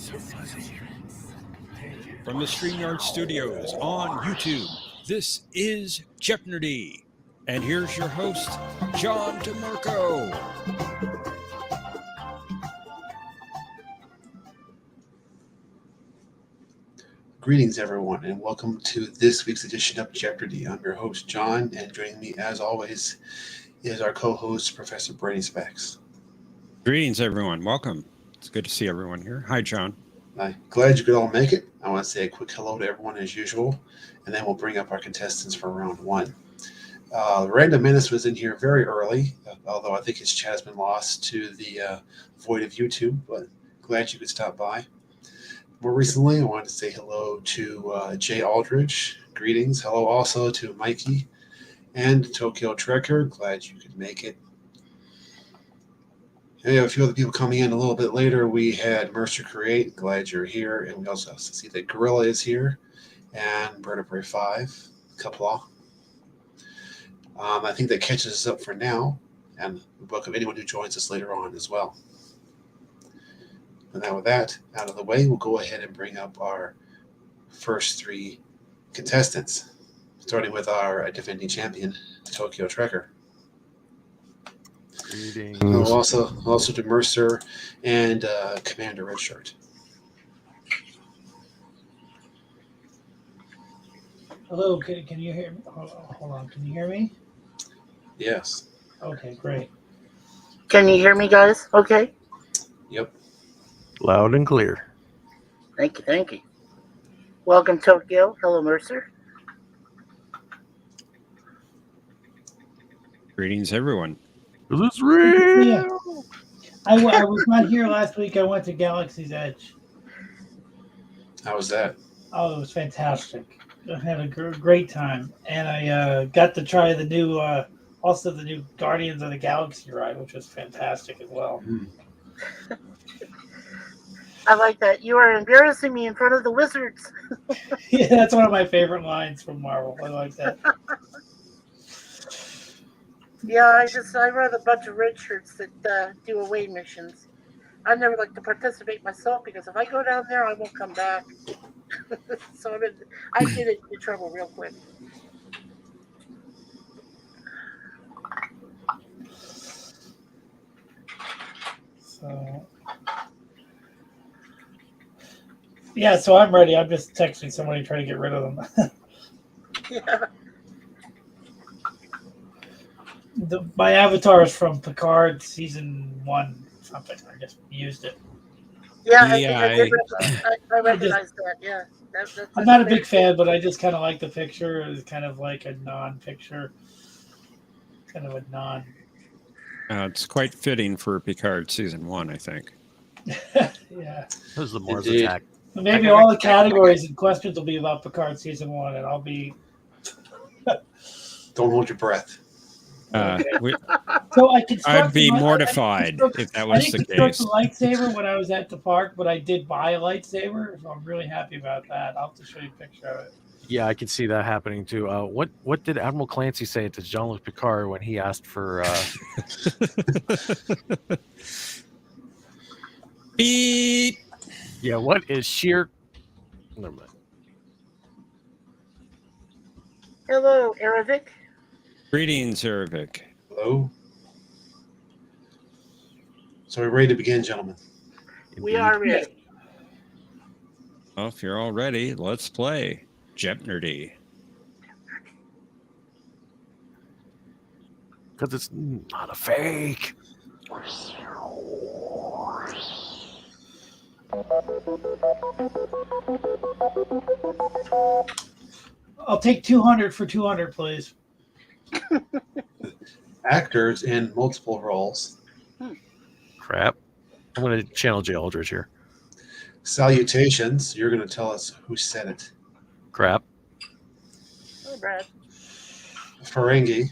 From the StreamYard Studios on YouTube, this is Jeopnerdy. And here's your host, John DeMarco. Greetings, everyone, and welcome to this week's edition of Jeopardy! I'm your host, John, and joining me, as always, is our co-host, Professor Brainy Specs. Greetings, everyone. Welcome. It's good to see everyone here. Hi, John. I'm glad you could all make it. I want to say a quick hello to everyone as usual, and then we'll bring up our contestants for round one. Random Menace was in here very early, although I think his chat has been lost to the void of YouTube, but glad you could stop by. More recently, I wanted to say hello to Jay Aldridge. Greetings. Hello also to Mikey and Tokyo Trekker. Glad you could make it. And we have a few other people coming in a little bit later. We had Mercer Create. Glad you're here. And we also see that Gorilla is here. And Vertebrae 5. Couple. I think that catches us up for now. And we welcome anyone who joins us later on as well. And now with that out of the way, we'll go ahead and bring up our first three contestants, starting with our defending champion, Tokyo Trekker. Greetings. Also to Mercer and Commander Redshirt. Hello, can you hear me? Hold on, can you hear me? Yes. Okay, great. Can you hear me, guys? Okay. Yep. Loud and clear. Thank you. Welcome, Tokyo. Hello, Mercer. Greetings, everyone. Is this real? Yeah. I was not here last week. I went to Galaxy's Edge. How was that? Oh, it was fantastic. I had a great time. And I got to try the new Guardians of the Galaxy ride, which was fantastic as well. I like that. You are embarrassing me in front of the wizards. Yeah, that's one of my favorite lines from Marvel. I like that. Yeah, I run a bunch of red shirts that do away missions. I never like to participate myself because if I go down there, I won't come back. So I get into trouble real quick. So I'm ready. I'm just texting somebody trying to get rid of them. Yeah. My avatar is from Picard season 1 something. I just used it. Yeah, Yeah, I recognize that. Yeah. That's I'm not a big fan, but I just kind of like the picture. It's kind of like a non-picture. Kind of a non. it's quite fitting for Picard season 1, I think. Yeah. This is the Mars Indeed. attack. Maybe all the categories and questions will be about Picard season 1, and I'll be. Don't hold your breath. So I'd be mortified if that was the case. I constructed a lightsaber when I was at the park, but I did buy a lightsaber, so I'm really happy about that. I'll have to show you a picture of it. Yeah, I can see that happening too. What did Admiral Clancy say to Jean-Luc Picard when he asked for? Beep. Yeah, what is sheer? Never mind. Hello, Aravic. Greetings, Ervik. Hello. So we're ready to begin, gentlemen. We are ready. Well, if you're all ready, let's play Jeopnerdy. Because it's not a fake. I'll take 200 for 200, please. Actors in multiple roles. Crap. I'm going to channel Jay Aldridge here. Salutations. You're going to tell us who said it. Crap. Oh, Brad. Ferengi.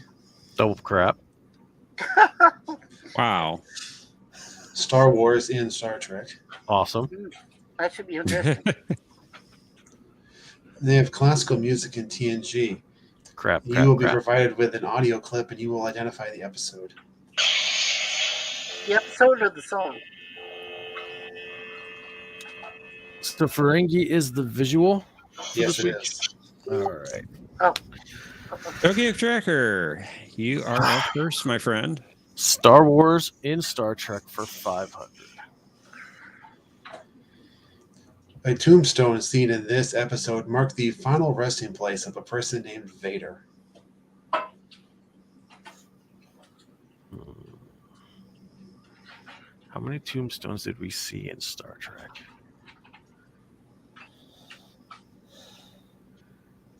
Double crap. Wow. Star Wars in Star Trek. Awesome. That should be interesting. They have classical music in TNG. Crap. You will be provided with an audio clip and you will identify the episode. The episode or the song? So Ferengi is the visual? for Yes, this it week? is. All right. Oh. Tokyo Tracker, you are up first, my friend. Star Wars in Star Trek for 500. A tombstone seen in this episode marked the final resting place of a person named Vader. How many tombstones did we see in Star Trek?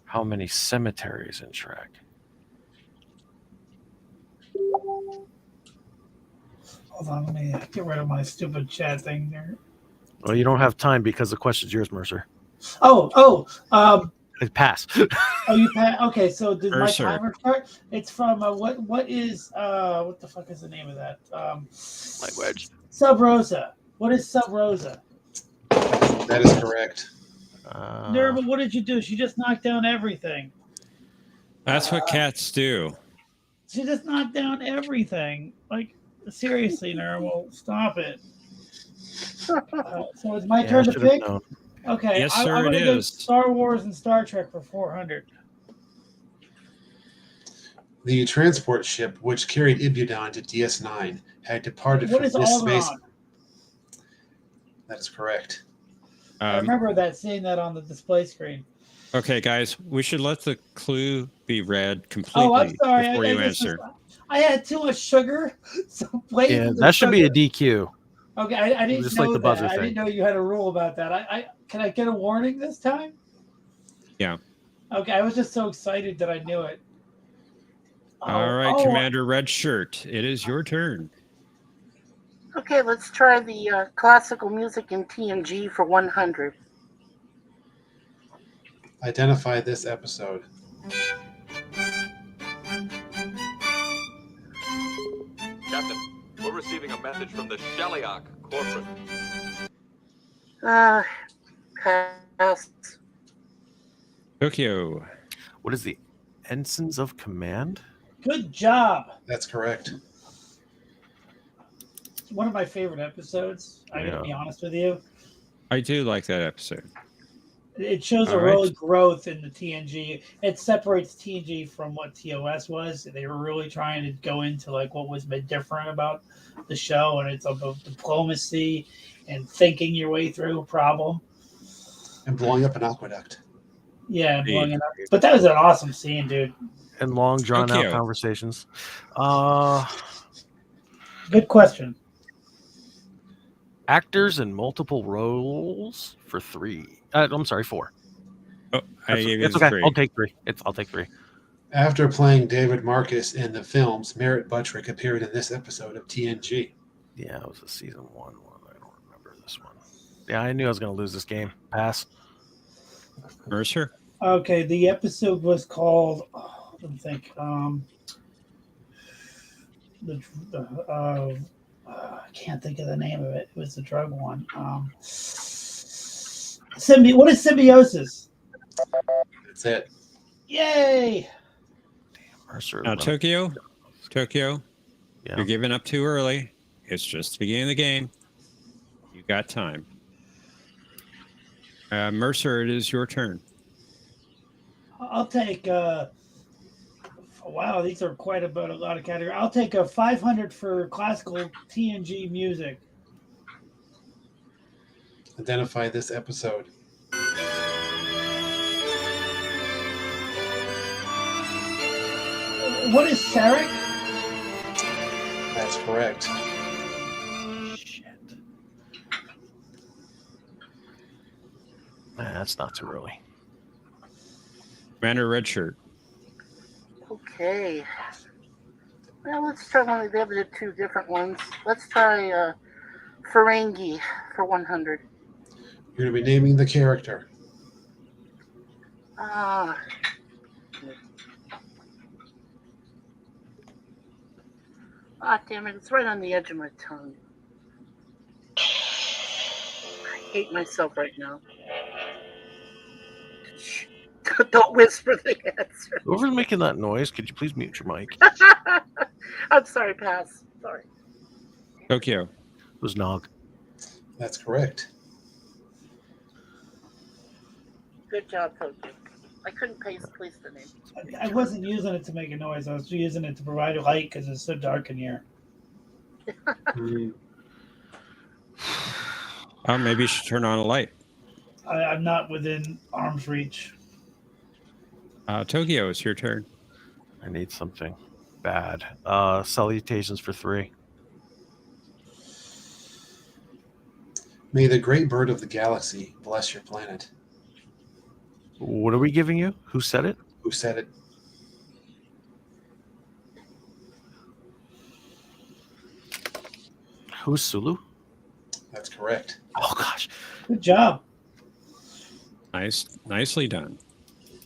How many cemeteries in Trek? Hold on, let me get rid of my stupid chat thing there. Well, you don't have time because the question's yours, Mercer. Pass. Oh, you okay? So did my Mercer. timer start? It's from what is what the fuck is the name of that? Language. Sub Rosa. What is Sub Rosa? That is correct. Nerva, what did you do? She just knocked down everything. That's what cats do. She just knocked down everything. Like seriously, Nerva, stop it. So it's my turn to pick. Known. Okay, Yes, I'm sir, gonna it go is. Star Wars and Star Trek for 400. The transport ship, which carried Ibudon to DS9, had departed What from is this space. Alderaan? That is correct. I remember seeing that on the display screen. Okay, guys, we should let the clue be read completely Oh, I'm sorry. before you answer. I had too much sugar. So Yeah, that should be a DQ. Okay, I didn't Just know like the that. buzzer I thing. didn't know you had a rule about that. Can I get a warning this time? Yeah. Okay, I was just so excited that I knew it. All right, Commander Red Shirt, it is your turn. Okay, let's try the classical music in TNG for 100. Identify this episode. Captain, we're receiving a message from the Sheliak corporate. Pass. Tokyo. What is the Ensigns of Command? Good job. That's correct. It's one of my favorite episodes. I'm going to be honest with you. I do like that episode. It shows a real growth in the TNG. It separates TNG from what TOS was. They were really trying to go into like what was different about the show, and it's about diplomacy and thinking your way through a problem. And blowing up an aqueduct. Yeah, blowing it up. But that was an awesome scene, dude. And long, drawn-out conversations. Good question. Actors in multiple roles for 3. I'm sorry, 4. Oh, it's okay. 3. I'll take 3. After playing David Marcus in the films, Merritt Buttrick appeared in this episode of TNG. Yeah, it was a season 1 one. I don't remember this one. Yeah, I knew I was going to lose this game. Pass. Mercer. Okay, the episode was called. Let me think. I can't think of the name of it. It was the drug one. What is symbiosis? That's it. Yay! Damn, Mercer. Now, Tokyo, yeah. You're giving up too early. It's just the beginning of the game. You got time. Mercer, it is your turn. I'll take. Wow, these are quite a lot of categories. I'll take a 500 for classical TNG music. Identify this episode. What is Sarek? That's correct. Shit. That's not too early. Commander Redshirt. Okay. Well, let's try one of the other 2 different ones. Let's try Ferengi for 100. You're going to be naming the character. Damn it. It's right on the edge of my tongue. I hate myself right now. Don't whisper the answer. Whoever's making that noise, could you please mute your mic? I'm sorry, pass. Sorry. Tokyo. It was Nog. That's correct. Good job, Tokyo. I couldn't place the name. I wasn't using it to make a noise. I was using it to provide light because it's so dark in here. Maybe you should turn on a light. I'm not within arm's reach. Tokyo, it's your turn. I need something bad. Salutations for 3. May the great bird of the galaxy bless your planet. What are we giving you? Who said it? Who said it? Who's Sulu? That's correct. Oh gosh. Good job. Nicely done.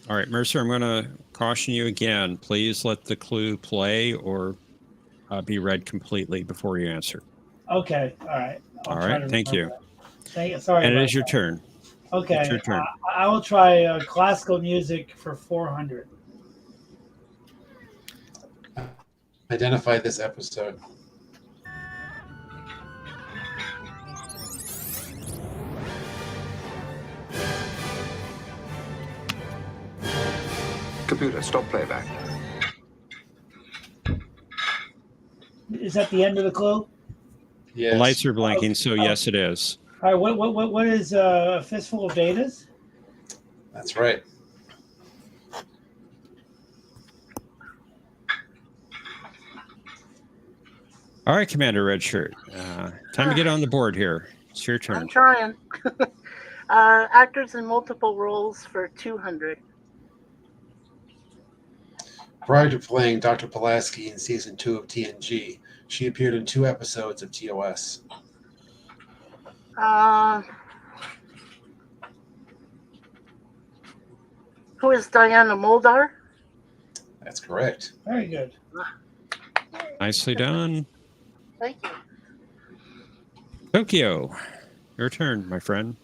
All right, Mercer, I'm going to caution you again. Please let the clue play or be read completely before you answer. Okay. All right. All right. Thank you. Sorry. And it is your turn. Okay. It's your turn. I will try classical music for 400. Identify this episode. Computer, stop playback. Is that the end of the clue? Yes. The lights are blinking, so yes, it is. All right. What is a fistful of datas? That's right. All right, Commander Redshirt. Time to get on the board here. It's your turn. I'm trying. Actors in multiple roles for 200. Prior to playing Dr. Pulaski in season 2 of TNG, she appeared in 2 episodes of TOS. Who is Diana Muldaur? That's correct. Very good. Nicely done. Thank you. Tokyo, your turn, my friend.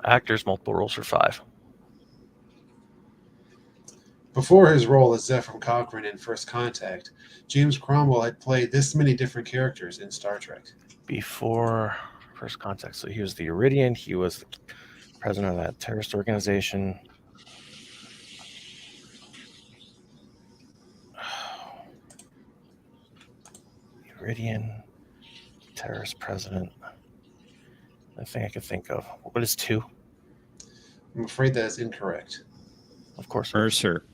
Actors, multiple roles for 5. Before his role as Zephyr Cochrane in First Contact, James Cromwell had played this many different characters in Star Trek. Before First Contact, so he was the Iridian. He was the president of that terrorist organization. Iridian, terrorist president. The thing I could think of. What is 2? I'm afraid that is incorrect. Of course. Mercer.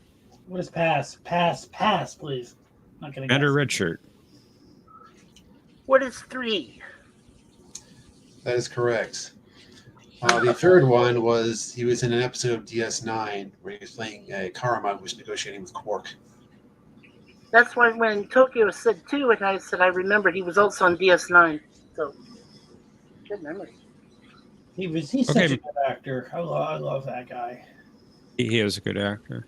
What is pass? Pass, please. Not gonna Commander guess. Redshirt. What is 3? That is correct. The third one was he was in an episode of DS9 where he was playing Karama, who was negotiating with Quark. That's why when Tokyo said 2, and I said I remember he was also on DS9. So, good memory. He's such a good actor. I love that guy. He is a good actor.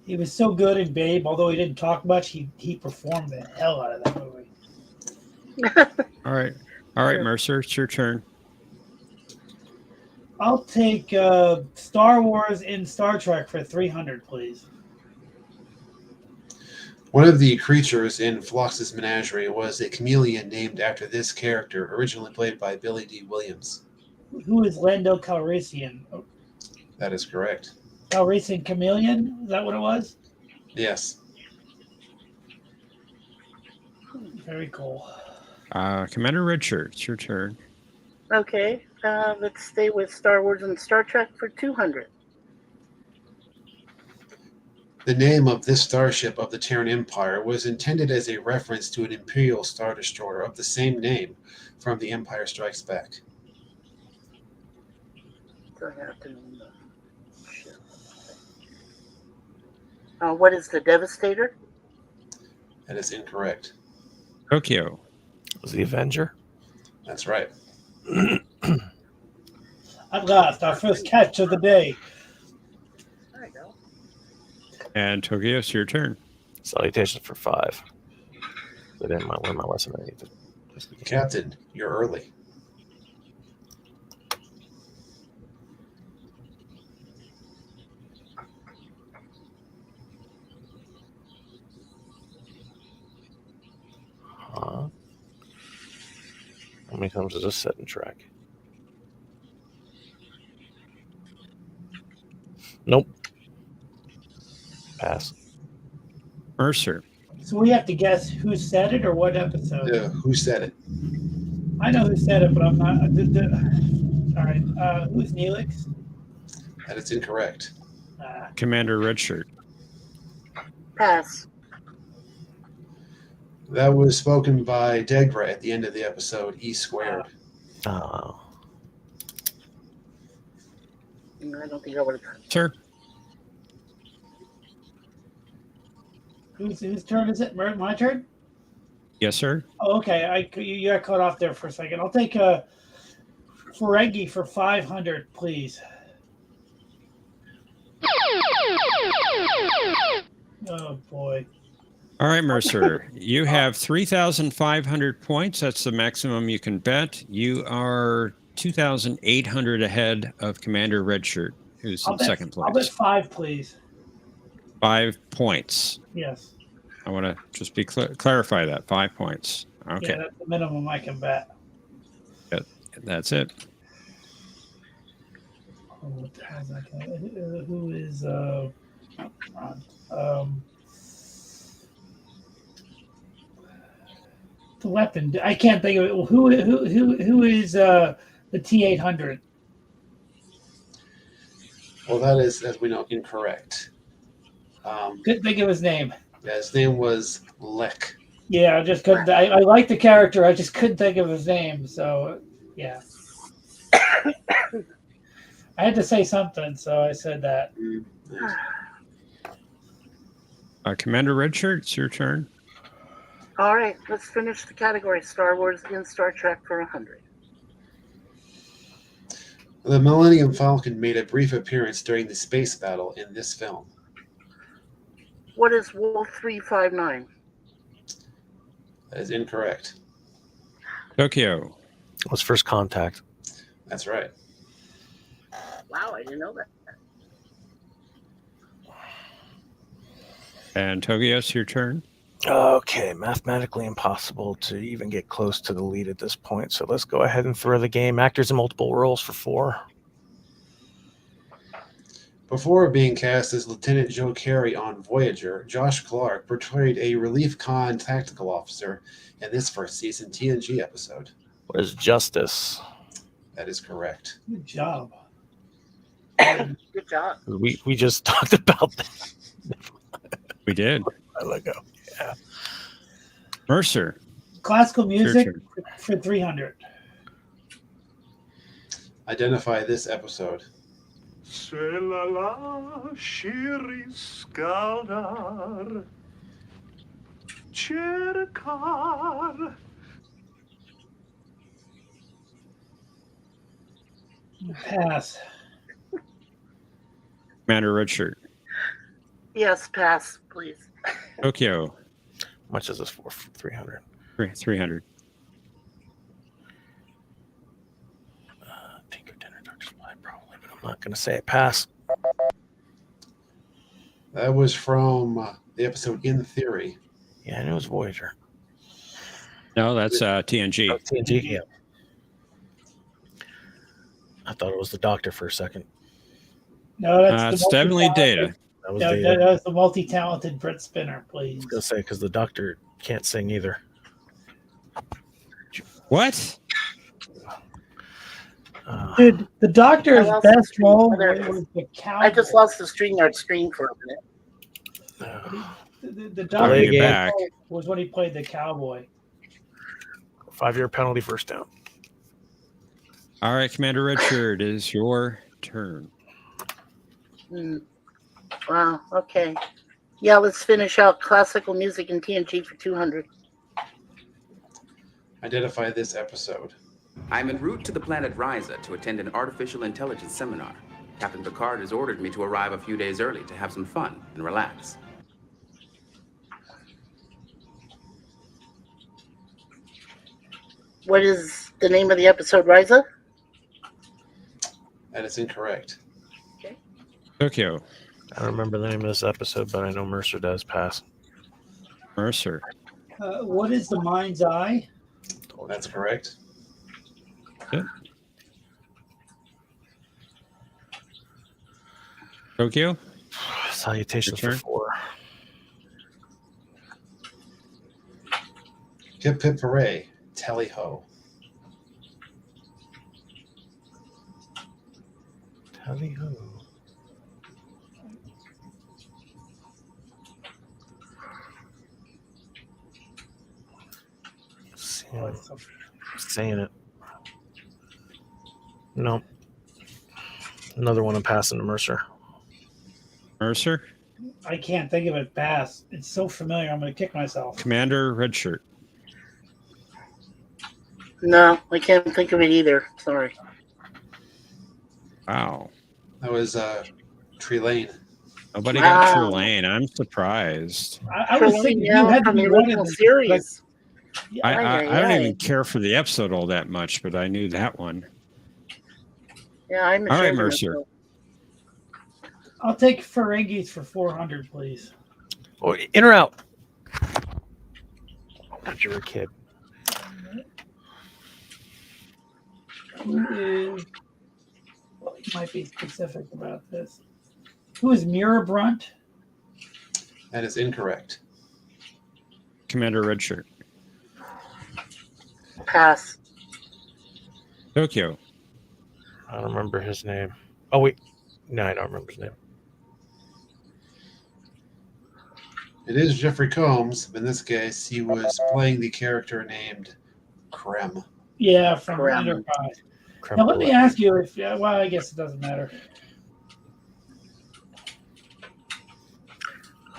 He was so good in Babe, although he didn't talk much. He performed the hell out of that movie. All right, Mercer, it's your turn. I'll take Star Wars in Star Trek for 300, please. One of the creatures in Phlox's Menagerie was a chameleon named after this character, originally played by Billy D. Williams. Who is Lando Calrissian? That is correct. Calrissian Chameleon? Is that what it was? Yes. Very cool. Commander Redshirt, it's your turn. Okay, let's stay with Star Wars and Star Trek for 200. The name of this starship of the Terran Empire was intended as a reference to an Imperial Star Destroyer of the same name from The Empire Strikes Back. So I have to name the ship. What is the Devastator? That is incorrect. Tokyo. Was the Avenger? That's right. At last, our first catch of the day. There you go. And Tokyo, it's your turn. Salutations for 5. I didn't learn my lesson. I need to Captain, you're early. How many times does this set in track? Nope. Pass. Mercer. So we have to guess who said it or what episode. Who said it? I know who said it, but I'm not. All right. Who's Neelix? That is incorrect. Commander Redshirt. Pass. That was spoken by Degra at the end of the episode, E squared. Oh. I don't think I would have. Sir. Whose turn is it? My turn? Yes, sir. Oh, okay. You got cut off there for a second. I'll take Ferengi for 500, please. Oh boy. All right, Mercer. You have 3,500 points. That's the maximum you can bet. You are 2,800 ahead of Commander Redshirt, who's in second place. I'll bet 5, please. 5 points. Yes. I want to just be clarify that. 5 points. Okay. Yeah, that's the minimum I can bet. That's it. Oh, what the hell is that guy? Who is the weapon? I can't think of it. Who is the T-800? Well, that is, as we know, incorrect. Couldn't think of his name. Yeah, his name was Lek. Yeah, I just couldn't. I like the character. I just couldn't think of his name. So, yeah. I had to say something, so I said that. Commander Redshirt, it's your turn. All right, let's finish the category Star Wars and Star Trek for 100. The Millennium Falcon made a brief appearance during the space battle in this film. What is Wolf 359? That is incorrect. Tokyo. What's First Contact? That's right. Wow, I didn't know that. And Tokyo, it's your turn. Okay, mathematically impossible to even get close to the lead at this point. So let's go ahead and throw the game. Actors in multiple roles for 4. Before being cast as Lieutenant Joe Carey on Voyager, Josh Clark portrayed a relief con tactical officer in this first season TNG episode. What is Justice? That is correct. Good job. Good job. We just talked about that. We did. I let go. Yeah. Mercer. Classical music turn. for 300. Identify this episode. Se la la shiri skaldar Cherkar. Pass. Commander Redshirt. Yes, pass, please. Tokyo. How much is this for? 300. 300. Tinker Dinner Dark Supply, probably, but I'm not going to say it. Pass. That was from the episode In Theory. Yeah, I knew it was Voyager. No, that's TNG. Oh, TNG, yeah. I thought it was the Doctor for a second. No, that's It's definitely Data. That was No, Data. that was the multi-talented Brett Spinner, I please. was going to say, because the Doctor can't sing either. What? Dude, the Doctor's I lost best the screen. role There it was the cow. I just lost the StreamYard screen for a minute. The Bring Doctor it back. was when he played the cowboy. 5-year penalty, first down. All right, Commander Redshirt, it is your turn. Wow, okay. Yeah, let's finish out classical music in TNG for 200. Identify this episode. I'm en route to the planet Risa to attend an artificial intelligence seminar. Captain Picard has ordered me to arrive a few days early to have some fun and relax. What is the name of the episode, Risa? That is incorrect. Tokyo. I don't remember the name of this episode, but I know Mercer does. Pass. Mercer. What is the Mind's Eye? That's correct. Tokyo, Salutations for Your turn. 4. Hip hip hooray. Tally ho. Tally ho. Saying it. No. Another one I'm passing to Mercer. Mercer, I can't think of it. Pass. It's so familiar. I'm going to kick myself. Commander Redshirt. No, I can't think of it either. Sorry. Wow. That was Tree Lane. Nobody got Wow. Trelane. I'm surprised. I was thinking you had to from be the one of original the series. I don't even care for the episode all that much, but I knew that one. Yeah, I'm All right, ashamed of Mercer. myself. I'll take Ferengis for 400, please. Oh, in or out? When you were a kid. Who is? Well, you might be specific about this. Who is Mira Brunt? That is incorrect. Commander Redshirt. Pass. Tokyo. I don't remember his name. Oh, wait. No, I don't remember his name. It is Jeffrey Combs. In this case, he was playing the character named Krem. Yeah, from Creme. Enterprise. Creme Now, let me brulee. ask you if, well, I guess it doesn't matter.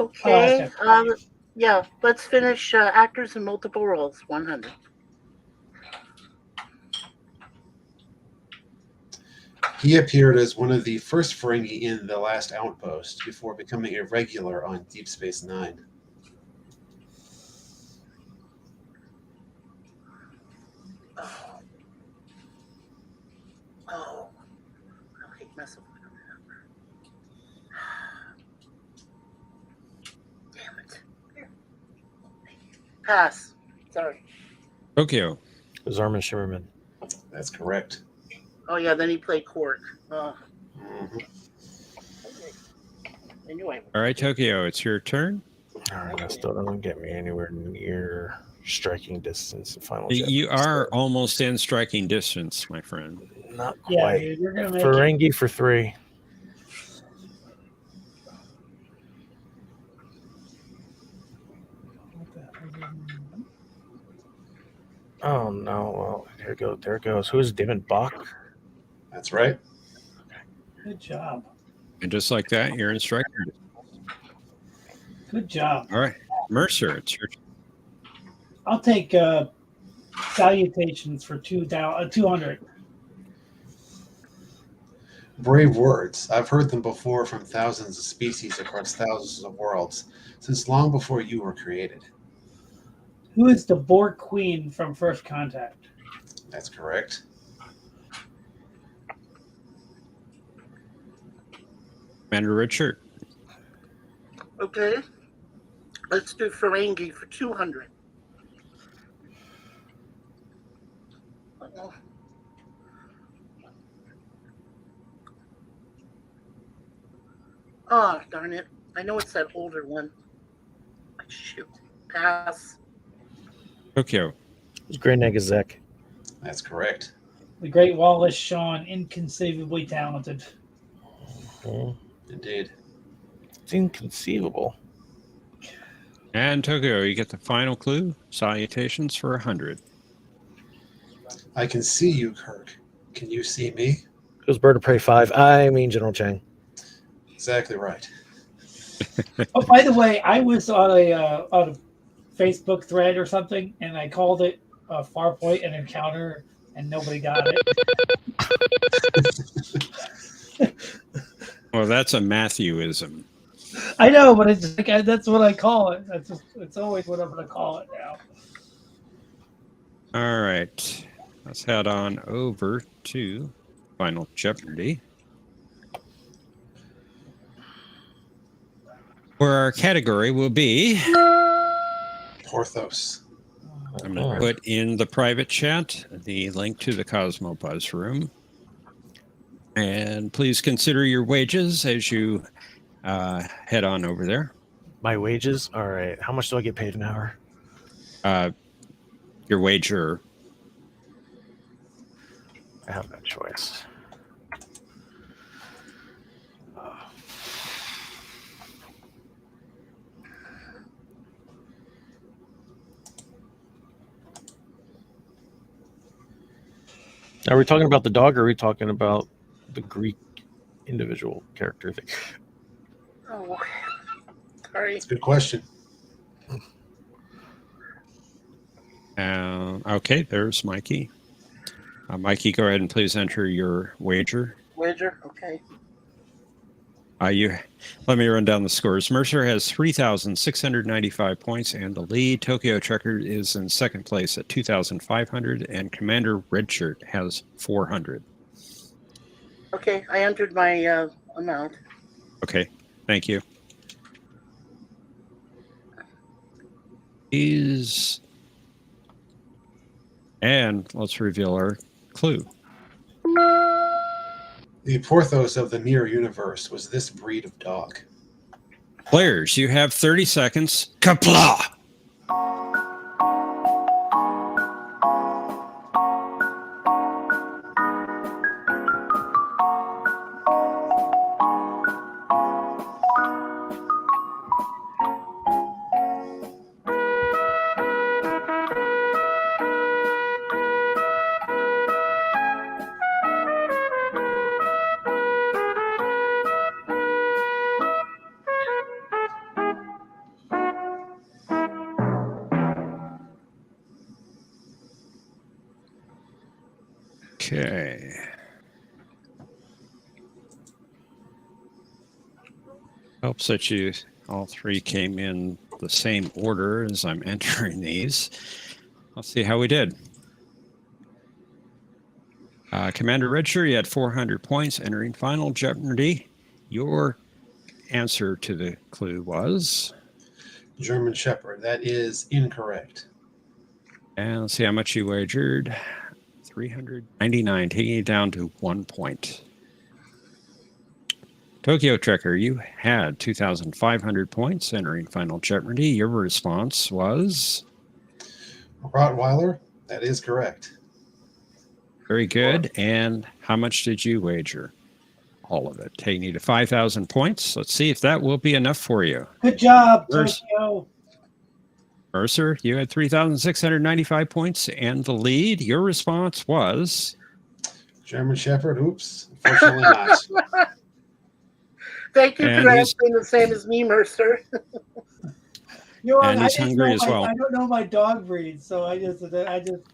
Okay. Oh, Yeah, let's finish actors in multiple roles. 100. He appeared as one of the first Ferengi in The Last Outpost before becoming a regular on Deep Space Nine. Oh. I hate myself. Damn it. Pass. Sorry. Tokyo. It was Armin Shimmerman. That's correct. Oh, yeah, then he played Quark. Mhm. Anyway. All right, Tokyo, it's your turn. All right, that still doesn't get me anywhere near striking distance in Final You Jeopardy. are almost in striking distance, my friend. Not yeah, quite. dude, you're going to make it. Ferengi for 3. Oh no! Well, there goes. Who is David Bach? That's right. Good job. And just like that, you're in striking distance. Good job. All right, Mercer, it's your turn. I'll take salutations for 200. Brave words. I've heard them before from thousands of species across thousands of worlds, since long before you were created. Who is the Borg Queen from First Contact? That's correct. Commander Redshirt. Okay. Let's do Ferengi for 200. Oh, darn it. I know it's that older one. Shoot. Pass. Tokyo. It was Grand Negazek. That's correct. The Great Wallace Shawn, inconceivably talented. Indeed. It's inconceivable. And Tokyo, you get the final clue. Salutations for 100. I can see you, Kirk. Can you see me? It was Bird of Prey 5. I mean General Chang. Exactly right. Oh, by the way, I was on a Facebook thread or something, and I called it Farpoint an encounter, and nobody got it. Well, that's a Matthewism. I know, but it's like that's what I call it. It's always what I'm going to call it now. All right. Let's head on over to Final Jeopardy, where our category will be. Porthos. I'm going to put in the private chat the link to the Cosmo Buzz room. And please consider your wages as you head on over there. My wages? All right. How much do I get paid an hour? Your wager. I have no choice. Are we talking about the dog, or are we talking about the Greek individual character thing? Oh, sorry. That's a good question. Okay, there's Mikey. Mikey, go ahead and please enter your wager. Wager, okay. Let me run down the scores. Mercer has 3,695 points and the lead. Tokyo Trucker is in second place at 2,500, and Commander Redshirt has 400. Okay, I entered my amount. Okay, thank you. And let's reveal our clue. The Porthos of the Mirror Universe was this breed of dog. Players, you have 30 seconds. Kapla! Okay. Helps that you all three came in the same order as I'm entering these. Let's see how we did. Commander Redshirt, you had 400 points entering final Jeopnerdy. Your answer to the clue was? German Shepherd. That is incorrect. And let's see how much you wagered. 399, taking it down to 1 point. Tokyo Trekker, you had 2,500 points entering final Jeopardy. Your response was? Rottweiler. That is correct. Very good. And how much did you wager? All of it, taking you to 5,000 points. Let's see if that will be enough for you. Good job, Tokyo. Mercer, you had 3,695 points and the lead. Your response was? German Shepherd. Oops. Unfortunately not. Thank you for answering the same as me, Mercer. And he's hungry as well. I don't know my dog breed, so I just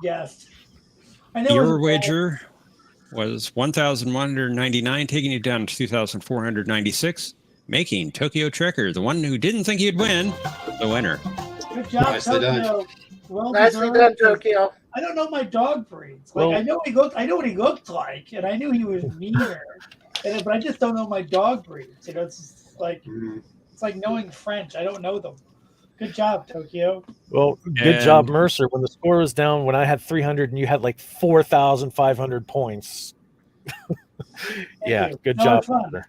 guessed. I know your wager was 1,199, taking you down to 2,496, making Tokyo Trekker, the one who didn't think he'd win, the winner. Good job, Nicely Tokyo. Well nicely done, Tokyo. I don't know my dog breeds. Like, I know what he looked like, and I knew he was meaner. But I just don't know my dog breeds. You know, it's like it's like knowing French. I don't know them. Good job, Tokyo. Well, good job, Mercer. When the score was down, when I had 300 and you had like 4,500 points. Yeah, good job. Fun.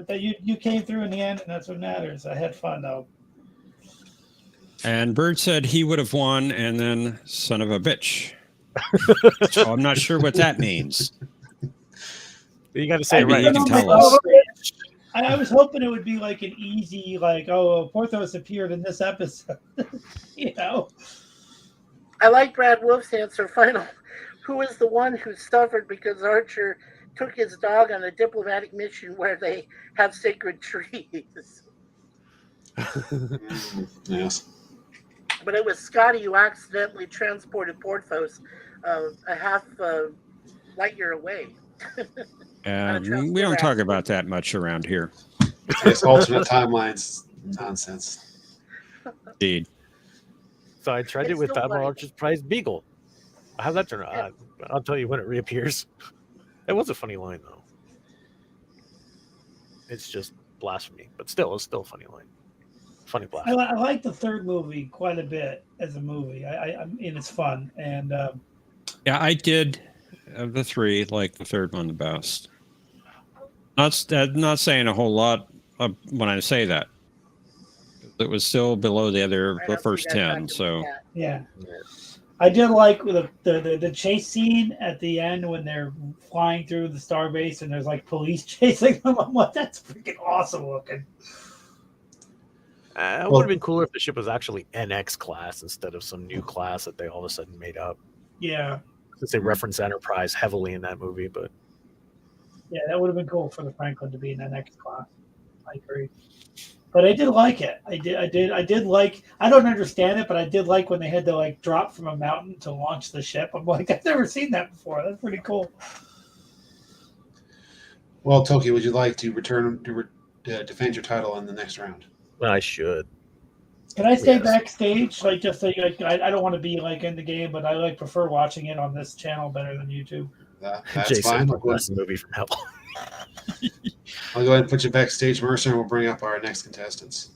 But you came through in the end, and that's what matters. I had fun though. And Bird said he would have won, and then son of a bitch. So I'm not sure what that means. You got to say it right. You can tell us. I was hoping it would be like an easy, like, oh, Porthos appeared in this episode. You know. I like Brad Wolf's answer. Final. Who is the one who suffered because Archer took his dog on a diplomatic mission where they have sacred trees? Yes. But it was Scotty who accidentally transported Porthos a half light year away. We don't talk about that much around here. Yes, alternate timelines nonsense. Indeed. So I tried it with Admiral Archer's prize Beagle. How'd that turn out? Yeah. I'll tell you when it reappears. It was a funny line, though. It's just blasphemy, but still, it's still a funny line. Funny blasphemy. I like the third movie quite a bit as a movie. I mean, it's fun. And yeah, I did, of the three, like the third one the best. Not saying a whole lot when I say that. It was still below the first 10. So Yeah. I did like the chase scene at the end when they're flying through the starbase and there's like police chasing them. I'm like, that's freaking awesome looking. It would have been cooler if the ship was actually NX class instead of some new class that they all of a sudden made up. Yeah. Since they reference Enterprise heavily in that movie, but yeah, that would have been cool for the Franklin to be in that next class. I agree. But I did like it. I did like. I don't understand it, but I did like when they had to like drop from a mountain to launch the ship. I'm like, I've never seen that before. That's pretty cool. Well, Toki, would you like to return to defend your title in the next round? I should. Can I stay backstage? Like, just like I don't want to be like in the game, but I like prefer watching it on this channel better than YouTube. That's Jason, fine. that's the movie from hell. I'll go ahead and put you backstage, Mercer, and we'll bring up our next contestants.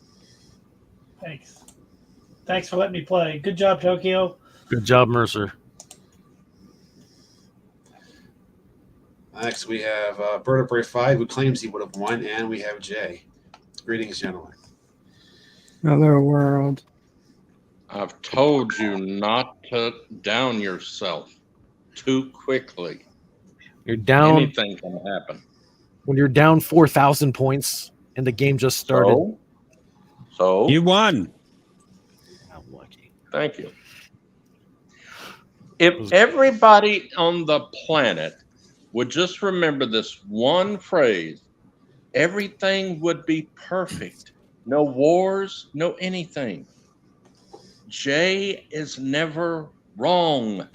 Thanks for letting me play. Good job, Tokyo. Good job, Mercer. Next, we have Bird of Prey 5, who claims he would have won, and we have Jay. Greetings, gentlemen. Another world. I've told you not to down yourself too quickly. You're down. Anything can happen. When you're down 4,000 points and the game just started. So you won. I'm lucky. Thank you. If everybody on the planet would just remember this one phrase, everything would be perfect. No wars, no anything. Jay is never wrong.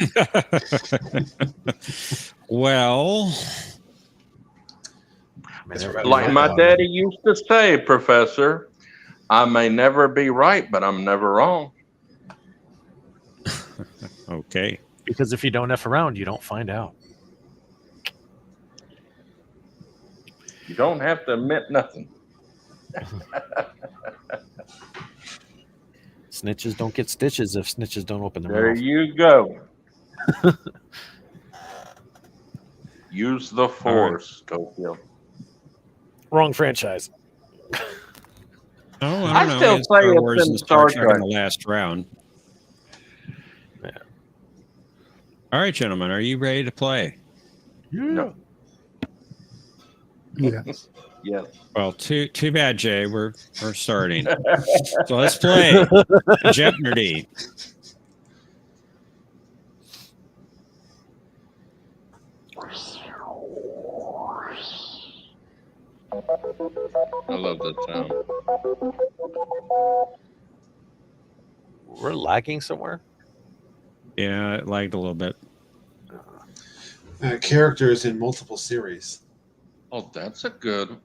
Well, like my daddy used to say, Professor, I may never be right, but I'm never wrong. Okay. Because if you don't F around, you don't find out. You don't have to admit nothing. Snitches don't get stitches if snitches don't open their There mouth. you go. Use the force, Tokyo. Wrong franchise. Oh, I I don't know. still It's say Star it's Wars in and Star Star Trek in Trek. the last round. Yeah. All right, gentlemen, are you ready to play? No. Yes. Yes. Well, too bad, Jay. We're starting. So let's play Jeopnerdy. I love that sound. We're lagging somewhere. Yeah, it lagged a little bit. Characters in multiple series. Oh, that's a good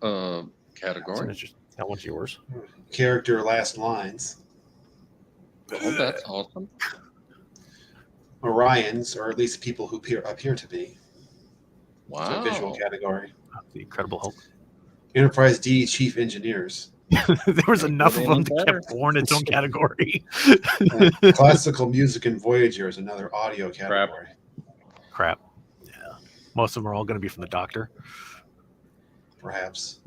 category. That one's yours. Character last lines. Oh, that's awesome. Orions, or at least people who appear to be. Wow. It's a visual category. The Incredible Hulk. Enterprise D chief engineers. There was enough of them that kept born its own category. Classical music and Voyager is another audio category. Crap. Yeah. Most of them are all going to be from the Doctor. Perhaps.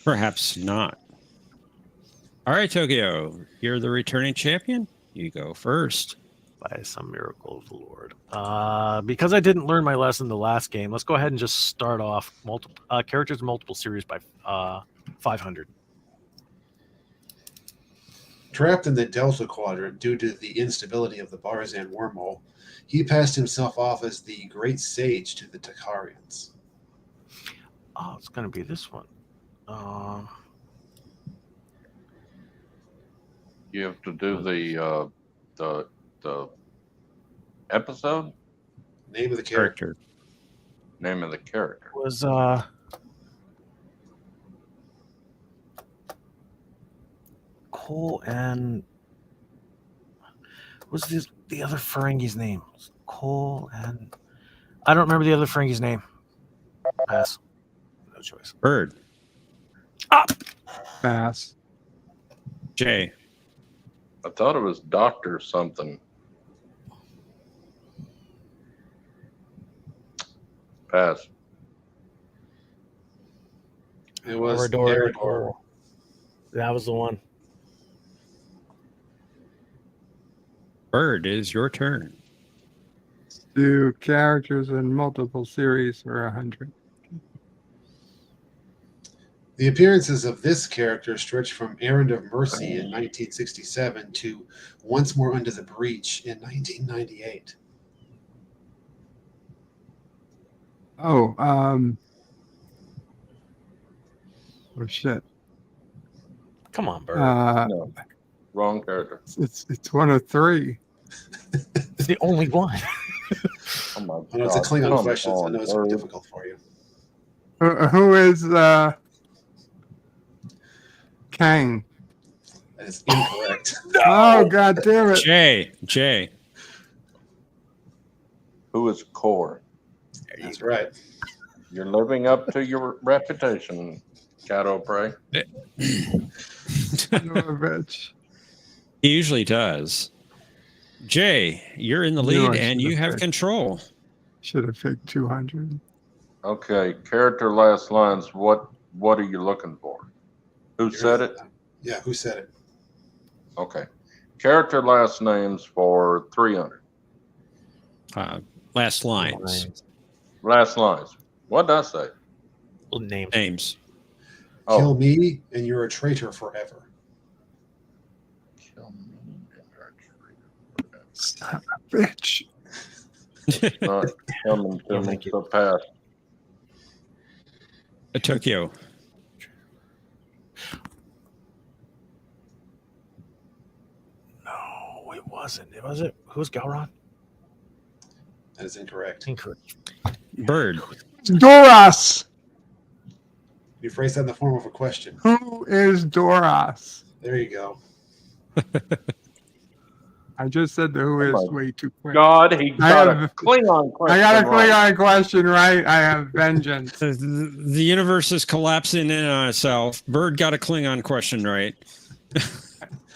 Perhaps not. All right, Tokyo, you're the returning champion. You go first. By some miracle of the Lord. Because I didn't learn my lesson the last game, let's go ahead and just start off multiple characters, multiple series by 500. Trapped in the Delta Quadrant due to the instability of the Barzan wormhole, he passed himself off as the great sage to the Takarians. Oh, it's going to be this one. You have to do the episode? Name of the character. Name of the character. Was Cole and what was the other Ferengi's name? Cole and I don't remember the other Ferengi's name. Pass. No choice. Bird. Up. Pass. Jay. I thought it was Doctor something. Pass. It was Arador. Arador. That was the one. Bird, it is your turn. Do characters in multiple series for 100? The appearances of this character stretch from Errand of Mercy in 1967 to Once More Under the Breach in 1998. Oh, oh shit. Come on, Bird. No, wrong character. It's one of three. It's the only one. Oh my I know it's a God, Klingon come question, so I on, know it's Bird. difficult for you. Who is Kang? That is incorrect. Oh, god damn it. Jay. Who is Core? That's right. You're living up to your reputation, Shadow Prey. Son of a bitch. He usually does. Jay, you're in the Knew I lead and you should've have picked. Control. Should have picked 200. Okay, character last lines. What are you looking for? Who said it? Yeah, who said it? Okay. Character last names for 300. Last lines. Last lines. What did I say? Names. Kill Oh, me and you're a traitor forever. kill me and you're a traitor. Son of a bitch. Not coming to me so fast. Tokyo. No, it wasn't. It was it. Who's Galron? That is incorrect. Incorrect. Bird. Doras. You phrase that in the form of a question. Who is Doras? There you go. I just said the who is Oh my way too quick. God, he I got have- a Klingon question. I got a right. Klingon question right. I have vengeance. The universe is collapsing in on itself. Bird got a Klingon question right.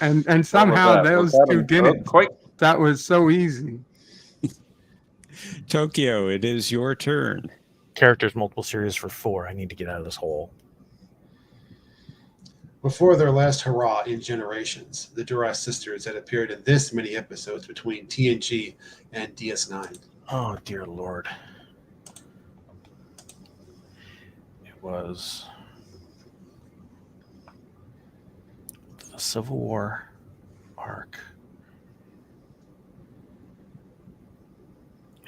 And somehow What was that? those Was that two an didn't. earthquake? That was so easy. Tokyo, it is your turn. Characters multiple series for 4. I need to get out of this hole. Before their last hurrah in Generations, the Duras sisters had appeared in this many episodes between TNG and DS9. Oh dear Lord. It was the Civil War arc.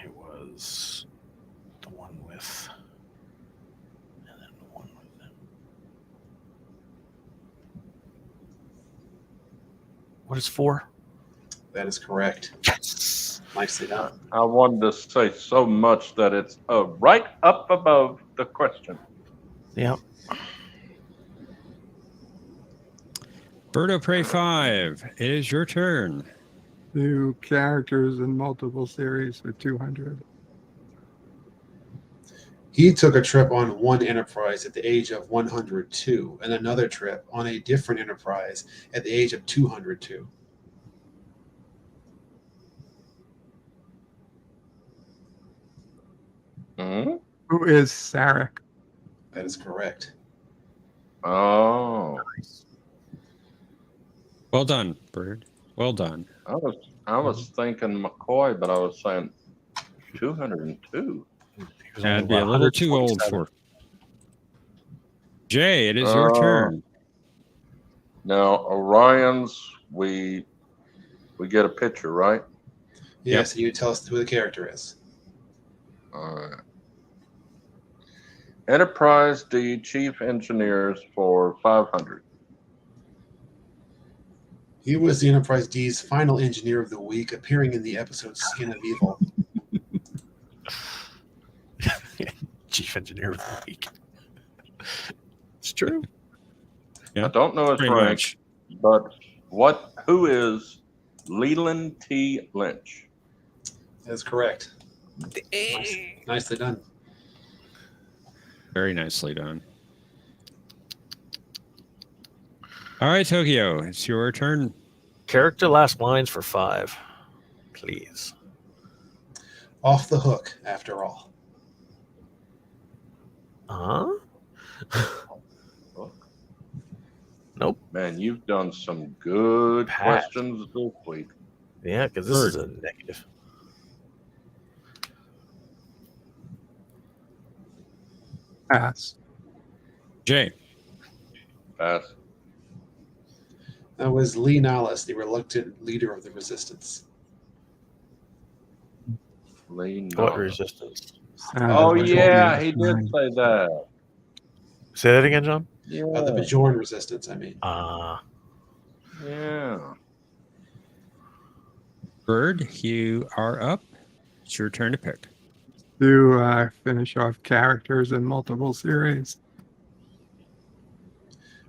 It was the one with, and then the one with them. What is 4? That is correct. Yes. Nicely done. I wanted to say so much that it's right up above the question. Yep. Bird of Prey 5, it is your turn. Two characters in multiple series for 200. He took a trip on one Enterprise at the age of 102 and another trip on a different Enterprise at the age of 202. Hmm? Who is Sarek? That is correct. Oh, Well done, Bird. Well done. I was thinking McCoy, but I was saying 202. That'd be a little too old for. Jay, it is your turn. Now Orion's, we get a picture, right? Yes, and you tell us who the character is. All right. Enterprise D chief engineers for 500. He was the Enterprise D's final engineer of the week, appearing in the episode Skin of Evil. Chief engineer of the week. It's true. Yeah, I don't know his pretty rank, much. but who is Leland T. Lynch? That's correct. Nicely done. Very nicely done. All right, Tokyo, it's your turn. Character last lines for 5, please. Off the hook, after all. Huh? Nope. Man, you've done some good Pass. questions this week. Yeah, because this is a negative. Pass. Jay. Pass. That was Lee Nollis, the reluctant leader of the resistance. Lee What Nollis. resistance? Oh, yeah, he did say that. Say that again, John. Yeah. The Bajoran resistance, I mean. Yeah. Bird, you are up. It's your turn to pick. To finish off characters in multiple series.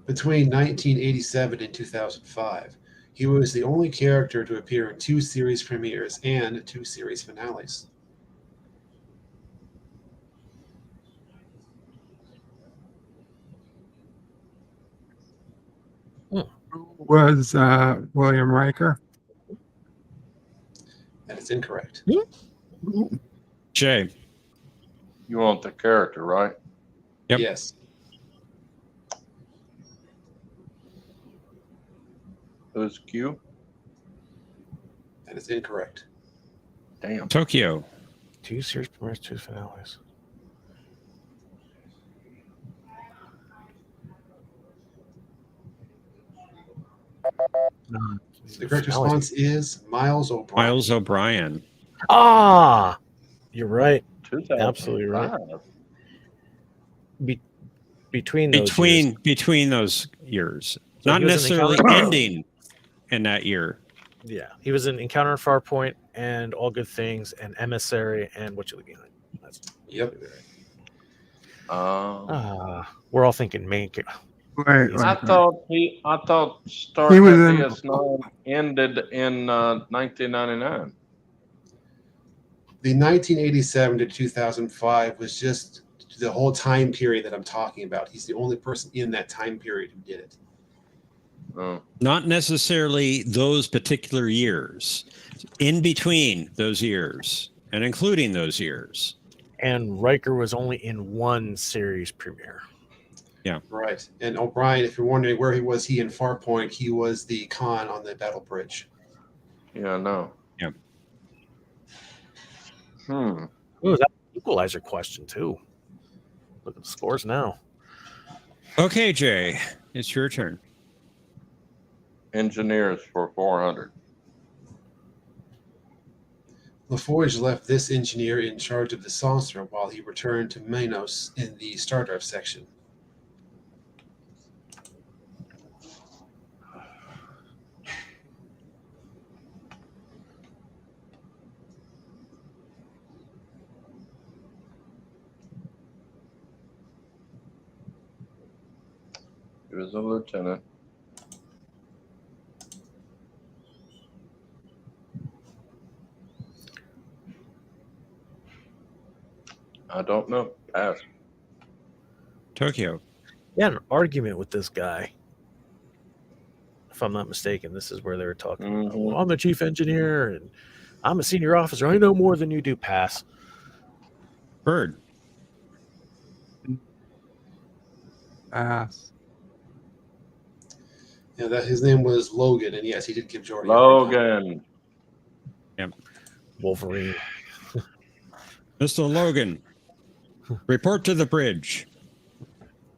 Between 1987 and 2005, he was the only character to appear in 2 series premieres and 2 series finales. Was William Riker? That is incorrect. Jay. You want the character, right? Yep. Yes. Who's Q? That is incorrect. Damn. Tokyo. 2 series premieres, 2 finales. The correct response is Miles O'Brien. Miles O'Brien. Ah, you're right. 2005. Absolutely right. Between those Between those years. So Not he was in necessarily Encounter- ending in that year. Yeah, he was in Encounter at Farpoint and All Good Things and Emissary and What You Leave Behind. That's Yep. we're all thinking main. I thought Star He Trek was in- DS9 ended in 1999. The 1987 to 2005 was just the whole time period that I'm talking about. He's the only person in that time period who did it. Oh. Not necessarily those particular years. In between those years and including those years. And Riker was only in 1 series premiere. Yeah. Right. And O'Brien, if you're wondering where he was in Farpoint, he was the Khan on the battle bridge. Yeah, I know. Yeah. Ooh, that's an equalizer question too. Look at the scores now. Okay, Jay, it's your turn. Engineers for 400. LaForge left this engineer in charge of the saucer while he returned to Minos in the star drive section. He was a lieutenant. I don't know. Pass. Tokyo. He had an argument with this guy. If I'm not mistaken, this is where they were talking about, well, I'm the chief engineer and I'm a senior officer. I know more than you do. Pass. Bird. Pass. Yeah, that his name was Logan, and yes, he did give Jordy. Logan. Yep. Wolverine. Mr. Logan. Report to the bridge.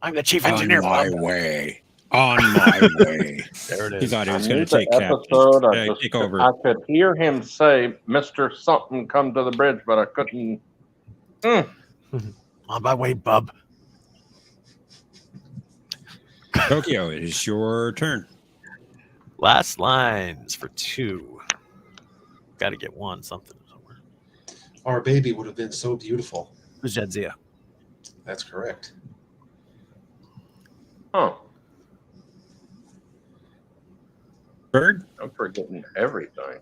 I'm the chief engineer. On my way. On my way. There it is. He thought he was I going knew to take the episode. take over. I could hear him say, "Mr. Something, come to the bridge," but I couldn't. On my way, bub. Tokyo, it is your turn. Last lines for 2. Got to get 1 something somewhere. Our baby would have been so beautiful. Who's Jadzia? That's correct. Huh. Bird. I'm forgetting everything.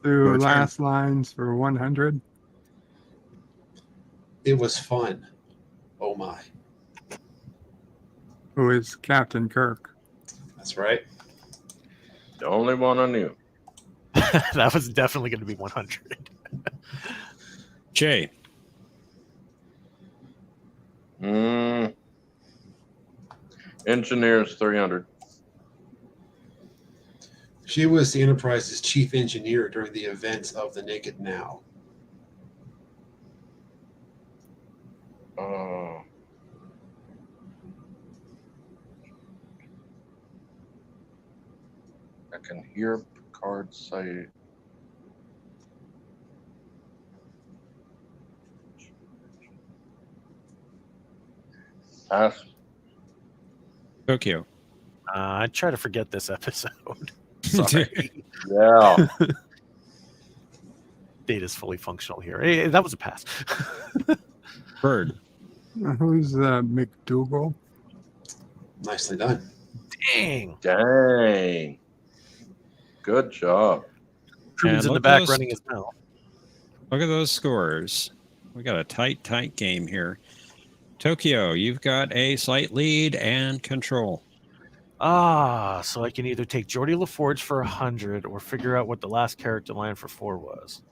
To last lines for 100. It was fun. Oh my. Who is Captain Kirk? That's right. The only one I knew. That was definitely going to be 100. Jay. Engineers 300. She was the Enterprise's chief engineer during the events of the Naked Now. I can hear Picard say. Pass. Tokyo. I try to forget this episode. Sorry. Yeah. Data's fully functional here. Hey, that was a pass. Bird. Who's McDougal? Nicely done. Dang. Dang. Good job. Truman's in the look at back those- running his mouth. Look at those scores. We got a tight game here. Tokyo, you've got a slight lead and control. So I can either take Geordie LaForge for 100 or figure out what the last character line for 4 was.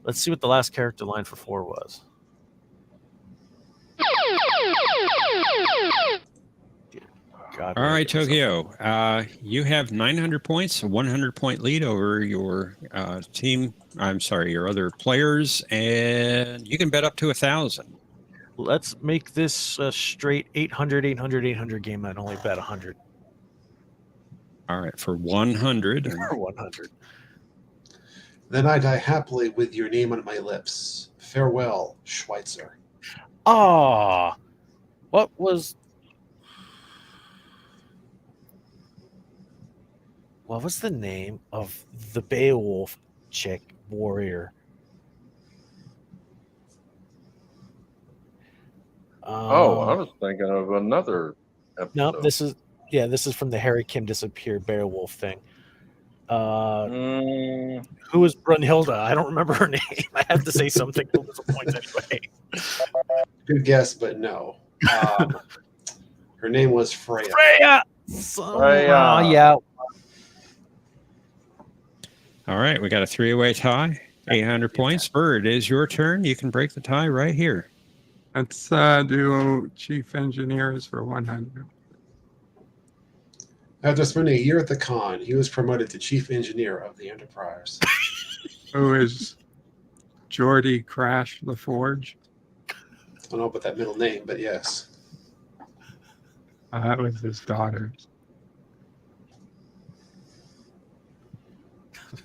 Let's see what the last character line for 4 was. God, All right, Tokyo. You have 900 points, a 100-point lead over your team. I'm sorry, your other players, and you can bet up to 1,000. Let's make this a straight 800 game. I'd only bet 100. All right, for 100. For 100. Then I die happily with your name on my lips. Farewell, Schweitzer. What was the name of the Beowulf chick warrior? I was thinking of another episode. No, this is from the Harry Kim disappeared Beowulf thing. Who was Brunhilde? I don't remember her name. I have to say something to lose a point anyway. Good guess, but no. Her name was Freya. Freya! Yeah. All right, we got a 3-way tie. 800 points. Bird, it is your turn. You can break the tie right here. Let's do chief engineers for 100. After spending a year at the con, he was promoted to chief engineer of the Enterprise. Who is Geordie Crash LaForge? I don't know about that middle name, but yes. That was his daughter.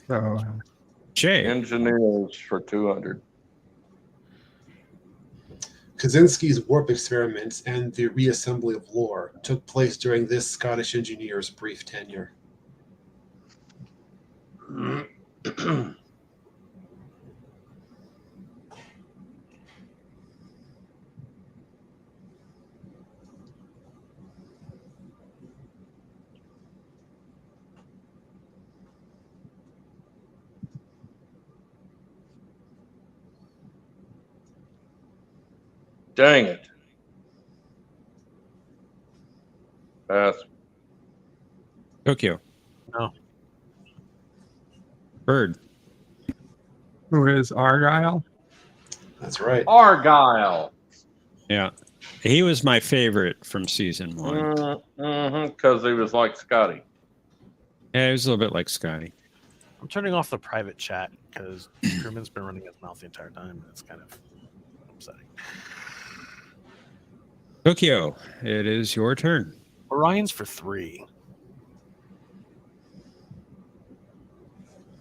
So, Jay. Engineers for 200. Kaczynski's warp experiments and the reassembly of lore took place during this Scottish engineer's brief tenure. Dang it. Pass. Tokyo. No. Bird. who is Argyle? That's right. Argyle. Yeah. He was my favorite from season 1. Because he was like Scotty. Yeah, he was a little bit like Scotty. I'm turning off the private chat because Truman's been running his mouth the entire time, and it's kind of upsetting. Tokyo, it is your turn. Orion's for 3.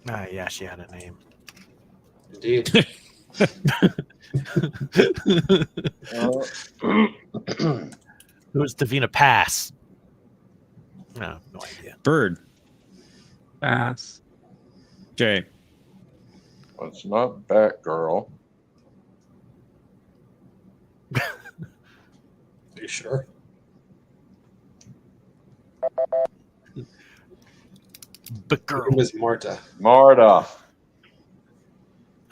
Yeah, she had a name. Indeed. Who's Davina Pass? No idea. Bird. Pass. Jay. Well, it's not Batgirl. Are you sure? But girl, It was Marta. Marta.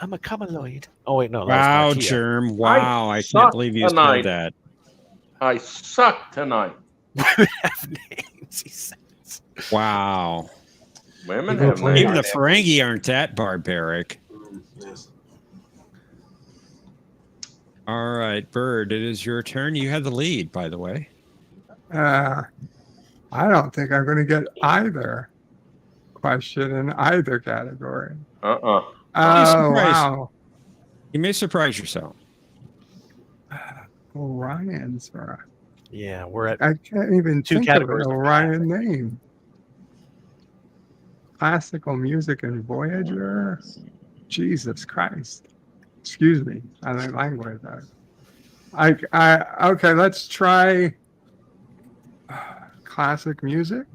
I'm a Kamaloid. Oh wait, no. Wow, that was Martia. Germ. Wow, I suck can't believe you tonight. said that. I suck tonight. Women have names, he says. Wow. Women People have play- names. Even the Ferengi aren't that barbaric. Yes. All right, Bird, it is your turn. You have the lead, by the way. I don't think I'm going to get either. question in either category. Uh-uh. Oh, surprised. wow. You may surprise yourself. Orion's. Yeah, we're at I can't even two think of an categories. Orion name. Classical music and Voyager. Jesus Christ. Excuse me. I like language. Okay, let's try classic music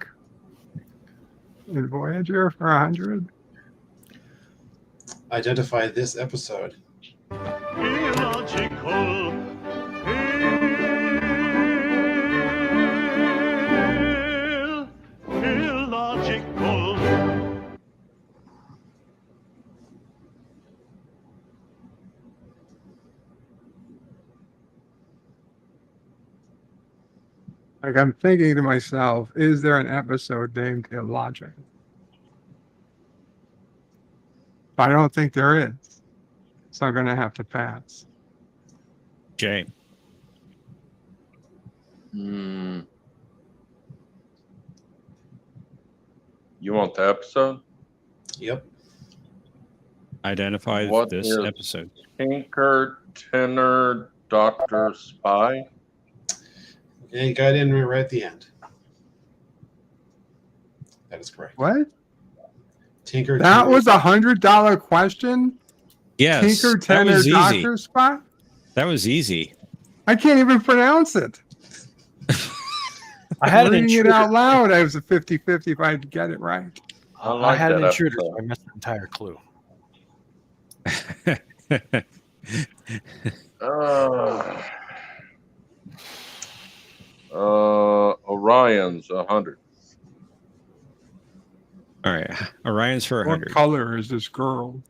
in Voyager for 100. Identify this episode. Illogical. Illogical. Like, I'm thinking to myself, is there an episode named Illogical? I don't think there is. So I'm going to have to pass. Jay. You want the episode? Yep. Identify What this is episode. Tinker, Tenor, Doctor, Spy? And got in right at the end. That is correct. What? Tinker. That Tenor- was $100 question? Yes. Tinker, that Tenor, was easy. Doctor Spot? That was easy. I can't even pronounce it. I had an Reading it intruder. out loud, I was a 50-50 if I'd get it right. I I like had an that intruder, episode. so I missed the entire clue. Orion's 100. All right. Orion's for What 100. color is this girl?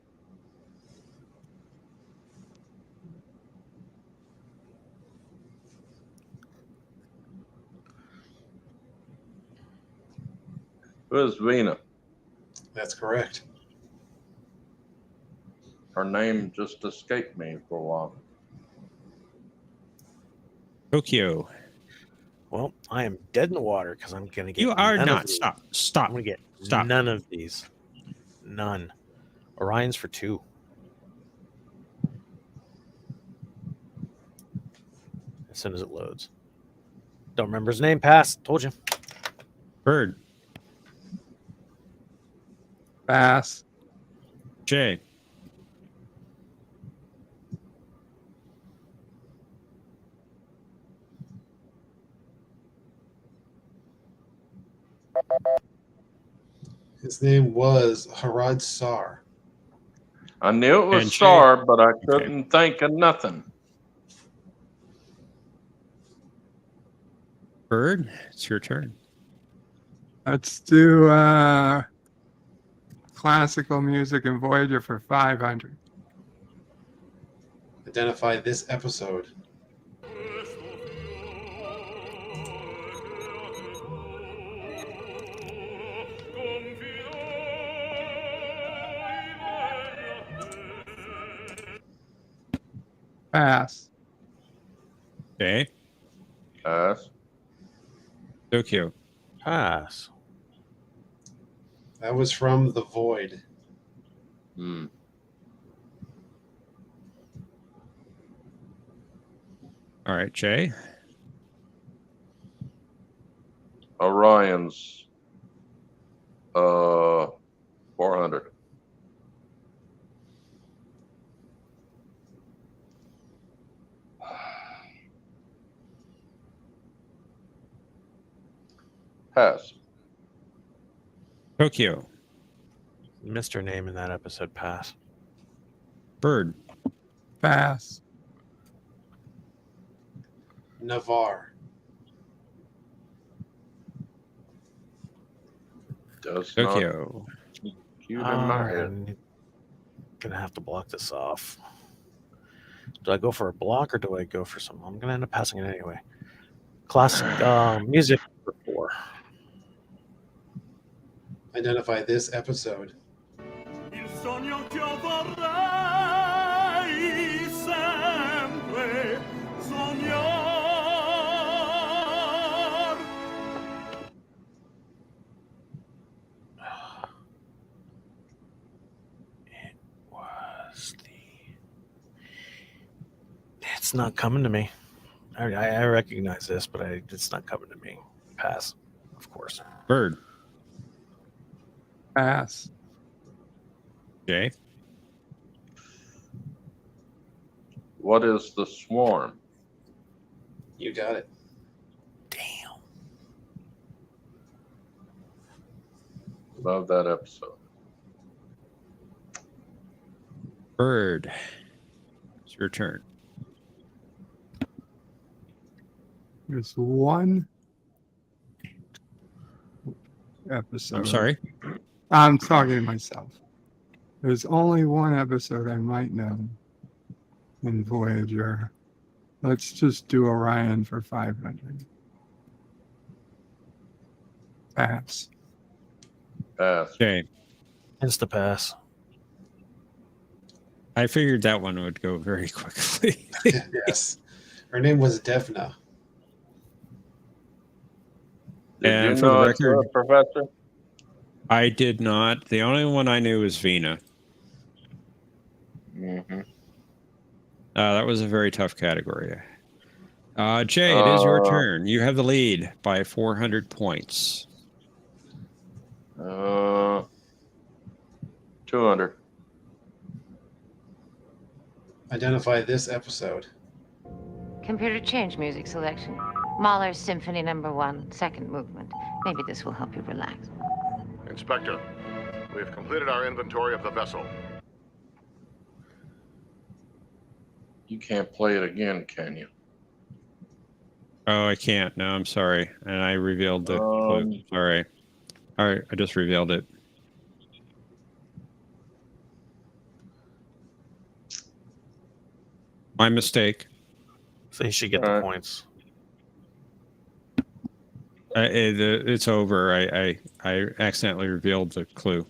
Who is Vina? That's correct. Her name just escaped me for a while. Tokyo. Well, I am dead in the water because I'm going to get. You are none of not. these. Stop. I'm Stop. going to get Stop. none of these. None. Orion's for 2. As soon as it loads. Don't remember his name. Pass. Told you. Bird. Pass. Jay. His name was Harad Sar. I knew it was And Jay- Star, but I couldn't think of nothing. Bird, it's your turn. Let's do classical music and Voyager for 500. Identify this episode. Pass. Jay. Pass. Tokyo. Pass. That was from The Void. Hmm. All right, Jay. Orion's 400. Pass. Tokyo. Missed her name in that episode. Pass. Bird. Pass. Navarre. Does not Tokyo. cute in my head. I'm gonna have to block this off. Do I go for a block or do I go for some? I'm gonna end up passing it anyway. Classic music for 4. Identify this episode. Il sogno che io vorrei sempre sognar. It's not coming to me. I recognize this, but it's not coming to me. Pass, of course. Bird. Pass. Jay. What is the swarm? You got it. Damn. Love that episode. Bird. It's your turn. There's one episode. I'm sorry. I'm talking to myself. There's only one episode I might know in Voyager. Let's just do Orion for 500. Pass. Pass. Jay. Insta pass. I figured that one would go very quickly. Yes. Her name was Devna. Did And you for the know it's record- Professor? I did not. The only one I knew was Vina. Mm-hmm. That was a very tough category. Jay, it is your turn. You have the lead by 400 points. 200. Identify this episode. Computer change music selection. Mahler's Symphony No. 1, second movement. Maybe this will help you relax. Inspector, we have completed our inventory of the vessel. You can't play it again, can you? Oh, I can't. No, I'm sorry. And I revealed the clue. Sorry. All right, I just revealed it. My mistake. So you should get the points. It's over. I accidentally revealed the clue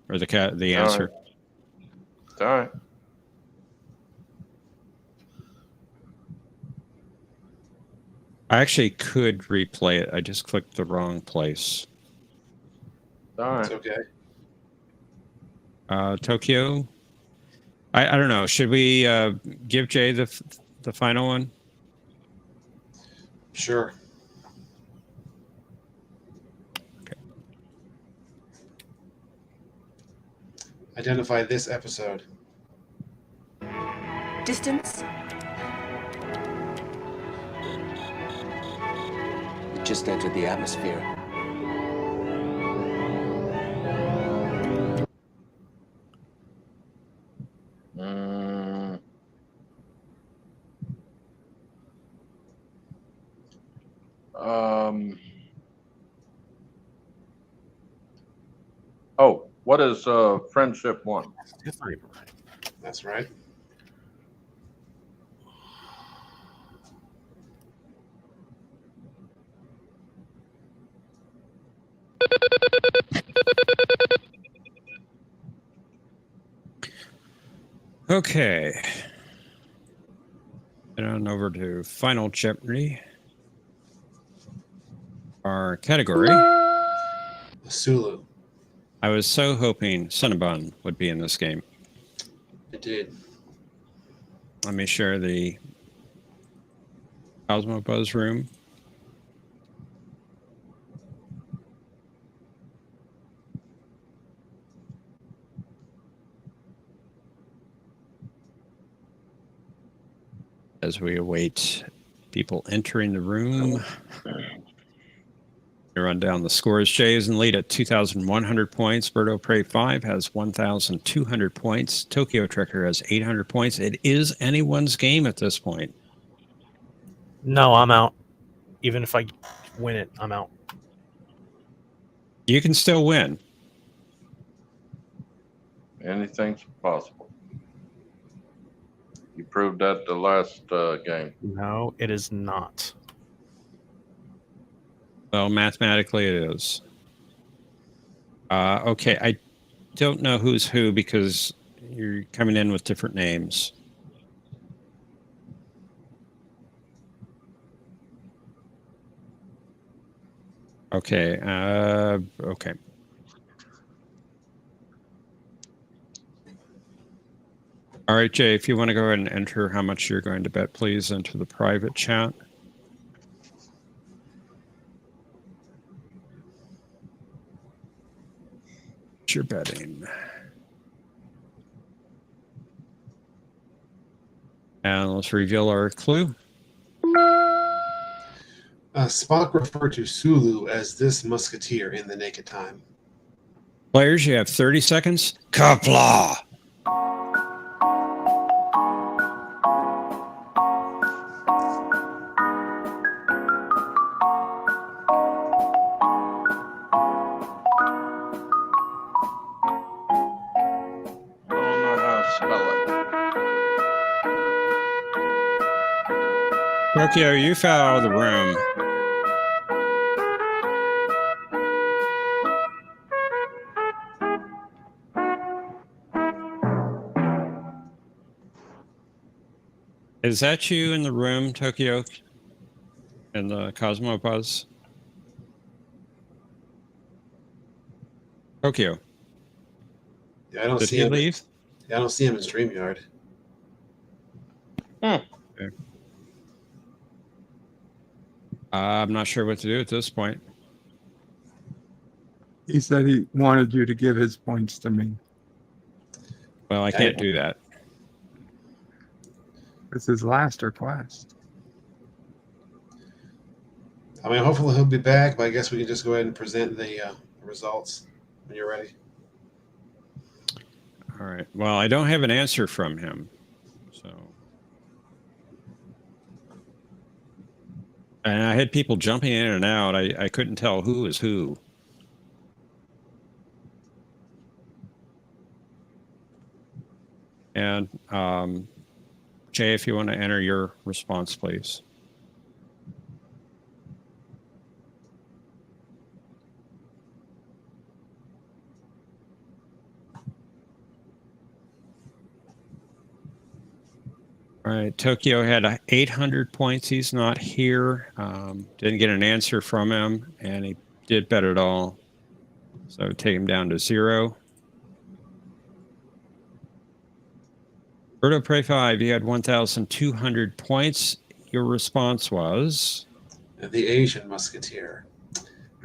or the answer. All right. I actually could replay it. I just clicked the wrong place. All right. It's okay. Tokyo. I don't know. Should we give Jay the final one? Sure. Okay. Identify this episode. Distance? It just entered the atmosphere. Oh, what is Friendship 1? That's right. Okay. Head on over to Final Jeopardy. Our category. Sulu. I was so hoping Cinnabon would be in this game. It did. Let me share the Cosmo Buzz room. As we await people entering the room. We run down the scores. Jay is in lead at 2,100 points. Birdo Prey 5 has 1,200 points. Tokyo Trekker has 800 points. It is anyone's game at this point. No, I'm out. Even if I win it, I'm out. You can still win. Anything's possible. You proved that the last game. No, it is not. Well, mathematically it is. Okay, I don't know who's who because you're coming in with different names. Okay, okay. All right, Jay, if you want to go ahead and enter how much you're going to bet, please, into the private chat. What you're betting. And let's reveal our clue. Spock referred to Sulu as this musketeer in The Naked Time. Players, you have 30 seconds. Kapla! I don't know how to spell it. Tokyo, you fell out of the room. Is that you in the room, Tokyo? In the Cosmopause? Tokyo. Yeah, I don't Did see he him. leave? Yeah, I don't see him in StreamYard. Okay. I'm not sure what to do at this point. He said he wanted you to give his points to me. Well, I can't do that. It's his last request. I mean, hopefully he'll be back, but I guess we can just go ahead and present the results when you're ready. All right. Well, I don't have an answer from him. So. And I had people jumping in and out. I couldn't tell who is who. And Jay, if you want to enter your response, please. All right, Tokyo had 800 points. He's not here. Didn't get an answer from him, and he did bet it all. So take him down to 0. Berto Prey 5, you had 1,200 points. Your response was? The Asian Musketeer.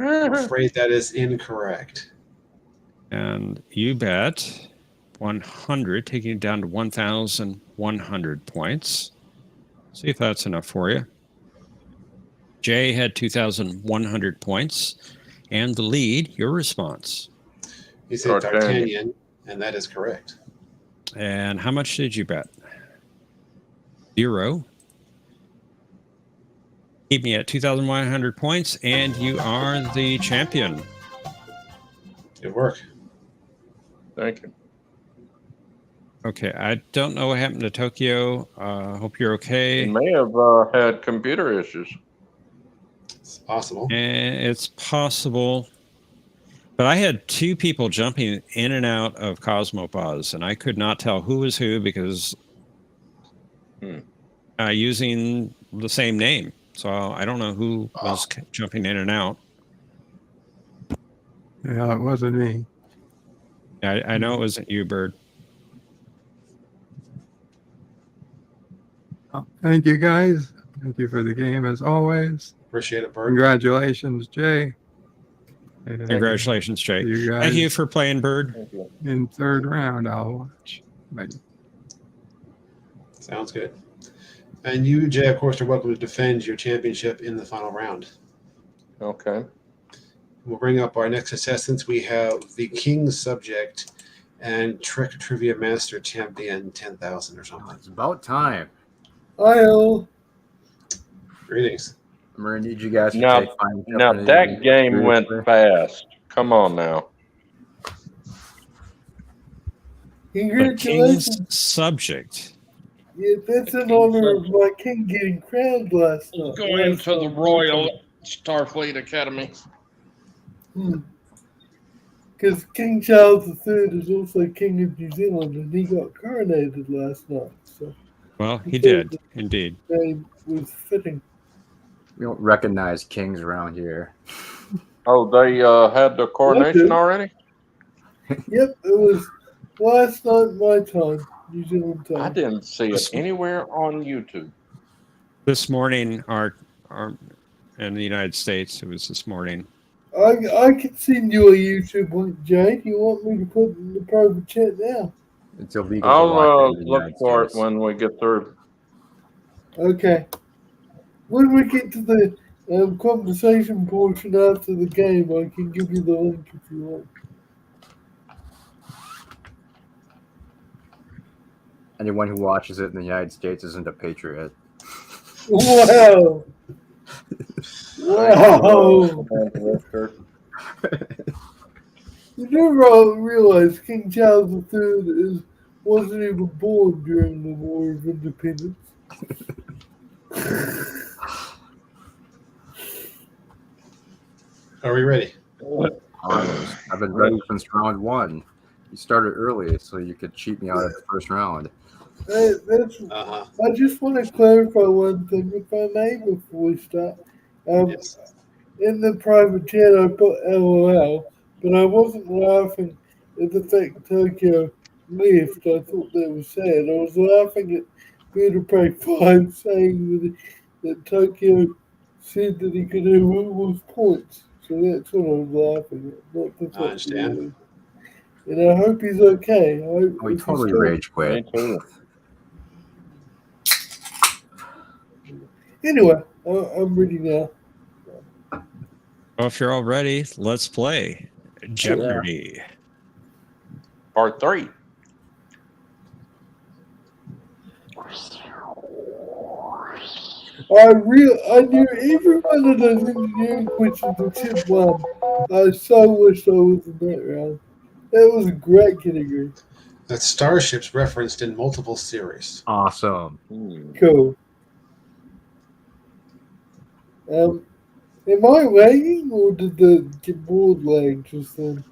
I'm afraid that is incorrect. And you bet 100, taking it down to 1,100 points. See if that's enough for you. Jay had 2,100 points. And the lead, your response? He said D'Artagnan, and that is correct. And how much did you bet? 0. Keep me at 2,100 points, and you are the champion. Good work. Thank you. Okay, I don't know what happened to Tokyo. Hope you're okay. He may have had computer issues. It's possible. And it's possible. But I had 2 people jumping in and out of Cosmopause, and I could not tell who was who because using the same name. So I don't know who was jumping in and out. Yeah, it wasn't me. I know it wasn't you, Bird. Oh, thank you, guys. Thank you for the game, as always. Appreciate it, Bird. Congratulations, Jay. And Congratulations, Jay. you guys, Thank you for playing, Bird. in 3rd round, I'll watch. Bye. Sounds good. And you, Jay, of course, are welcome to defend your championship in the final round. Okay. We'll bring up our next contestants. We have the King's Subject and Trek Trivia Master Champion 10,000 or something. It's about time. Hi-oh. Greetings. I'm going to need you guys to Now, take 5 now that game went fast. Come on now. The Congratulations. King's Subject. Yeah, that's in honor of my king getting crowned last night. Going to the Royal Starfleet Academy. Because King Charles III is also King of New Zealand, and he got coronated last night. So Well, he did, indeed. it was fitting. We don't recognize kings around here. Oh, they had the coronation already? Yep, it was last night my time. New Zealand time. I didn't see it anywhere on YouTube. This morning, our in the United States, it was this morning. I can send you a YouTube link, Jay. Do you want me to put it in the private chat now? It's illegal to watch I'll it in the look United for States. it when we get through. Okay. When we get to the conversation portion after the game, I can give you the link if you want. Anyone who watches it in the United States isn't a patriot. Wow! Wow! You never realize King Charles III wasn't even born during the War of Independence. Are we ready? I've been ready since round one. You started early so you could cheat me out of the first round. I just want to clarify one thing, if I may, before we start. Yes. In the private chat, I put LOL, but I wasn't laughing at the fact Tokyo left. I thought that was sad. I was laughing at Peter Prey 5 saying that Tokyo said that he could have all his points. So that's what I was laughing at. Not the I understand. And I hope he's okay. We totally rage quit. Anyway, I'm ready now. Well, if you're all ready, let's play Jeopardy. Part 3. I knew every one of those engineering questions except one. I so wish I was in that round. That was a great category. That's starships referenced in multiple series. Awesome. Cool. Am I lagging or did the keyboard lag just then?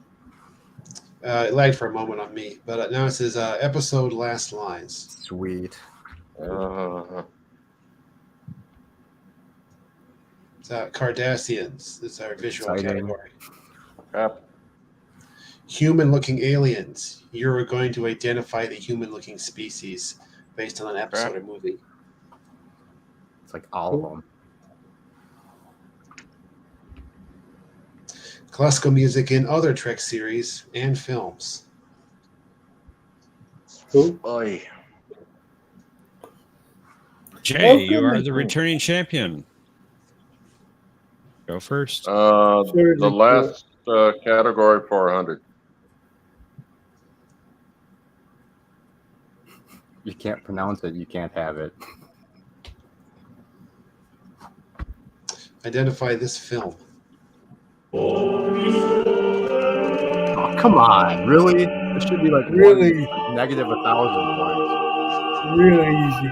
It lagged for a moment on me, but now it says episode last lines. Sweet. It's Cardassians. It's our visual Exciting. category. Yep. Human-looking aliens. You're going to identify the human-looking species based on an episode or movie. It's like all of them. Classical music in other Trek series and films. Cool. Oy. Jay, you are the returning champion. Go first. The last category, 400. You can't pronounce it. You can't have it. Identify this film. Oh, come on. Really? This should be like Really? negative 1,000 points. Really easy.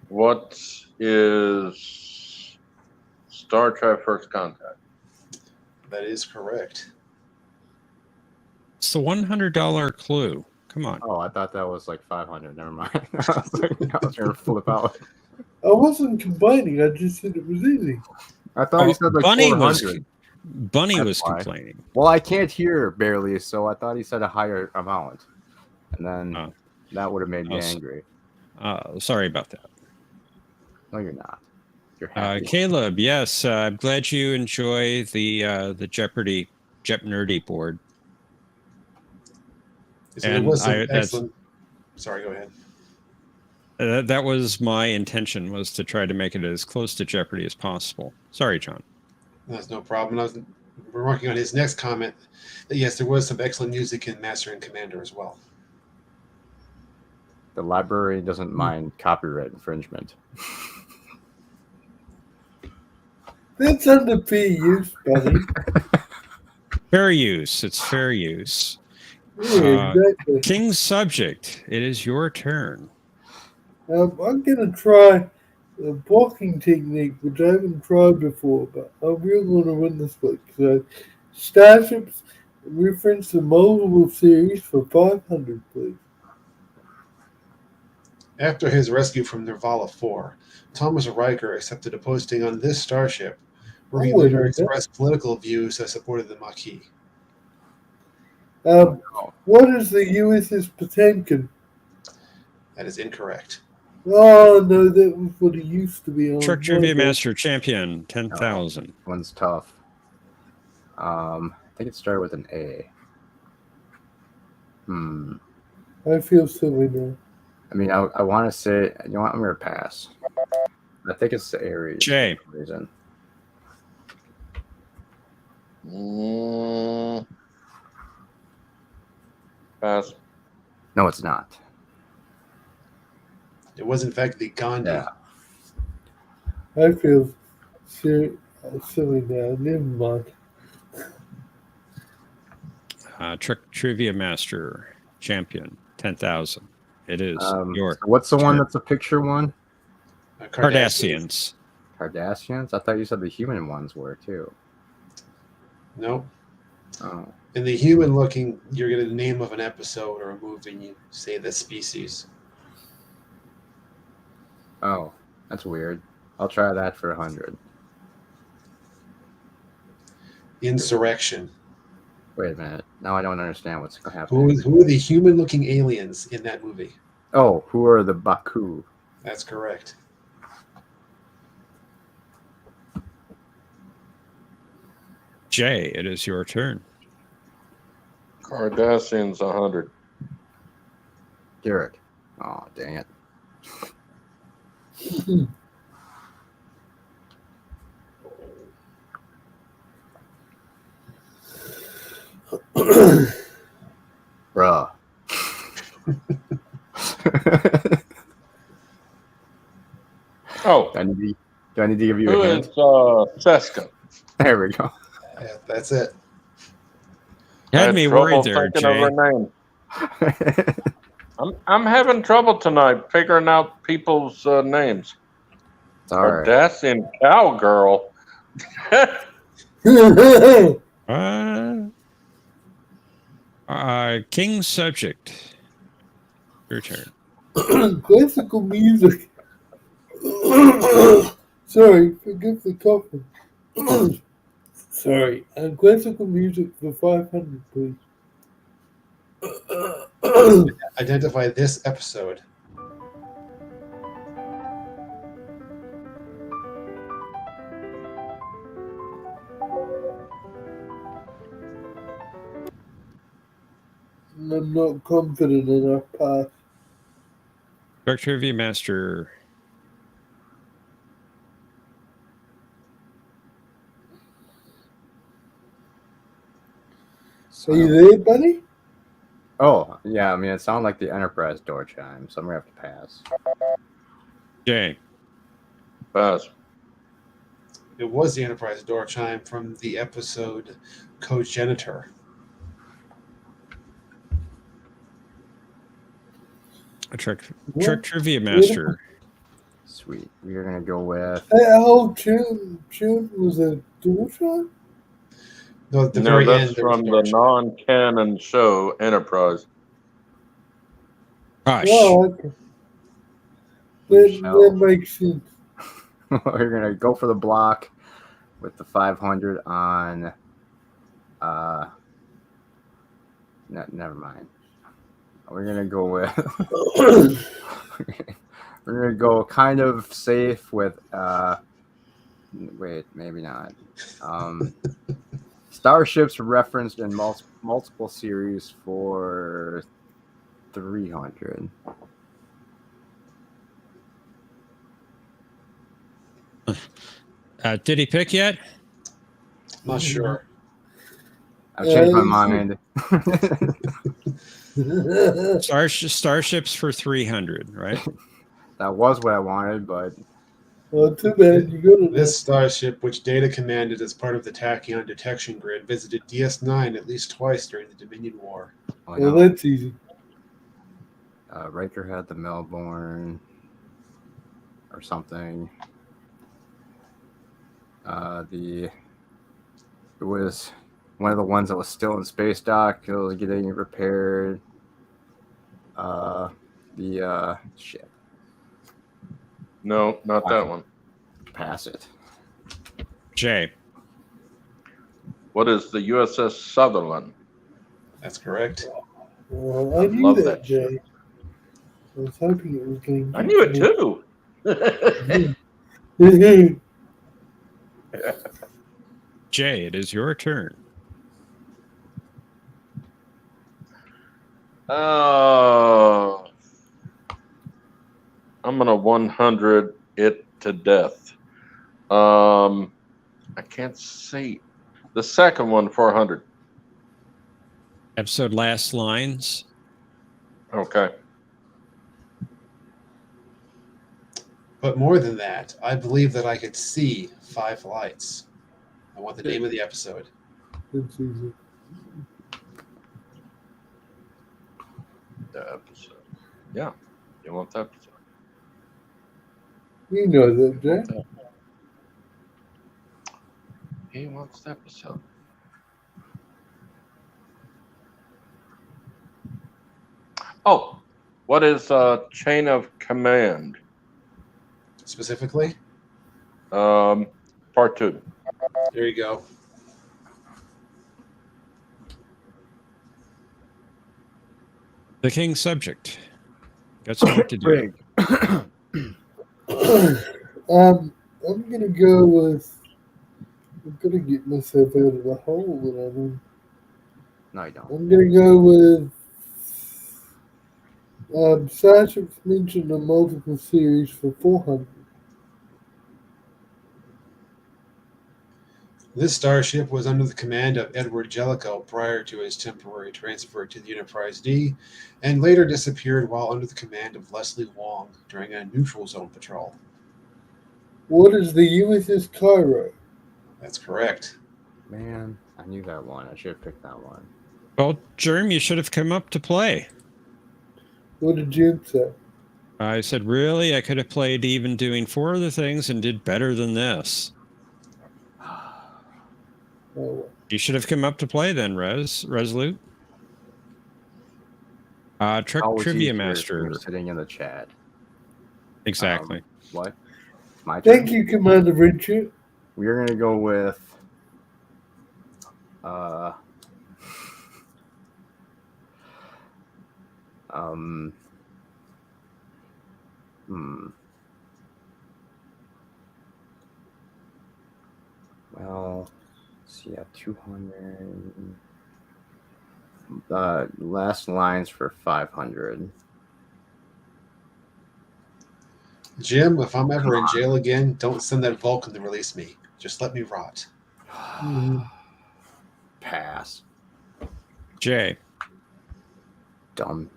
What is Star Trek First Contact? That is correct. It's the $100 clue. Come on. Oh, I thought that was like 500. Never mind. I was going to flip out. I wasn't complaining. I just said it was easy. I thought he said like Bunny 400. Bunny was complaining. Well, I can't hear barely, so I thought he said a higher amount. And then that would have made me angry. Sorry about that. No, you're not. You're happy. Caleb, yes, I'm glad you enjoy the Jeopnerdy board. So there was some excellent. Sorry, go ahead. That was my intention, was to try to make it as close to Jeopardy as possible. Sorry, John. That's no problem. We're working on his next comment. That yes, there was some excellent music in Master and Commander as well. The library doesn't mind copyright infringement. That's under fair use, buddy. Fair use. It's fair use. Yeah, exactly. King's subject. It is your turn. I'm going to try the blocking technique, which I haven't tried before, but I'm really going to win this week. So, Starships reference the multiple series for 500, please. After his rescue from Nirvala 4, Thomas Riker accepted a posting on this starship, where he later expressed political views that supported the Maquis. What is the USS Potemkin? That is incorrect. Oh no, that was what it used to be on. Truck Trivia Okay. Master Champion, 10,000. One's tough. I think it started with an A. I feel silly now. I mean, I want to say, you know what, I'm going to pass. I think it's the Aries. Jay. For some reason. Pass. No, it's not. It was, in fact, the Gandhi. Yeah. I feel silly now. Never mind. Truck Trivia Master Champion, 10,000. It is your. So what's the one that's a picture one? Cardassians. Cardassians? I thought you said the human ones were too. Nope. Oh. In the human looking, you're going to name of an episode or a movie, and you say the species. Oh, that's weird. I'll try that for 100. Insurrection. Wait a minute. Now I don't understand what's happening. Who are the human-looking aliens in that movie? Oh, who are the Baku? That's correct. Jay, it is your turn. Cardassians 100. Derek. Oh, dang it. Bruh. Oh. Do I need to give you Who a hint? is Seska? There we go. Yeah, that's it. You I had me worried there, thinking of Jay. her name. I'm having trouble tonight figuring out people's names. It's all right. Cardassian cowgirl. King's Subject. Your turn. Classical music. Sorry, forgive the coughing. Sorry, classical music for 500, please. Identify this episode. I'm not confident enough, pass. Truck Trivia Master. Are you there, buddy? Oh, yeah. I mean, it sounded like the Enterprise door chime, so I'm going to have to pass. Jay. Pass. It was the Enterprise door chime from the episode Cogenitor. Truck Trivia Master. Sweet. We're going to go with... That whole tune was a dual shot? No, at the No, very that's end, there was from a the door chime. non-canon show Enterprise. Hush. Oh, okay. That makes sense. We're going to go for the block with the 500 on... never mind. We're going to go with... We're going to go kind of safe with... wait, maybe not. Starships referenced in multiple series for 300. Did he pick yet? Not sure. I've changed my mind. Starships for 300, right? That was what I wanted, but... Well, too bad. You go to This starship, which Data commanded as part of the Tachyon detection grid, visited DS9 at least twice during the Dominion War. Oh, well, no. that's easy. Riker had the Melbourne or something. It was one of the ones that was still in space dock. It was getting repaired. Shit. No, not that one. Pass it. Jay. What is the USS Sutherland? That's correct. Well, I knew love that, that ship. Jay. I was hoping it was going to I knew it too. Jay, it is your turn. I'm gonna 100 it to death. I can't see the second one. 400. Episode last lines. Okay. But more than that, I believe that I could see 5 lights. I want the name of the episode. That's easy. The episode. Yeah. You want the episode? You know that, You want Jay. that? He wants the episode. Oh, what is chain of command? Specifically? Part 2. There you go. The king's subject. Got some work to do. I'm gonna go with. I'm gonna get myself out of the hole that I'm in. No, you don't. I'm gonna go with. Science mentioned a multiple series for 400. This starship was under the command of Edward Jellicoe prior to his temporary transfer to the Enterprise D, and later disappeared while under the command of Leslie Wong during a neutral zone patrol. What is the USS Cairo? That's correct. Man, I knew that one. I should have picked that one. Well, Germ, you should have come up to play. What did Jim say? I said, really? I could have played even doing 4 other things and did better than this. Oh, You should have come up to play then, Resolute. Trek Always Trivia easier Master. sitting in the chat. Exactly. What? My turn? thank you, Commander Richard. We're gonna go with well, so yeah, 200. Last lines for 500. Jim, if I'm ever in jail again, don't send that Vulcan to release me. Just let me rot. Pass. Jay. Dumb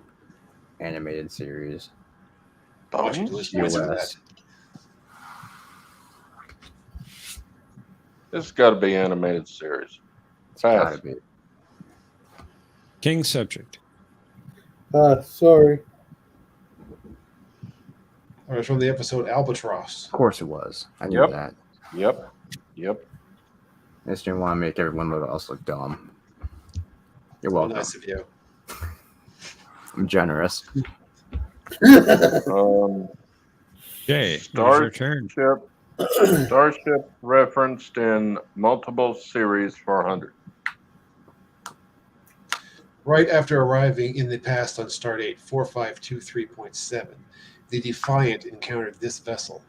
animated series. I want you to lose points for that. This has got to be animated series. It's gotta be. King subject. Sorry. It was from the episode Albatross. Of course it was. I knew that. Yep. I just didn't want to make everyone else look dumb. You're welcome. Nice of you. I'm generous. Jay, it's your turn. Starship referenced in multiple series 400. Right after arriving in the past on Stardate 4523.7, the Defiant encountered this vessel.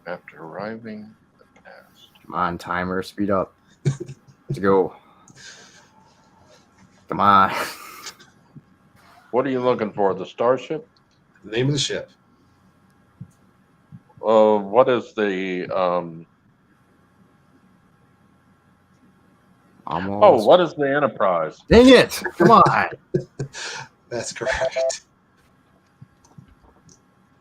After arriving in the past. Come on, timer, speed up. Let's go. Come on. What are you looking for? The starship? The name of the ship. What is the Almost. what is the Enterprise? Dang it! Come on. That's correct.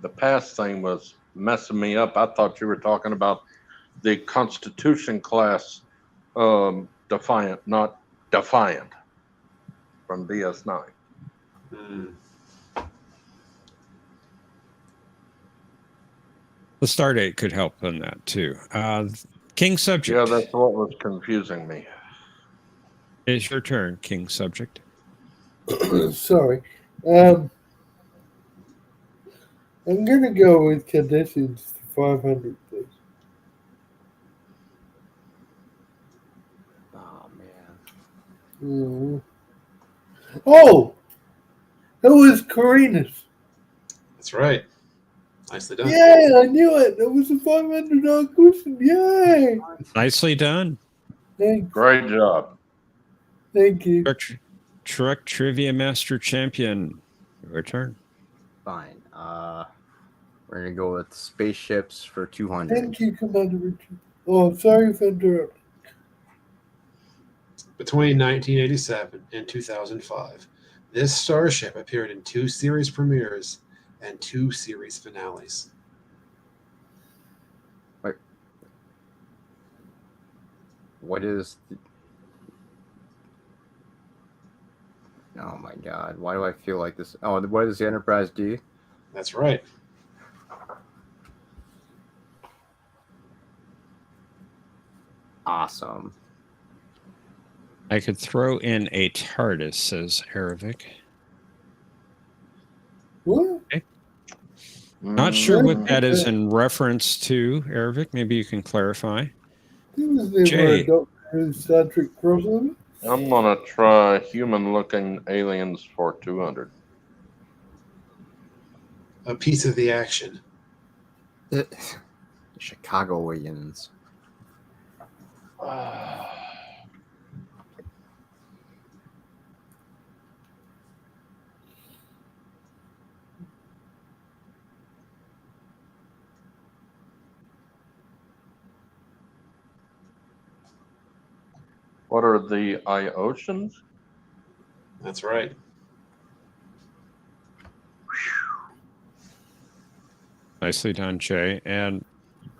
The past thing was messing me up. I thought you were talking about the Constitution class Defiant, not Defiant from DS9. The Stardate could help in that too. King subject. Yeah, that's what was confusing me. It's your turn, King subject. Sorry. I'm going to go with conditions 500, please. Oh, oh, it was Karina's. That's right. Nicely done. Yay! I knew it. It was a $500 question. Yay! Nicely done. Thanks. Great job. Thank you. Truck Trivia Master Champion. Your turn. Fine. We're gonna go with spaceships for 200. Thank you, Commander Richard. Oh, sorry for interrupting. Between 1987 and 2005, this starship appeared in 2 series premieres and 2 series finales. Wait. What is? Oh my God! Why do I feel like this? Oh, what is the Enterprise D? That's right. Awesome. I could throw in a TARDIS, says Aravic. What? Okay. Not sure what that is in reference to, Aravic. Maybe you can clarify. There was never Jay. a Doctor Who Star Trek crossover. I'm gonna try human-looking aliens for 200. A piece of the action. The Chicagoans. What are the Iotians? That's right. Nicely done, Jay. And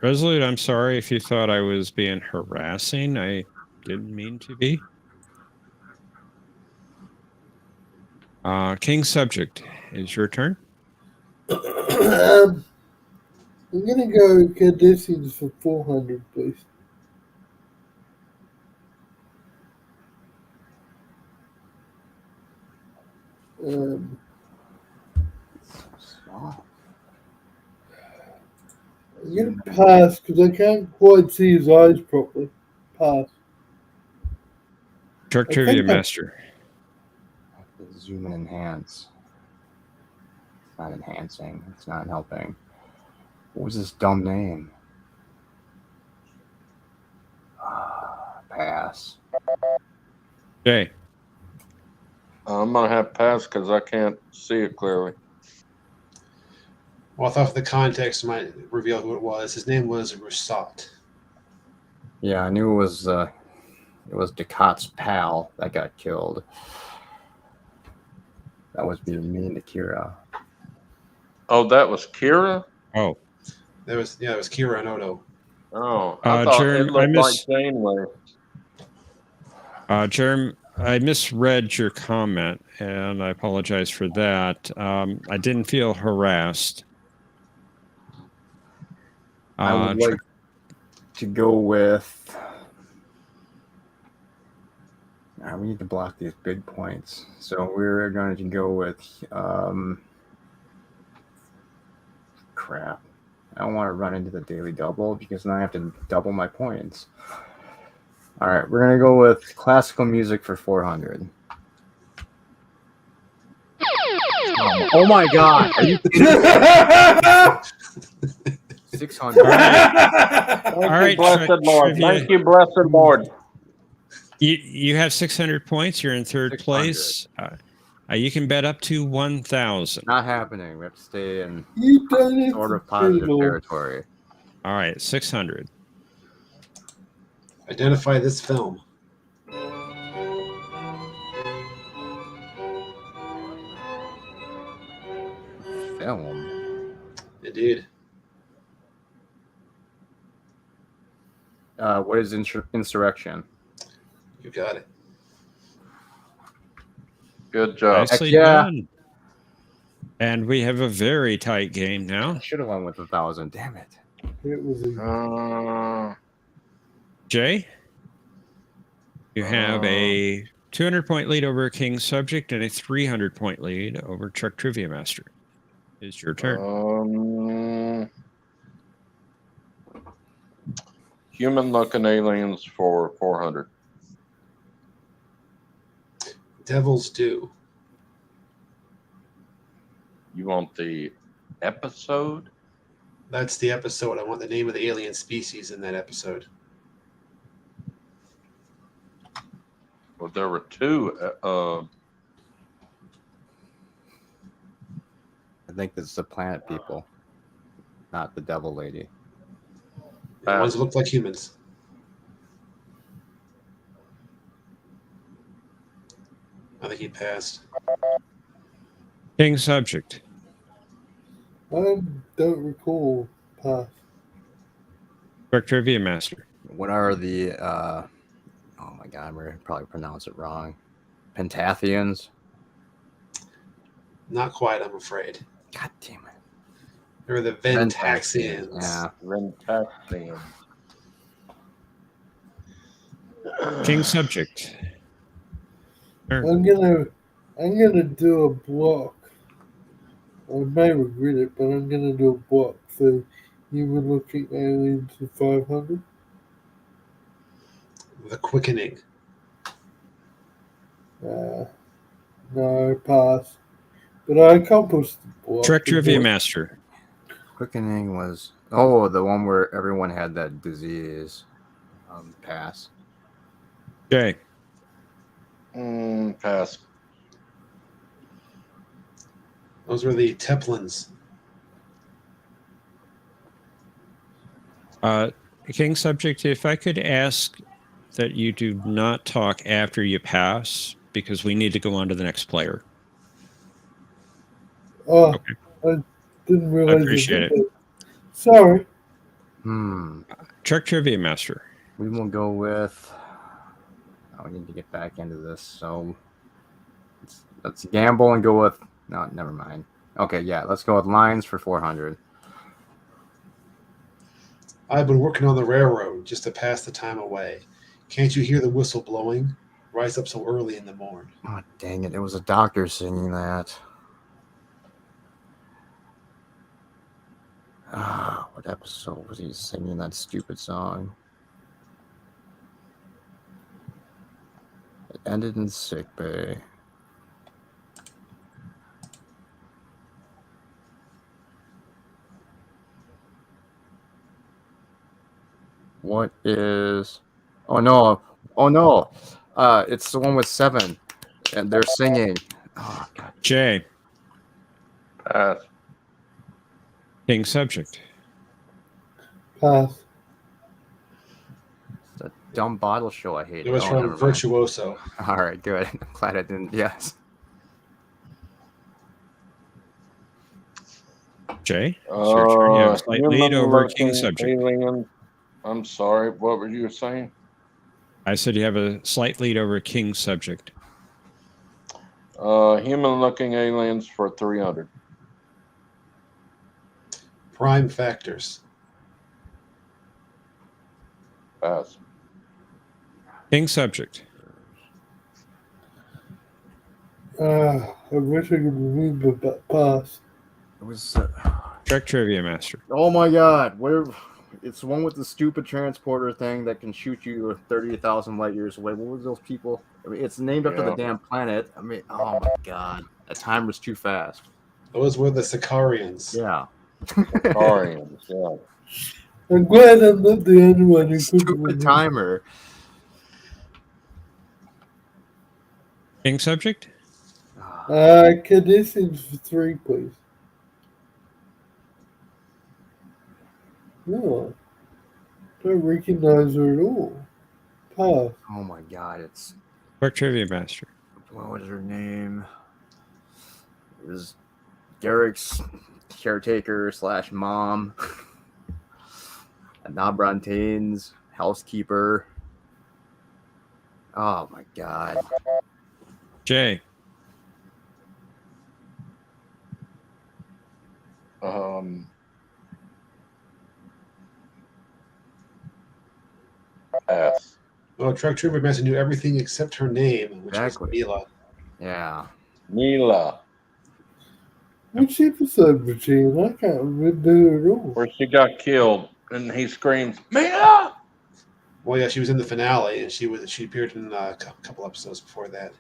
Resolute, I'm sorry if you thought I was being harassing. I didn't mean to be. King Subject, is your turn. I'm gonna go Cardassians for 400, please. I'm gonna pass because I can't quite see his eyes properly. Pass. Truck I Trivia think I- Master. Zoom and enhance. It's not enhancing. It's not helping. What was this dumb name? Pass. Jay. I'm gonna have pass because I can't see it clearly. Well, I thought the context might reveal who it was. His name was Rousseau. Yeah, I knew it was Ducat's pal that got killed. That was being mean to Kira. Oh, that was Kira? Oh. It was Kira and Odo. Oh, I thought Jerem, it looked like Janeway. Jerem, I misread your comment, and I apologize for that. I didn't feel harassed. I would like to go with. We need to block these big points, so we're going to go with. Crap! I don't want to run into the daily double because then I have to double my points. All right, we're gonna go with classical music for 400. Oh my God! Are you kidding me? 600. All right, blessed Lord. Thank you, blessed Lord. You have 600 points. You're in third place. You can bet up to 1,000. Not happening. We have to stay in done sort of positive territory. All right, 600. Identify this film. Film. Indeed. What is insurrection? You got it. Good job. Nicely done. And we have a very tight game now. I should have won with 1,000. Damn it. It was Jay, you have a 200-point lead over King Subject and a 300-point lead over Truck Trivia Master. It's your turn. Human-looking aliens for 400. Devil's Due. You want the episode? That's the episode. I want the name of the alien species in that episode. Well, there were two. I think it's the planet people, not the devil lady. The ones that look like humans. I think he passed. King subject. I don't recall. Pass. Correct trivia master. What are the? Oh my god, I'm gonna probably pronounce it wrong. Pentathians. Not quite, I'm afraid. God damn it. They're the Ventaxians. Yeah. Ventaxians. King subject. I'm gonna do a block. I may regret it, but I'm gonna do a block for human looking aliens for 500. The Quickening. No, pass. But I accomplished the block. Correct trivia master. Quickening was the one where everyone had that disease. Pass. Jay. Pass. Those were the Teplins. King subject, if I could ask that you do not talk after you pass, because we need to go on to the next player. Oh, okay. I didn't realize. I appreciate it. Sorry. Check trivia master. We will go with. We need to get back into this, so let's gamble and go with. No, never mind. Okay, yeah, let's go with lines for 400. I've been working on the railroad just to pass the time away. Can't you hear the whistle blowing? Rise up so early in the morn. Oh, dang it. It was a doctor singing that. What episode was he singing that stupid song? It ended in sickbay. What is... Oh, no. Oh, no. It's the one with 7. And they're singing. Oh, God. Jay. Pass. King subject. Pass. It's a dumb bottle show I hate. It was from Virtuoso. All right, good. I'm glad I didn't. Yes. Jay? It's your turn. You have a slight lead over human-looking King subject. alien. I'm sorry. What were you saying? I said you have a slight lead over King subject. Human-looking aliens for 300. Prime Factors. Pass. King subject. I wish I could remember, but pass. It was. Check trivia master. Oh my God! It's the one with the stupid transporter thing that can shoot you 30,000 light years away. What was those people? I mean, it's named after the damn planet. I mean, oh my God! That time was too fast. Those were the Sicarians. Yeah. Sicarians. Yeah. I'm glad I'm not the only one who Stupid timer. King subject? Conditions for 3, please. No. Don't recognize her at all. Pass. Oh my God! It's. Check trivia master. What was her name? It was Garrick's caretaker / mom. Nabrantain's housekeeper. Oh my God. Jay. Pass. Well, Truck Trooper Master knew everything except her name, which was Mila. Yeah. Mila. Which episode, Virginia? I can't remember her at all. Where she got killed and he screams, Mila! Well, yeah, she was in the finale, and she appeared in a couple episodes before that.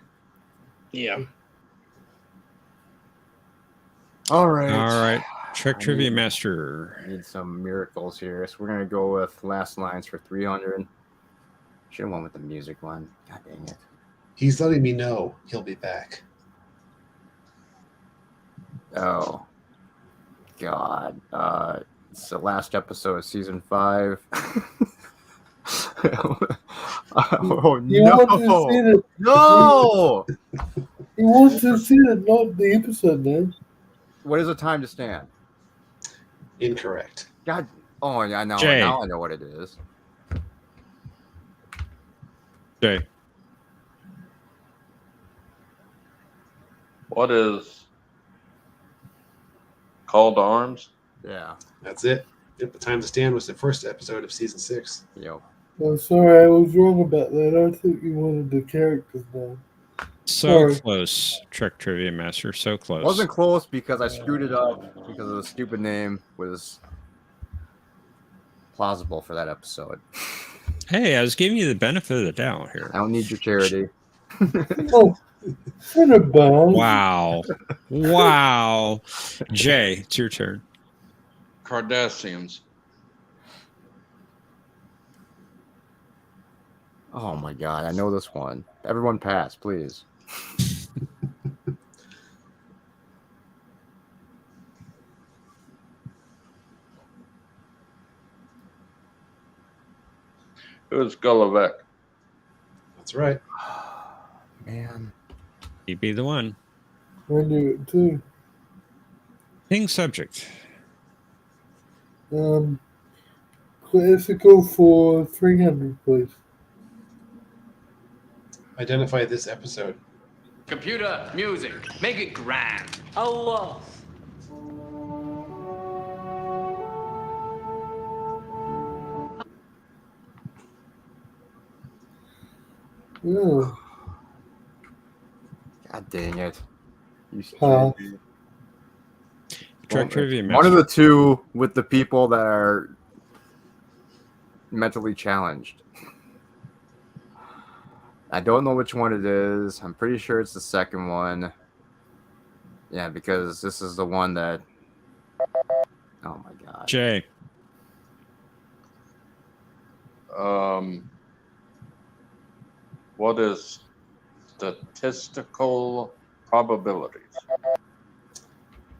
Yeah. All right. All right. Trick I Trivia need- Master. Need some miracles here. So we're gonna go with last lines for 300. Should have went with the music one. God dang it. He's letting me know he'll be back. Oh. God. It's the last episode of season 5. Oh You want to see no! the No! You want to see the not the episode name? What is the time to stand? Incorrect. God. Oh yeah, now Jay. now I know what it is. Jay. What is Call to Arms? Yeah. That's it. Yep, the time to stand was the first episode of season 6. Yo. Oh, sorry, I was wrong about that. I thought you wanted the character's name. So Sorry. close, Trick Trivia Master. So close. Wasn't close because I screwed it up because of the stupid name was plausible for that episode. Hey, I was giving you the benefit of the doubt here. I don't need your charity. Oh, Cinnabon. Wow. Wow. Jay, it's your turn. Cardassians. Oh my god, I know this one. Everyone pass, please. Who is Gullivec? That's right. Man. He'd be the one. I knew it too. King subject. Classical for 300, please. Identify this episode. Computer, music, make it grand. Allah. Oh, God dang it. You Huh. stupid. Trick Trivia One of Master. the two with the people that are mentally challenged. I don't know which one it is. I'm pretty sure it's the second one. Yeah, because this is the one that. Oh my god. Jay. What is statistical probabilities?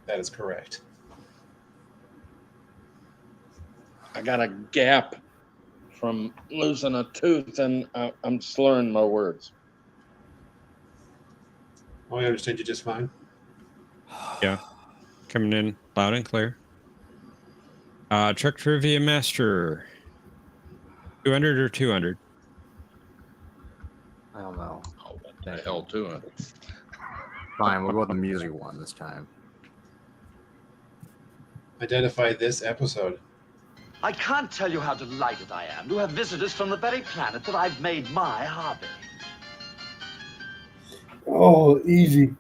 That is correct. I got a gap from losing a tooth, and I'm slurring my words. Oh, I understand you just fine. Yeah. Coming in loud and clear. Trick Trivia Master. 200 or 200? I don't know. Oh, what the hell, 200? Fine, we'll go with the music one this time. Identify this episode. I can't tell you how delighted I am to have visitors from the very planet that I've made my hobby. Oh, easy.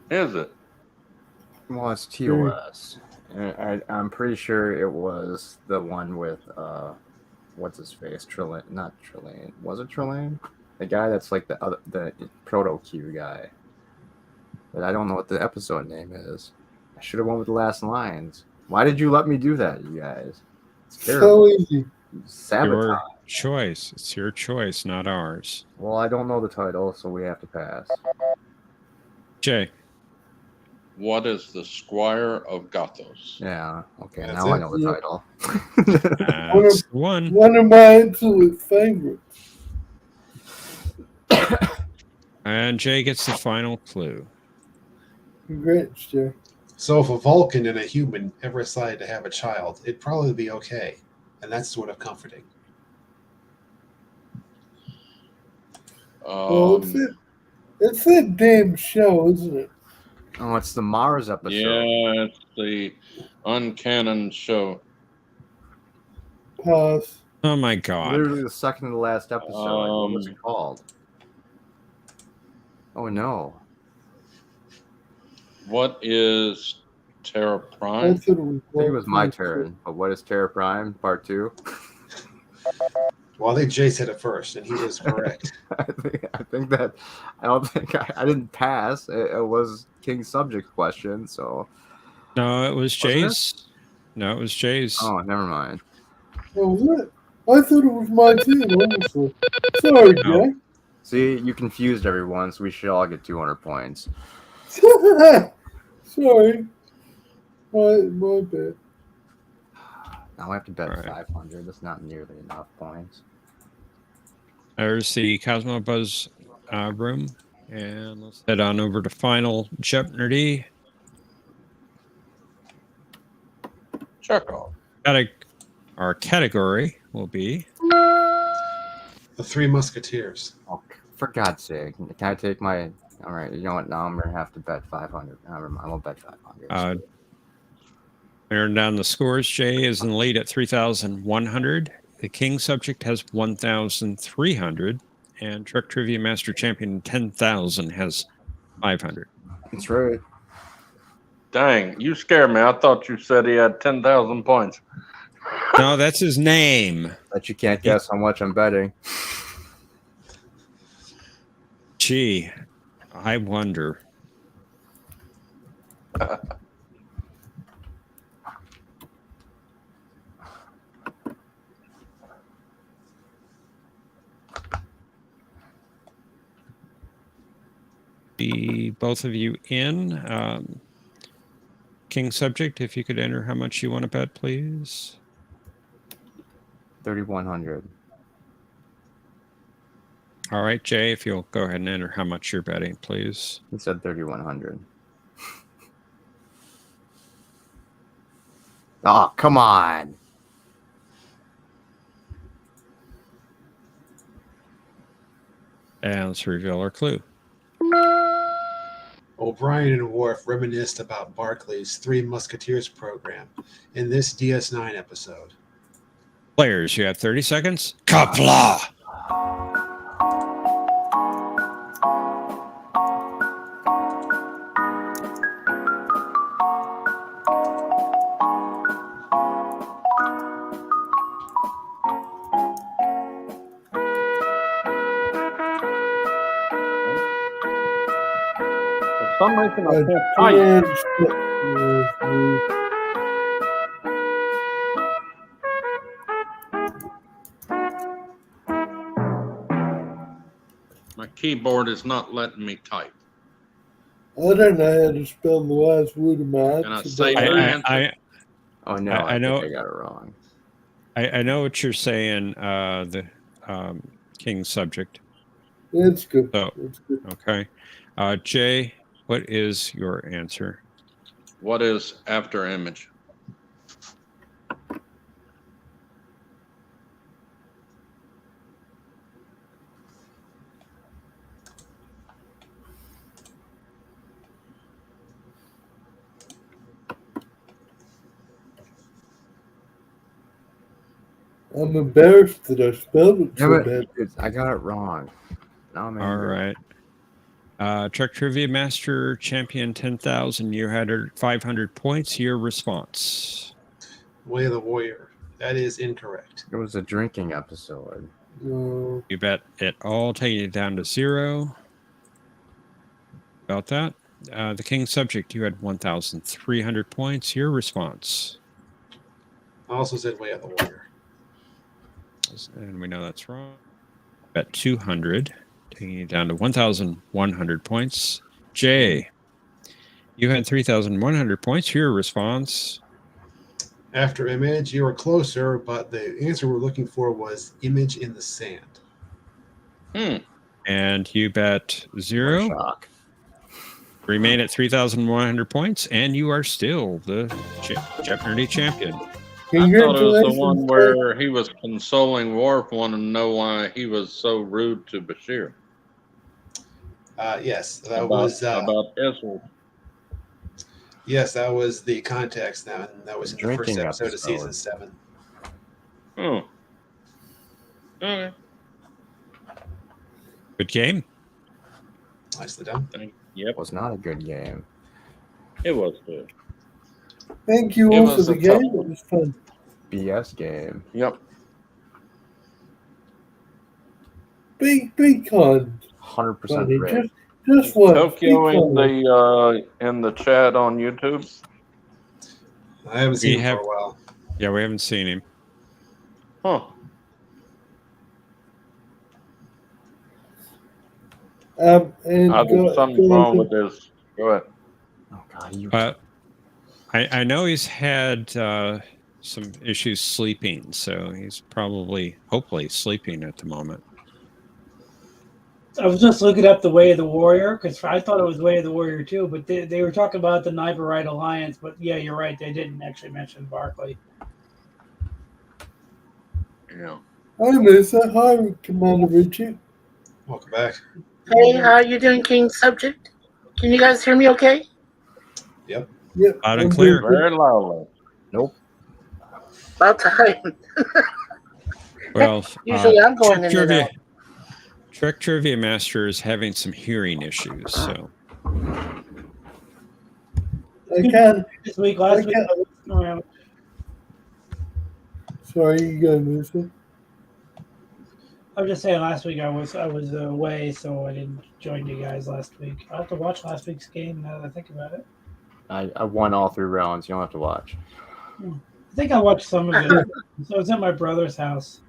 Is it? Well, it's TOS. And I'm pretty sure it was the one with what's his face? Trillane, not Trillane. Was it Trillane? The guy that's like the proto Q guy. But I don't know what the episode name is. I should have went with the last lines. Why did you let me do that, you guys? It's terrible. So easy. Sabotage. Your choice. It's your choice, not ours. Well, I don't know the title, so we have to pass. Jay. What is the Squire of Gothos? Yeah. Okay. That's now I it. know the Yeah. title. That's the one. One of my absolute favorites. And Jay gets the final clue. Congrats, Jay. So if a Vulcan and a human ever decided to have a child, it'd probably be okay. And that's sort of comforting. Well, it's that damn show, isn't it? Oh, it's the Mars episode. Yeah, it's the Uncanon show. Pass. Oh my god. Literally the second to last episode. What was it called? Oh no. What is Terra I Prime? thought it was I think it was my turn. But what is Terra Prime Part 2? Well, I think Jay said it first, and he was correct. I don't think I didn't pass. It was King's subject question, so. No, it was Wasn't it? Jay's. No, it was Jay's. Oh, never mind. Oh, was it? I thought it was my turn, honestly. Sorry, No. Jay. See, you confused everyone, so we should all get 200 points. Sorry. My bad. Now I have to bet All right. 500. That's not nearly enough points. There's the Cosmo Buzz room. And let's head on over to final Jeopnerdy. Check off. Our category will be The Three Musketeers. Oh, for God's sake. Can I take my... All right, you know what? Now I'm going to have to bet 500. Never mind. I won't bet 500. Narrowing down the scores. Jay is in the lead at 3,100. The King subject has 1,300. And Truck Trivia Master Champion 10,000 has 500. That's right. Dang, you scared me. I thought you said he had 10,000 points. No, that's his name. But you can't guess how much I'm betting. Gee, I wonder. Be both of you in. King subject, if you could enter how much you want to bet, please. 3,100. All right, Jay, if you'll go ahead and enter how much you're betting, please. He said 3,100. Oh, come on. And let's reveal our clue. O'Brien and Worf reminisced about Barclay's Three Musketeers program in this DS9 episode. Players, you have 30 seconds. Kapla! For some reason, I can't type. My keyboard is not letting me type. I don't know how to spell the last word of my Can I answer. say but- your answer? Oh, no. I know. think I got it wrong. I know what you're saying, the King subject. That's good. So, That's good. okay. Jay, what is your answer? What is after image? I'm embarrassed that I spelled it so Yeah, bad. but I got it wrong. Now I'm All angry. right. Truck Trivia Master Champion 10,000. You had 500 points. Your response. Way of the Warrior. That is incorrect. It was a drinking episode. No. You bet it all, taking it down to 0. About that. The King subject, you had 1,300 points. Your response. I also said Way of the Warrior. And we know that's wrong. Bet 200, taking it down to 1,100 points. Jay, you had 3,100 points. Your response. After image, you were closer, but the answer we're looking for was Image in the Sand. And you bet 0. Shock. Remain at 3,100 points, and you are still the Jeopnerdy champion. I thought it was the Congratulations, one where he was consoling Worf, wanting to know why he was so rude to Bashir. Yes, that about, was about Ezra. yes, that was the context now, and that was in the first Drinking episode of episode. season 7. Oh. Okay. Good game. Nicely done. Yep. It was not a good game. It was good. Thank you It all for was the a tough game. It one. was fun. BS game. Yep. be kind. 100% Bunny. red. Just once. Tokyo be kind. in the chat on YouTube. I haven't seen him for a while. Yeah, we haven't seen him. Huh. And I think something's wrong with this. Go ahead. Oh God, you. I know he's had some issues sleeping, so he's hopefully sleeping at the moment. I was just looking up the Way of the Warrior because I thought it was Way of the Warrior too, but they were talking about the Niverite Alliance. But yeah, you're right. They didn't actually mention Barclay. Yeah. Hi, Melissa. Hi, Commander Richard. Welcome back. Hey, how are you doing, King Subject? Can you guys hear me okay? Yep. Yep. Loud and clear. Very loudly. Nope. About time. Well, Usually I'm going in and out. Trek Trivia Master is having some hearing issues, so. I can't. This week, last week, I was around. Sorry, you go, Melissa. I was just saying last week I was away, so I didn't join you guys last week. I'll have to watch last week's game now that I think about it. I won all 3 rounds. You don't have to watch. I think I watched some of it. So it's at my brother's house.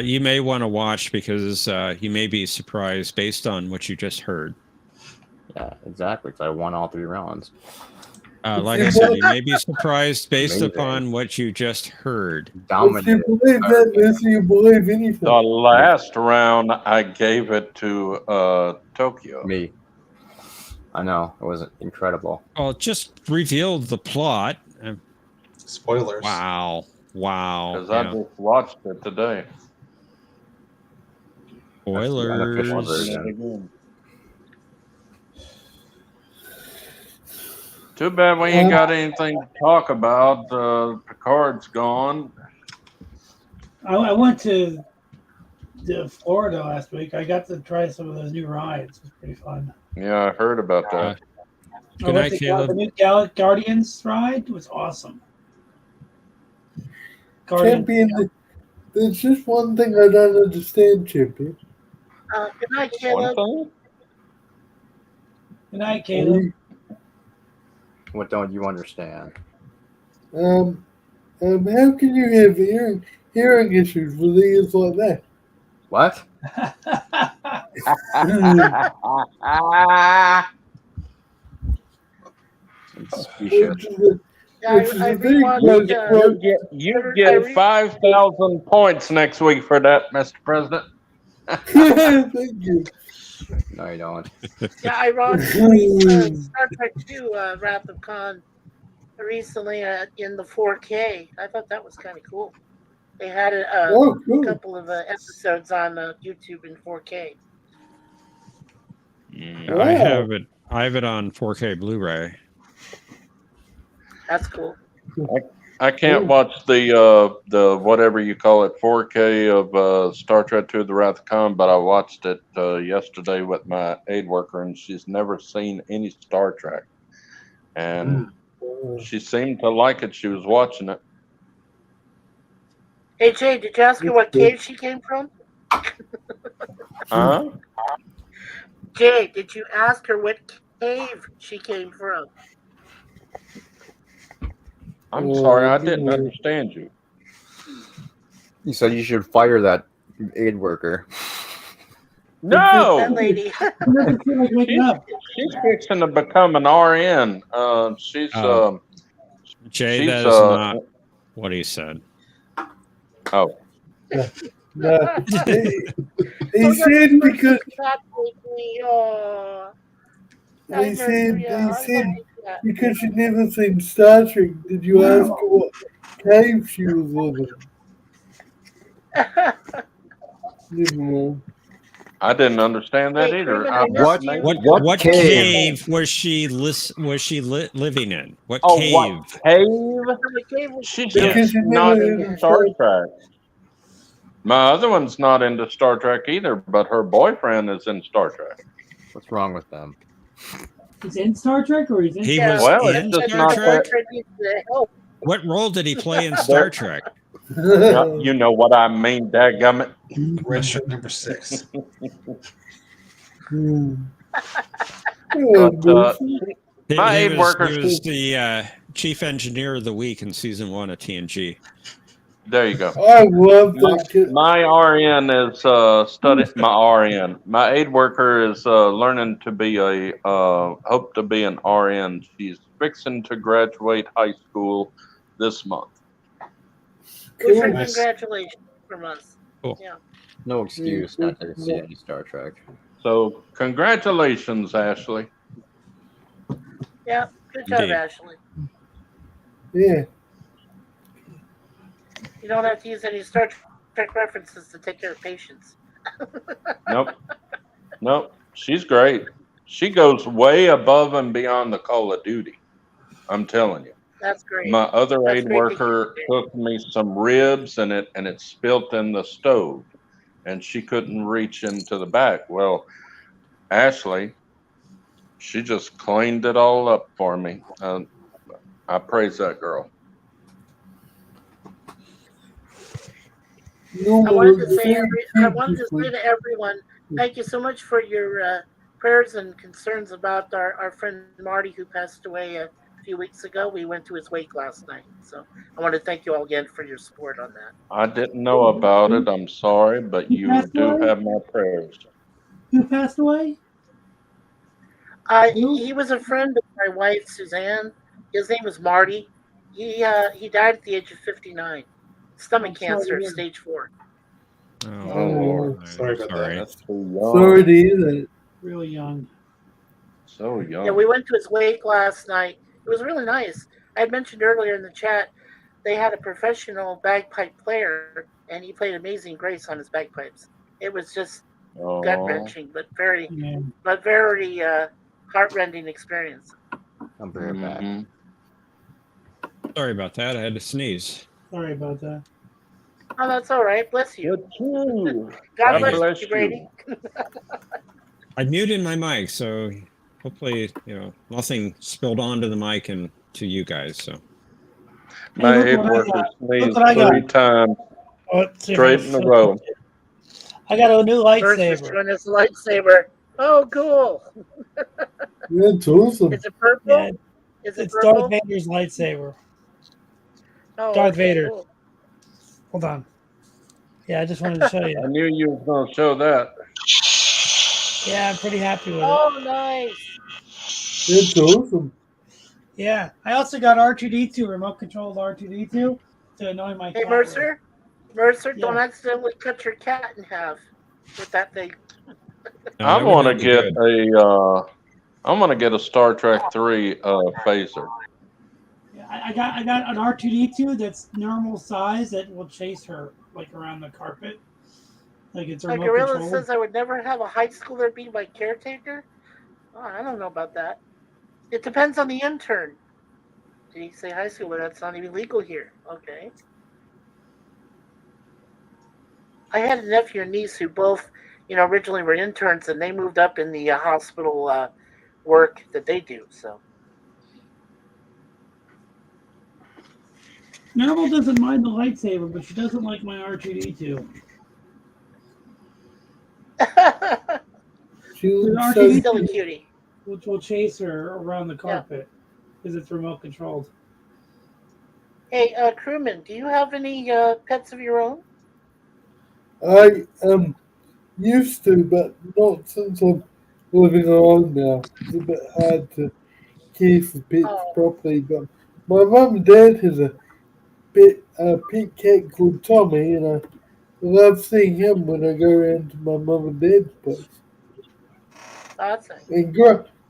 You may want to watch because you may be surprised based on what you just heard. Yeah, exactly. Because I won all 3 rounds. Like I said, you may be surprised based upon what you just heard. If you believe that, Melissa, you believe anything. The last round, I gave it to Tokyo. Me. I know. It was incredible. Well, it just revealed the plot. Spoilers. Wow. Because I just watched it today. Spoilers. Too bad we ain't got anything to talk about. Picard's gone. I went to Florida last week. I got to try some of those new rides. It was pretty fun. Yeah, I heard about that. Good night, Caleb. The new Guardians ride was awesome. Champion, there's just one thing I don't understand, Champion. Good night, Caleb. Good night, Caleb. What don't you understand? How can you have hearing issues with ears like that? What? You get 5,000 points next week for that, Mr. President. Thank you. No, you don't. Yeah, I watched Star Trek 2 Wrath of Khan recently in the 4K. I thought that was kind of cool. They had a cool. couple of episodes on YouTube in 4K. Yeah, I have it on 4K Blu-ray. That's cool. I can't watch the whatever you call it 4K of Star Trek II: The Wrath of Khan, but I watched it yesterday with my aide worker, and she's never seen any Star Trek, and she seemed to like it. She was watching it. Hey Jay, did you ask her what cave she came from? Huh? Jay, did you ask her what cave she came from? I'm sorry, I didn't understand you. You said you should fire that aid worker. No! That lady. She's fixing to become an RN. Jay, she's, that is not what he said. Oh. No. He said because he said because she never seen Star Trek. Did you ask her what cave she was living? Never mind. I didn't understand that either. What cave was she living in? What cave? What cave? She's just not into Star Trek. My other one's not into Star Trek either, but her boyfriend is in Star Trek. What's wrong with them? He's in Star Trek, or he's in? He was in Star Trek. What role did he play in Star Trek? Yeah, you know what I mean, dadgummit. Red shirt number 6. But my He aid was workers. the chief engineer of the week in season 1 of TNG. There you go. I love that kid. My RN is studying. My RN, my aid worker is learning to be a hope to be an RN. She's fixing to graduate high school this month. Wish her Nice. congratulations from us. Cool. Yeah. No excuse not to see any Star Trek. So congratulations, Ashley. Yeah. Good job, Indeed. Ashley. Yeah. You don't have to use any Star Trek references to take care of patients. Nope. She's great. She goes way above and beyond the Call of Duty. I'm telling you. That's great. My other That's aid great to hear. worker cooked me some ribs and it spilt in the stove, and she couldn't reach into the back. Well, Ashley, she just cleaned it all up for me. I praise that girl. I wanted to say to everyone, thank you so much for your prayers and concerns about our friend Marty who passed away a few weeks ago. We went to his wake last night, so I want to thank you all again for your support on that. I didn't know about it. I'm sorry, but you passed do away? have my prayers. Who passed away? He was a friend of my wife Suzanne. His name was Marty. He died at the age of 59, stomach cancer, stage 4. Oh, Lord. Sorry about that. That's too young. Sorry to hear that. Really young. So young. Yeah, we went to his wake last night. It was really nice. I had mentioned earlier in the chat they had a professional bagpipe player, and he played Amazing Grace on his bagpipes. It was just gut wrenching, but very heart-rending experience. I'll be right back. Sorry about that. I had to sneeze. Sorry about that. Oh, that's all right. Bless you. God bless you, Brady. I muted my mic, so hopefully, nothing spilled onto the mic and to you guys. So My Hey, aid look what I worker got. sneezed Look what I got. 3 times Let's see if straight I in a can- row. I got a new Mercer's lightsaber. showing his lightsaber. Oh, cool. That's awesome. Is it purple? Yeah, Is it it's purple? Darth Vader's lightsaber. Oh, Darth okay, Vader. cool. Hold on. Yeah, I just wanted to show I you. knew you was going to show that. Yeah, I'm pretty happy with it. Oh, nice. That's awesome. Yeah, I also got R2D2, remote controlled R2D2 to annoy my Hey, cat. Mercer. Mercer, Yeah. don't accidentally cut your cat in half with that thing. I'm gonna get a Star Trek 3 phaser. Yeah, I got an R2D2 that's normal size that will chase her like around the carpet, like it's remote Gorilla controlled. says I would never have a high schooler be my caretaker. Oh, I don't know about that. It depends on the intern. Did he say high schooler? That's not even legal here. Okay. I had a nephew and niece who both, originally were interns, and they moved up in the hospital work that they do. So. Marvel doesn't mind the lightsaber, but she doesn't like my R2D2. She The looks so R2D2 Silly cutie. which will chase her around the carpet because it's remote controlled. Hey, crewman, do you have any pets of your own? I used to, but not since I'm living alone now. It's a bit hard to care for pets properly. But my mum and dad has a pet cat called Tommy, and I love seeing him when I go around to my mum and dad's place. That's nice. And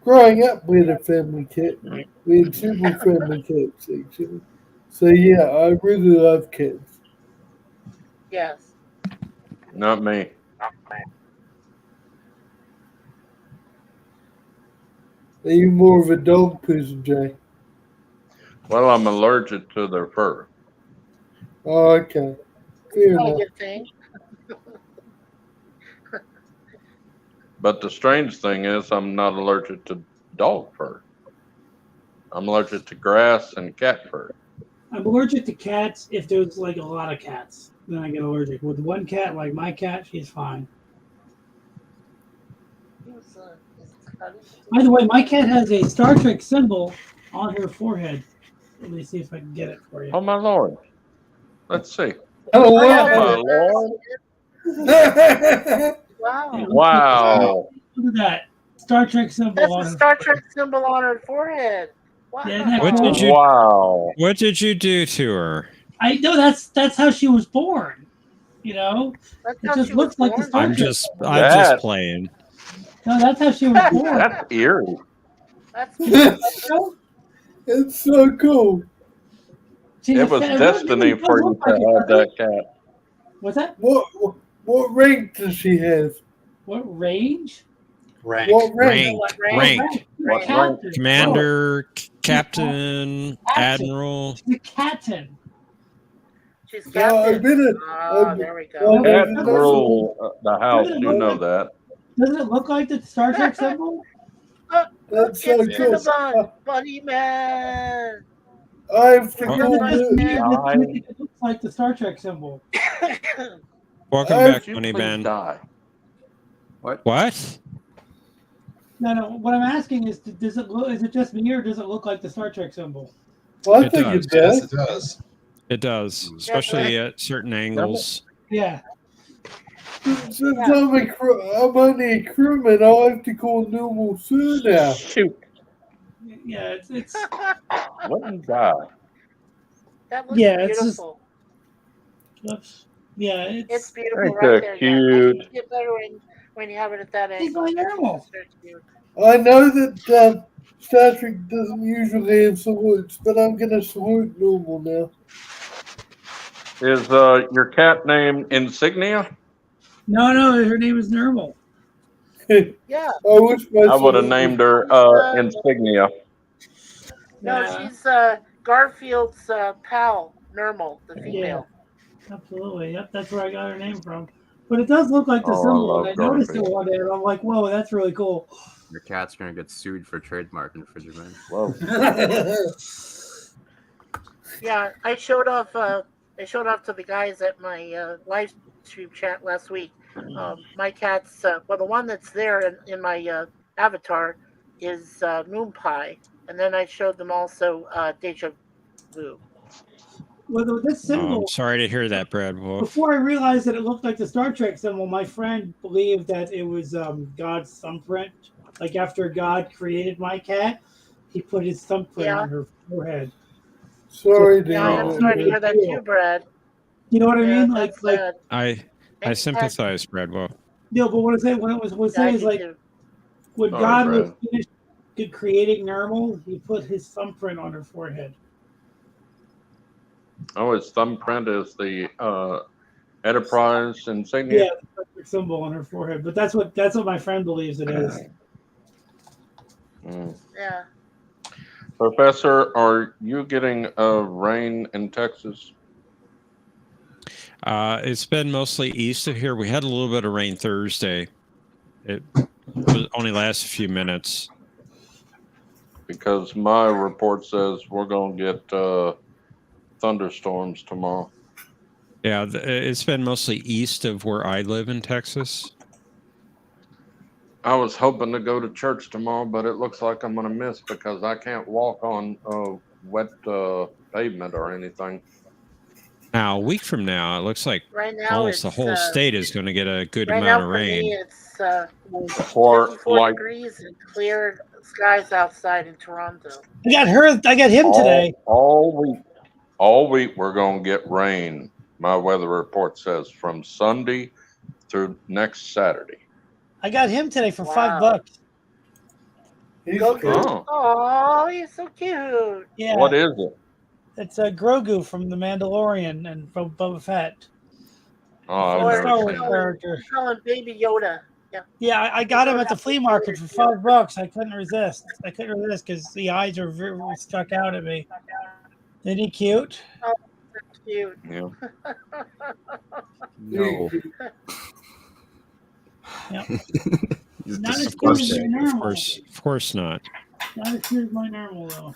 growing up, we had a family cat. We had several family cats, actually. So, yeah, I really love cats. Yes. Not me. Are you more of a dog person, Jay? Well, I'm allergic to their fur. Oh, okay. Fair Not a enough. good thing. But the strange thing is, I'm not allergic to dog fur. I'm allergic to grass and cat fur. I'm allergic to cats if there's like a lot of cats. Then I get allergic. With one cat, like my cat, she's fine. By the way, my cat has a Star Trek symbol on her forehead. Let me see if I can get it for you. Oh my lord! Let's see. Oh, Oh my wow. lord! Wow. Wow! Look at that Star Trek symbol That's on a her. Star Trek symbol on her forehead. Wow. Yeah, isn't that What cool? did you? Wow! What did you do to her? I know that's how she was born. You know, That's it how just she was looks like the born. Star I'm Trek. just symbol. That playing. No, that's how she was born. that's eerie. That's It's so cool. She's It was destiny it for does you look to like it, have doesn't it? that cat. What's that? What rank does she have? What range? Rank. What rank? Rank. What rank? Captain. Commander, Captain, Admiral. She's a captain. She's I've captain. been There we go. Cat rule the house. Doesn't it You look know like- that. Doesn't it look like the Star Trek symbol? That's so It's cool. Cinnabon, Bunny Man. I have to Or go is it just me with. that you think it looks like the Star Trek symbol? Welcome I- back, Would you Money please Ben. die? What? No. What I'm asking is, does it look? Is it just me, or does it look like the Star Trek symbol? Well, I It think does. it Yes, does. it does. It does, especially at certain angles. Yeah. Since I'm only a crewman, I'll have to go normal soon now. Shoot! Yeah. It's Wouldn't die. That looks Yeah, it's just- beautiful. Oops. Yeah. It's beautiful Ain't right that there. cute? Yeah. You get better when you have it at that It's angle. like normal. It's very cute. I know that Star Trek doesn't usually have salutes, but I'm gonna salute normal now. Is your cat named Insignia? No, her name is Normal. Yeah. I wish my I would have salute named was- her Insignia. No, Yeah. she's Garfield's pal, Normal, the female. Absolutely. Yep. That's where I got her name from. But it does look like the Oh, I symbol, love and I noticed it Garfield. one day, and I'm like, "Whoa, that's really cool." Your cat's gonna get sued for trademark infringement. Whoa. Yeah, I showed off to the guys at my live stream chat last week. My cat's well, the one that's there in my avatar is Moon Pie, and then I showed them also Deja Vu. Well, this Oh, symbol. I'm sorry to hear that, Brad Wolf. Before I realized that it looked like the Star Trek symbol, my friend believed that it was God's thumbprint. Like after God created my cat, he put his thumbprint on her forehead. Sorry, Yeah, I'm David. sorry to hear that too, Brad. You know what I Yeah, mean? Like, that's sad. I sympathize, Brad Wolf. no, but what I say when it was Yeah, I is do like too. when Sorry, God was Brad. finished creating Normal, he put his thumbprint on her forehead. Oh, his thumbprint is the Enterprise insignia. Yeah, the Star Trek symbol on her forehead. But that's what my friend believes it is. Mm. Yeah. Professor, are you getting rain in Texas? It's been mostly east of here. We had a little bit of rain Thursday. It only lasts a few minutes. Because my report says we're going to get thunderstorms tomorrow. Yeah, it's been mostly east of where I live in Texas. I was hoping to go to church tomorrow, but it looks like I'm going to miss because I can't walk on wet pavement or anything. Now, a week from now, it looks like Right now almost the it's, whole state is going to get a good Right amount now of for rain. me, it's For 54 like degrees and clear skies outside in Toronto. I got him today. All week we're going to get rain. My weather report says from Sunday through next Saturday. I got him today for $5. Grogu. Oh. Oh, he's so cute. Yeah. What is it? It's a Grogu from The Mandalorian and from Boba Fett. Oh, Or I've Star never Wars seen it. character. Call him Baby Yoda. Yeah. Yeah, I got him at the flea market for $5. I couldn't resist. Because the eyes are very stuck out at me. Isn't he cute? Oh, that's cute. Yeah. No. Yeah. He's Not as Of course, cute as normal. of course not. Not as good as my normal though.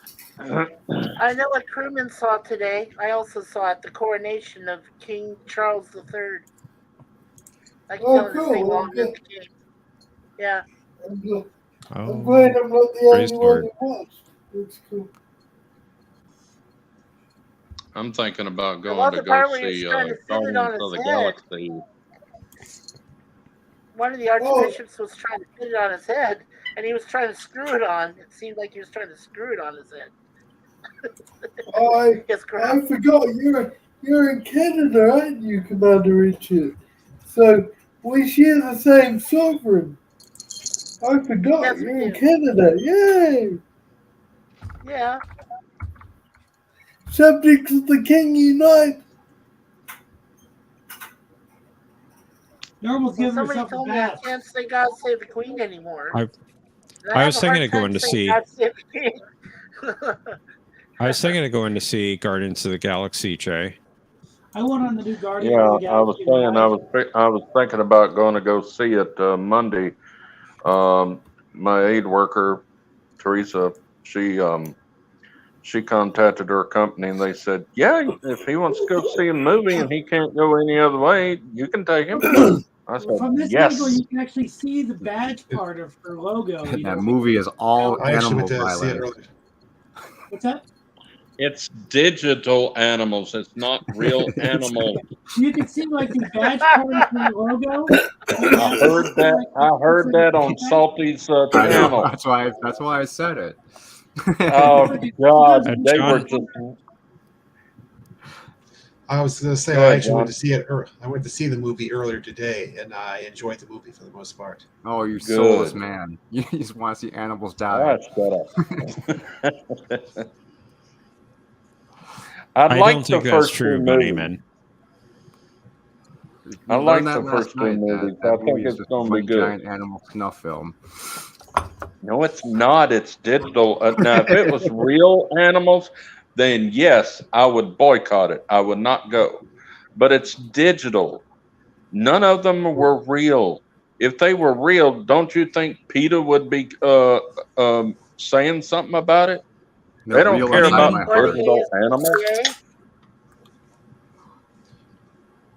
I know what crewmen saw today. I also saw it, the coronation of King Charles III. I can tell this thing longer than the king. Yeah. I'm glad I'm not the praise only Lord. one who watched. That's cool. I'm thinking about I going love to the go part where he was see trying to fit it Guardians on of his the head. Galaxy. One of the archbishops was trying to fit it on his head, and he was trying to screw it on. It seemed like he was trying to screw it on his head. I forgot you're in Canada, aren't you, Commander Richard? So we share the same sovereign. I forgot Yes, we you're in do. Canada. Yay! Yeah. Subjects of the King unite. Normal's Well, giving somebody herself a told me I bath. can't say God Save the Queen anymore. I And I have was a thinking hard of going time to saying see. God Save the King. I was thinking of going to see Guardians of the Galaxy, Jay. I went on the new Guardians Yeah, of the I was Galaxy. saying I was thinking about going to go see it Monday. My aide worker Teresa, she contacted her company and they said, "Yeah, if he wants to go see a movie and he can't go any other way, you can take him." I said, From this "Yes." angle, you can actually see the badge part of her logo. You That know, movie is all I actually animal went to see it violence. earlier. What's that? It's digital animals. It's not real animals. You can see like the badge part of the logo. I heard that. I heard that on Salty's I know. channel. That's why I said it. Oh God, they John? were just. I was going to say Go I ahead, actually went John. to see it. I went to see the movie earlier today, and I enjoyed the movie for the most part. Oh, you Good. soulless man! You just want to see animals die. Shut up. I I like don't the think that's first two true, movies. Bunnyman. I We like learned the that first last two night. movies. That I think movie is it's just going to one be good. giant animal snuff film. No, it's not. It's digital. Now, if it was real animals, then yes, I would boycott it. I would not go. But it's digital. None of them were real. If they were real, don't you think PETA would be saying something about it? They're They don't real care inside about my heart. digital animals.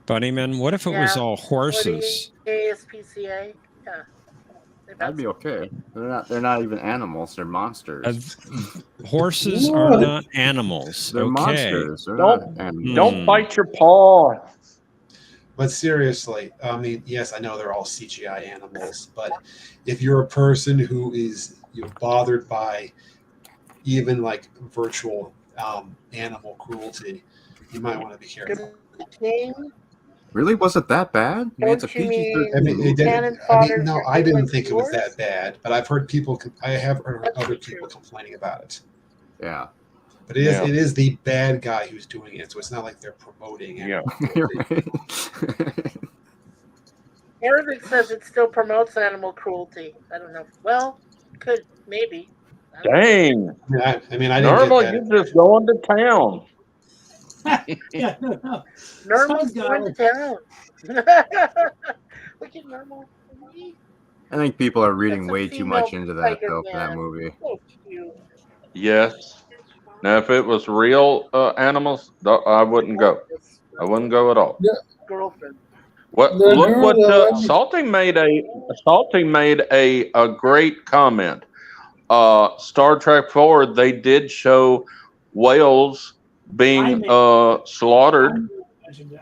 Bunnyman, what if it was Yeah. all horses? ASPCA. Yeah. That'd be okay. They're not even animals. They're monsters. Horses are not animals. They're Okay. monsters. They're not Don't animals. bite your paw. But seriously, I mean, yes, I know they're all CGI animals, but if you're a person who is bothered by even like virtual animal cruelty, you might want to be careful. Really? Was it that bad? I mean, it's a Don't you PG-13 I mean, movie. no, I didn't think it was that bad, but I've heard people. I have heard other people complaining about it. Yeah. But it is the bad guy who's doing it, so it's not like they're promoting it. Arabic says it still promotes animal cruelty. I don't know. Well, could maybe. Dang. I mean, I didn't get Normal, that. you're just going to town. Yeah, no. Normal's Sounds got going to it. town. Look at normal. I think people are reading That's a way too female much into that, tiger though, for that man. movie. So cute. Yes. Now, if it was real animals, I wouldn't go. I wouldn't go at all. Girlfriend. What? No, Look what gorilla. Salty made a great comment. Star Trek 4, they did show whales being slaughtered.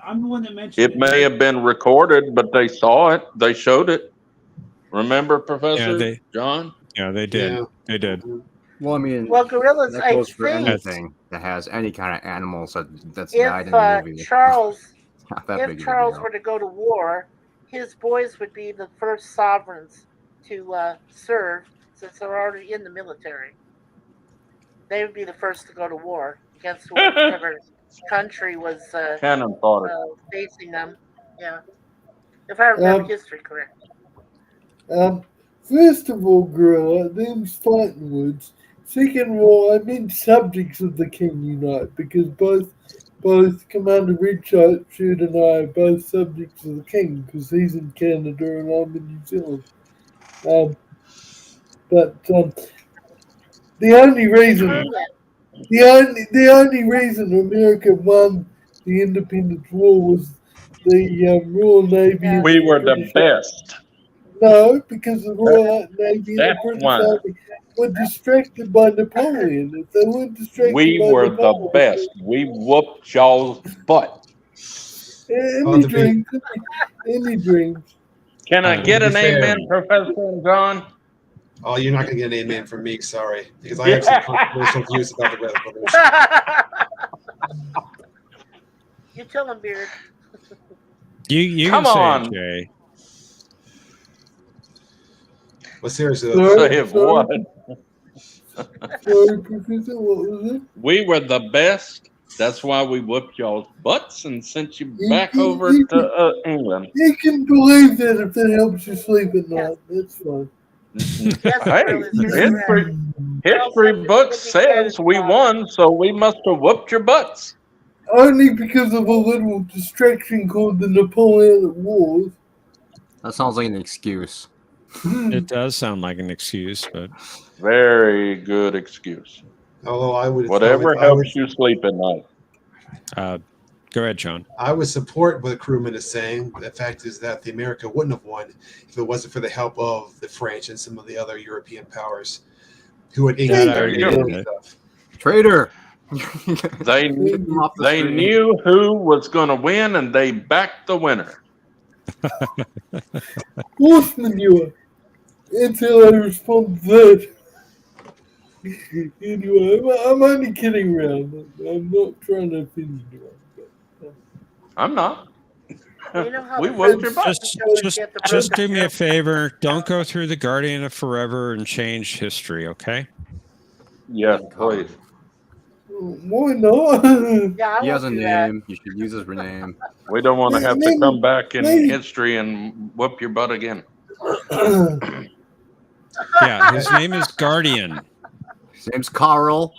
I'm the one that mentioned It may have been recorded, but they saw it. They showed it. Remember, Professor John? Yeah, they did. Yeah. They did. Well, I mean, Well, gorillas, that I goes for think anything that has any kind of animals that's died in if the movie. Charles, It's not that if big of a Charles deal. were to go to war, his boys would be the first sovereigns to serve, since they're already in the military. They would be the first to go to war against whichever country was Cannon fodder. facing them. Yeah, if I remember history correctly. First of all, gorilla, them's fighting words. Second of all, I mean subjects of the King unite, because both Commander Richard and I are both subjects of the King, because he's in Canada and I'm in New Zealand. But The only reason America won the Independence War was the Royal Navy and We the were the British. best. No, because the Royal Navy and the That's British why. Army were distracted by Napoleon. If they weren't distracted We by were the Napoleon, best. We whooped y'all's butt. any dreams, any dreams. Can I get to an be fair- amen, Professor John? Oh, you're not going to get an amen from me, sorry, because I have some controversial views about the revolution. You tell him, Beard. You Come can say on. it, Jay. Well, seriously, Say it what? Sorry, Professor, what was it? We were the best. That's why we whooped y'all's butts and sent you back You- over you- to England. You can believe that if that helps you sleep at night. That's fine. Hey, history books says we won, so we must have whooped your butts. Only because of a little distraction called the Napoleonic Wars. That sounds like an excuse. It does sound like an excuse, but Very good excuse. although I would Whatever I would, helps you sleep at night. go ahead, John. I would support what the crewman is saying. The fact is that the America wouldn't have won if it wasn't for the help of the French and some of the other European powers who had inked their navy stuff. Traitor. They knew who was going to win, and they backed the winner. Horse manure. Until I respond to that. Anyway, I'm only kidding around. I'm not trying to offend you. I'm not. You know how We the whooped your French butt. Just do me a favor. Don't go through the Guardian of Forever and change history, okay? Yes, please. Why not? Yeah, He has a name. You should use his name. We don't want to have to Maybe- come back in maybe- history and whoop your butt again. Yeah, his name is Guardian. His name's Carl.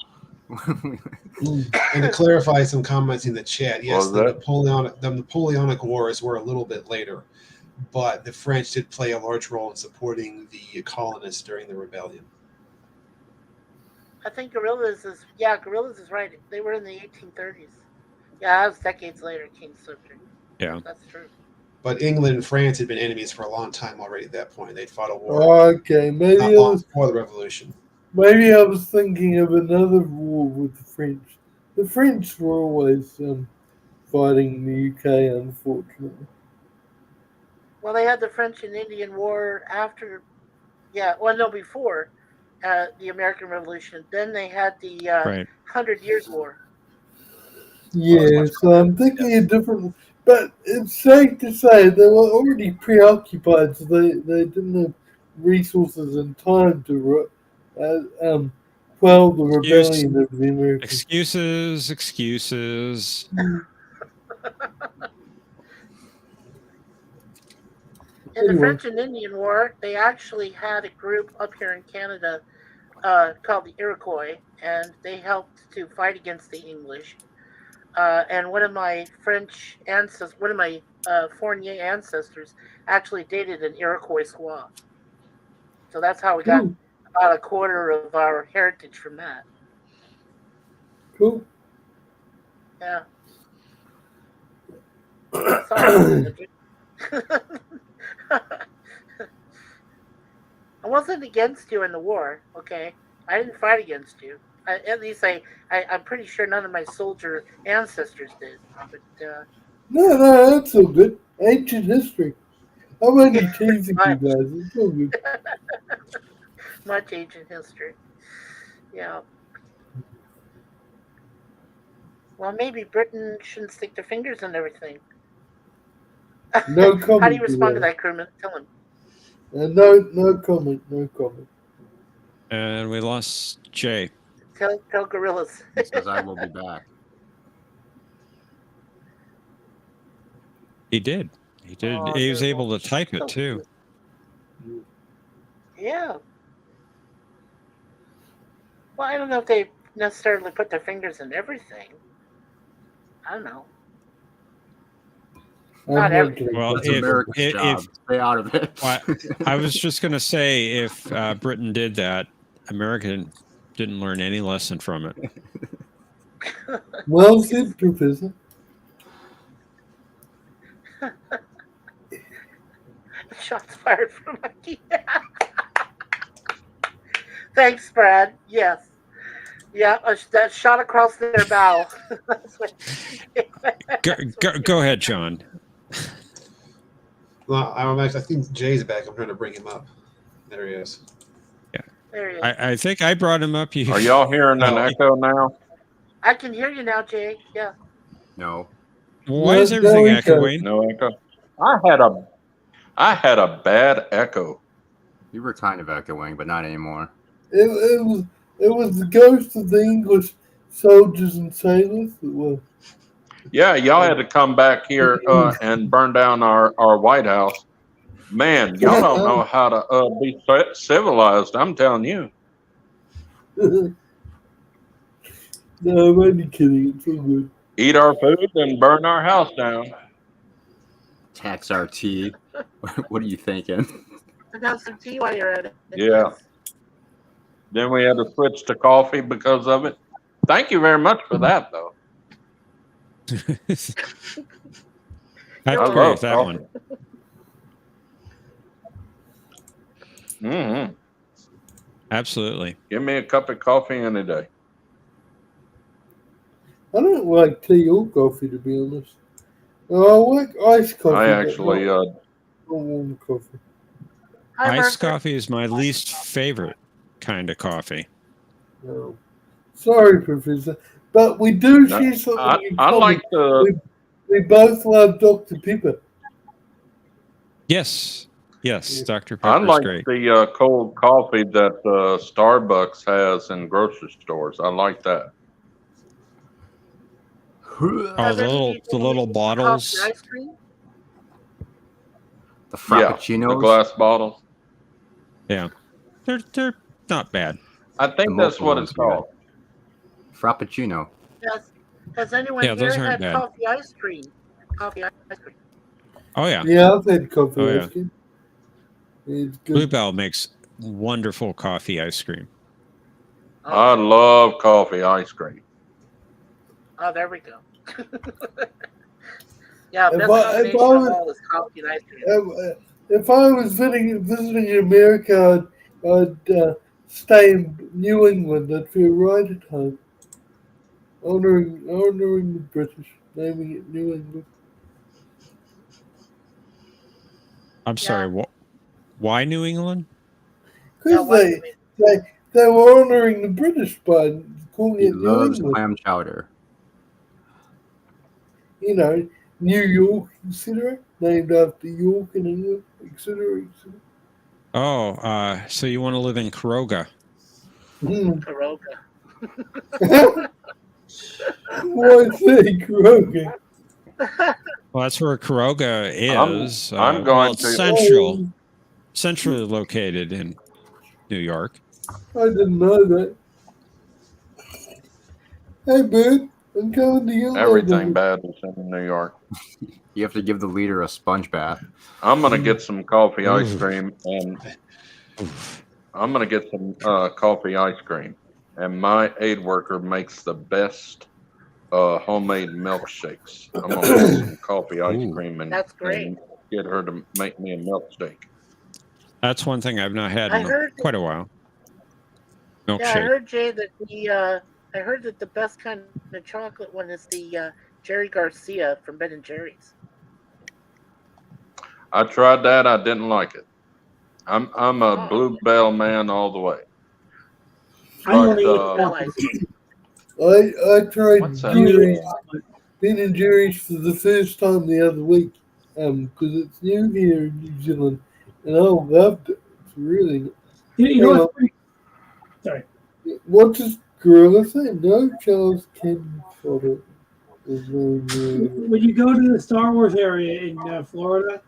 And to clarify some comments in the chat, yes, What was the Napoleonic Wars were a little bit later, but the French did play a large role in supporting the colonists during the rebellion. I think Gorillas is right. They were in the 1830s. Yeah, that was decades later, King's subject. Yeah. That's true. But England and France had been enemies for a long time already at that point. They'd fought a war Okay, maybe not I long was, before the revolution. maybe I was thinking of another war with the French. The French were always fighting the UK, unfortunately. Well, they had the French and Indian War after, before the American Revolution. Then they had the Right. 100 Years' War. Yeah, so I'm thinking of different, but it's safe to say they were already preoccupied, so they didn't have resources and time to quell the rebellion of the Americans. Excuses. In the Anyway. French and Indian War, they actually had a group up here in Canada called the Iroquois, and they helped to fight against the English. And one of my Fournier ancestors actually dated an Iroquois squaw. So that's how we got about a quarter of our heritage from that. Cool. Yeah. Sorry. I wasn't against you in the war, okay? I didn't fight against you. At least I'm pretty sure none of my soldier ancestors did. But No, that's all good. Ancient history. I'm only teasing you guys. It's all good. much ancient history. Yeah. Well, maybe Britain shouldn't stick their fingers in everything. No comment. How do you respond to that, crewman? Tell him. No comment. No comment. And we lost Jay. Tell Gorillas. He says I will be back. He did. He did. Oh, He was they're able to type it too. Yeah. Well, I don't know if they necessarily put their fingers in everything. I don't know. Not everything. Well, That's America's job. Stay out of it. I was just going to say, if Britain did that, America Didn't learn any lesson from it. Well said, Professor. Shots fired from Mikey. Thanks, Brad. Yes. Yeah, that shot across their bow. Go ahead, John. Well, I think Jay's back. I'm trying to bring him up. There he is. Yeah. There he is. I think I brought him up. Are y'all hearing an echo now? I can hear you now, Jay. Yeah. No. Why is everything echoing? No echo. I had a bad echo. You were kind of echoing, but not anymore. It was the ghost of the English soldiers and sailors. It was. Yeah, y'all had to come back here and burn down our White House. Man, y'all don't know how to be civilized. I'm telling you. No, I'm only kidding. It's all good. Eat our food and burn our house down. Tax our tea. What are you thinking? I got some tea while you're at it. Yeah. Then we had to switch to coffee because of it. Thank you very much for that, though. I agree with that one. Mm-hmm. Absolutely. Give me a cup of coffee any day. I don't like tea or coffee, to be honest. I like iced coffee. I actually not warm coffee. Iced coffee is my least favorite kind of coffee. No. Sorry, Professor, but we do share something in I common. like the. We both love Dr. Pepper. Yes, Dr. I Pepper's like great. the cold coffee that Starbucks has in grocery stores. I like that. Oh, the little bottles. Ice cream? The Frappuccinos? Yeah, the glass bottles. Yeah, they're not bad. I think that's what it's called. Frappuccino. Yes. Has anyone Yeah, those here aren't had bad. coffee ice cream? Coffee ice cream. Oh yeah. Yeah, I've had coffee Oh, ice yeah. cream. It's good. Bluebell makes wonderful coffee ice cream. I love coffee ice cream. Oh, there we go. Yeah, If best I- if combination I of was- all is coffee and ice cream. If I was visiting America, I'd stay in New England. I'd feel right at home. Honoring the British, naming it New England. I'm sorry. Why New England? Because they were honoring the British by calling He it New loves England. clam chowder. You know, New York, etc., named after York in England, etc., etc. Oh, so you want to live in Karoga? Karoga. Why say Karoga? Well, that's where Karoga is. I'm going it's to- centrally located in New York. I didn't know that. Hey, bud, I'm coming to you. Everything bad is in New York. You have to give the leader a sponge bath. I'm gonna get some coffee ice cream, and my aid worker makes the best homemade milkshakes. I'm gonna get some coffee ice cream and, That's great. and get her to make me a milkshake. That's one thing I've not had I in heard- quite a while. Yeah, I Milkshake. heard, Jay, that I heard that the best kind of chocolate one is the Jerry Garcia from Ben and Jerry's. I tried that. I didn't like it. I'm a Bluebell man all the way. I don't But, eat I tried What's that? Jerry's, Ben and Jerry's for the first time the other week, because it's new here in New Zealand, and I loved it. It's really good. You know what's pretty- Sorry. What does Gorilla say? No, Charles can follow. When you go to the Star Wars area in Florida,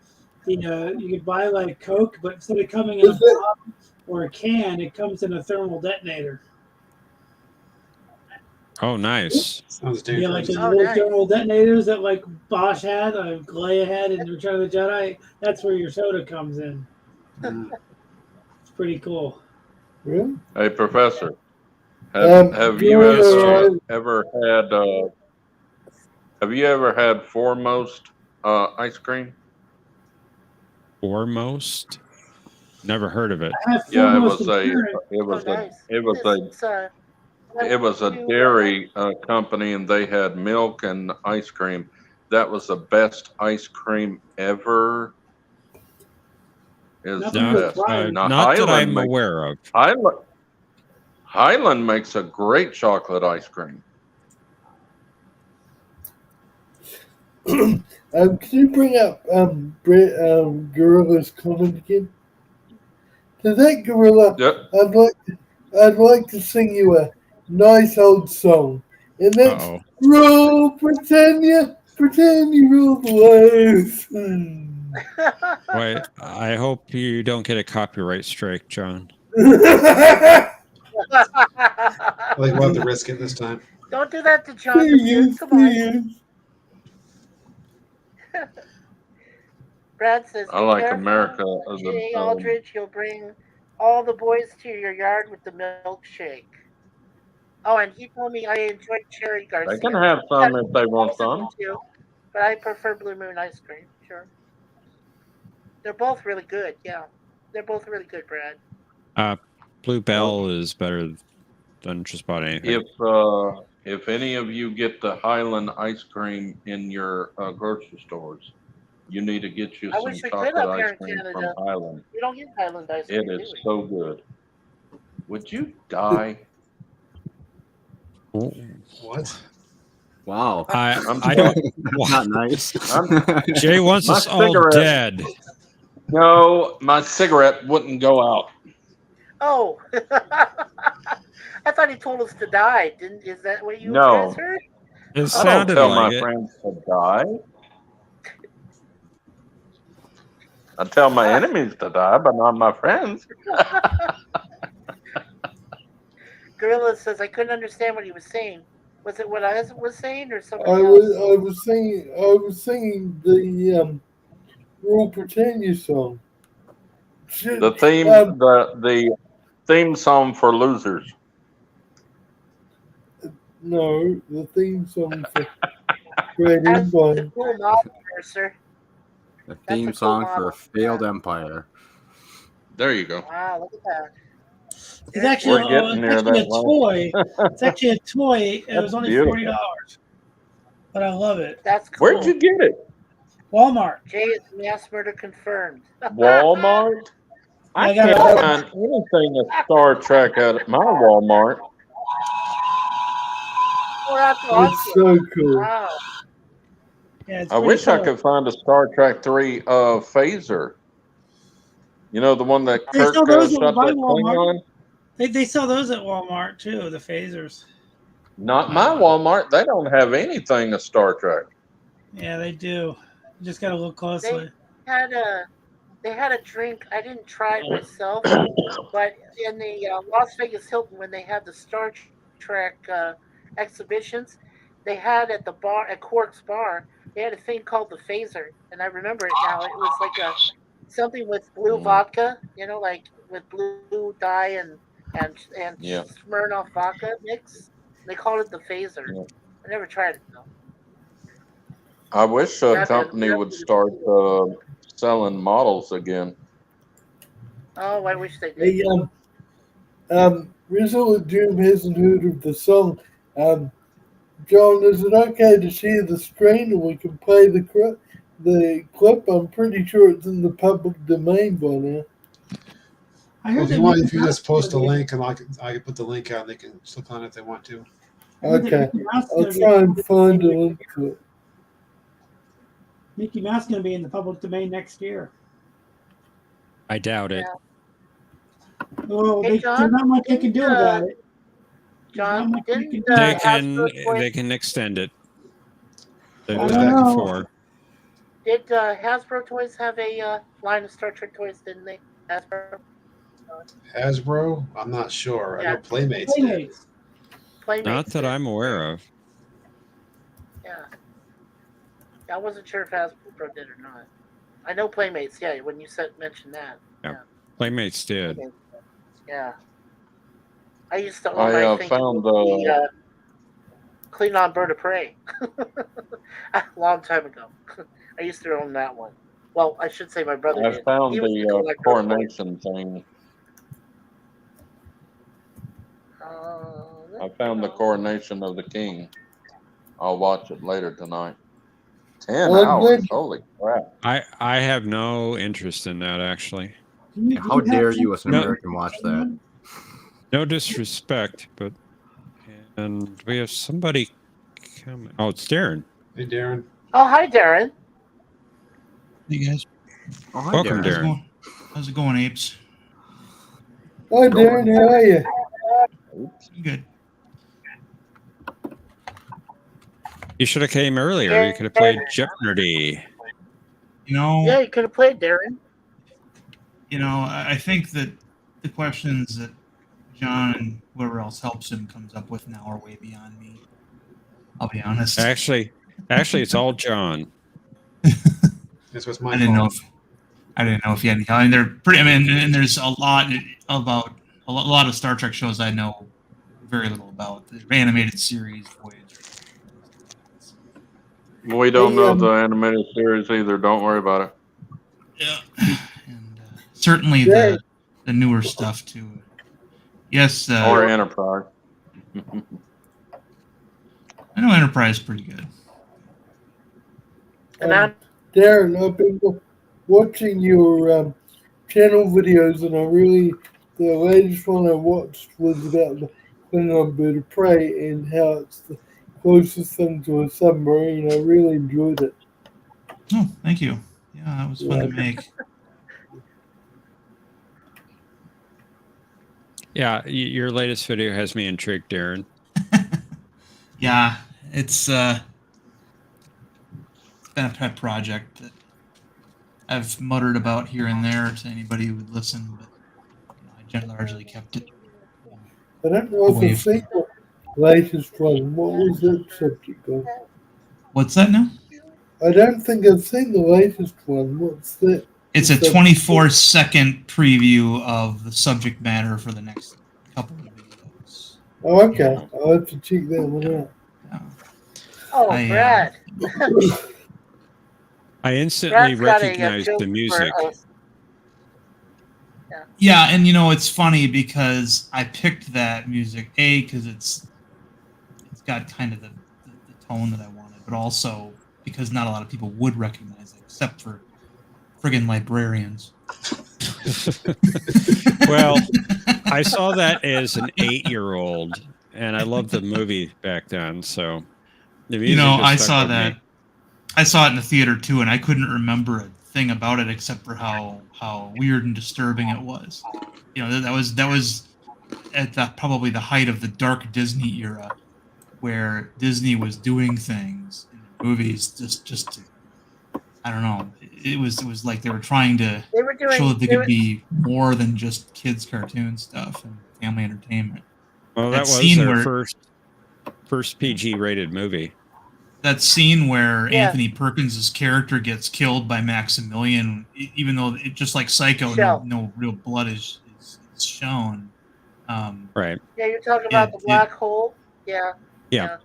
you can buy like Coke, but instead of coming in a bottle or a can, it comes in a thermal detonator. Oh, nice. Sounds Yeah, like dangerous. the little thermal detonators that like Bosch had, Galea had in Return of the Jedi. That's where your soda comes in. It's pretty cool. Really? Hey, Professor. Have you Alright. ever had Foremost ice cream? Foremost? Never heard of it. I have Yeah, it foremost was a insurance. it was a dairy company, and they had milk and ice cream. That was the best ice cream ever. Is the best. Now, not that I'm makes- aware of. Highland makes a great chocolate ice cream. Can you bring up Gorilla's comment again? To that Gorilla, Yep. I'd like to sing you a nice old song, and that's Uh-oh. "Rule Britannia, Britannia rule the waves." Wait, I hope you don't get a copyright strike, John. I think we'll have to risk it this time. Don't do that to John. Come on. Brad says, I like "Careful, America as Jay a Aldridge, you'll bring all the boys to your yard with the milkshake." Oh, and he told me I enjoyed Cherry Garcia. They can have some if they want some. Too, but I prefer Blue Moon ice cream. Sure. They're both really good. Yeah. They're both really good, Brad. Blue Bell is better than just about anything. If any of you get the Highland ice cream in your grocery stores, you need to get you I some wish we could chocolate up here ice in cream from Canada. Highland. We don't get Highland ice cream. It is so good. Would you die? What? Wow. I don't. Not nice. Jay wants us all dead. No, my cigarette wouldn't go out. Oh. I thought he told us to die. Is that what you No. guys heard? It I sounded don't tell like my it. friends to die. I tell my enemies to die, but not my friends. Gorilla says I couldn't understand what he was saying. Was it what I was saying or something I else? was singing the Rule Britannia song. The theme song for losers. No, the theme song for Great Empire. Cool model, sir. The theme song for a failed empire. There you go. Wow, look at that. It's actually, We're getting there a that toy. way. It's actually a toy. It That's was only beautiful. $40, but I love it. That's cool. Where'd you get it? Walmart. Jay is mass murder confirmed. Walmart? I can't find anything of Star Trek at my Walmart. Oh, that's It's so cool. Wow. Yeah, it's I pretty wish I cool. could find a Star Trek 3 phaser. You know, the one that They Kirk sell those shot by that Walmart. Klingon? They sell those at Walmart too. The phasers. Not my Walmart. They don't have anything of Star Trek. Yeah, they do. You just gotta look closely. They had a drink. I didn't try it myself, but in the Las Vegas Hilton, when they had the Star Trek exhibitions, they had at the bar at Quark's bar, they had a thing called the phaser, and I remember it now. It was like something with blue vodka, like with blue dye and Yeah. Smirnoff vodka mix. They called it the phaser. Yeah. I never tried it though. I wish a company would start selling models again. Oh, I wish they did. Hey, Rizzo Doom hasn't heard of the song. John, is it okay to share the screen and we can play the clip? I'm pretty sure it's in the public domain by now. Well, if you just post a link and I can put the link out, they can click on it if they want to. Okay, I'll try and find a link to it. Mickey Mouse is going to be in the public domain next year. I doubt it. Oh, Hey, there's not much they can do about it. John, They can extend it. They've I done don't that know. before. Did Hasbro Toys have a line of Star Trek toys? Didn't they? Hasbro? I'm not sure. I know Playmates did. Playmates. Not that I'm aware of. Yeah. I wasn't sure if Hasbro did or not. I know Playmates. Yeah, when you mentioned that. Yeah. Playmates did. Yeah. I used to own, I think, found the Klingon Bird of Prey. A long time ago. I used to own that one. Well, I should say my brother I did. found He was the the collector. coronation thing. I found the Oh, coronation of the king. I'll watch it later tonight. 10 Well, I'm glad hours. Holy crap. I have no interest in that, actually. Yeah, how dare you, as an No. American, watch that? No disrespect, but and we have somebody coming. Oh, it's Darren. Hey, Darren. Oh, hi, Darren. Hey guys. Oh, hi, Welcome, How's it Darren. going? How's it going, apes? Hi, Darren. How are you? I'm good. You should have came earlier. You could have played Jeopnerdy. You know, Yeah, you could have played Darren. you know, I think that the questions that John and whoever else helps him comes up with now are way beyond me. I'll be honest. Actually, it's all John. This was my I didn't know fault. I didn't know if you had any. I mean, they're pretty. I mean, and there's a lot about a lot of Star Trek shows I know very little about. The animated series, Voyager. We don't know the animated series either. Don't worry about it. Yeah, and certainly Yeah. the newer stuff too. Yes, Or Enterprise. I know Enterprise is pretty good. Darren, I've been watching your channel videos, and the latest one I watched was about the Klingon Bird of Prey and how it's the closest thing to a submarine. I really enjoyed it. Oh, thank you. Yeah, that was fun to make. Yeah, your latest video has me intrigued, Darren. Yeah, it's been a pet project that I've muttered about here and there to anybody who would listen, but I largely kept it. I don't know if I've seen the latest one. What was that subject of? What's that now? I don't think I've seen the latest one. What's that? It's a 24-second preview of the subject matter for the next couple of videos. Oh, okay. I'll have to check that one out. Oh, Brad. I instantly Brad's got a recognized joke the for music. us. Yeah, and it's funny because I picked that music because it's got kind of the tone that I wanted, but also because not a lot of people would recognize it except for friggin' librarians. Well, I saw that as an 8-year-old, and I loved the movie back then. So, the music just I stuck saw with that. me. I saw it in the theater too, and I couldn't remember a thing about it except for how weird and disturbing it was. That was at probably the height of the dark Disney era, where Disney was doing things in the movies just to, I don't know. It was like they were trying to show that they could be more than just kids' cartoon stuff and family entertainment. Well, that was scene their where first PG-rated movie. that scene where Yeah. Anthony Perkins' character gets killed by Maximilian, even though just like Psycho, no real blood is shown. Right. Yeah, you're talking about the black hole. Yeah. Yeah.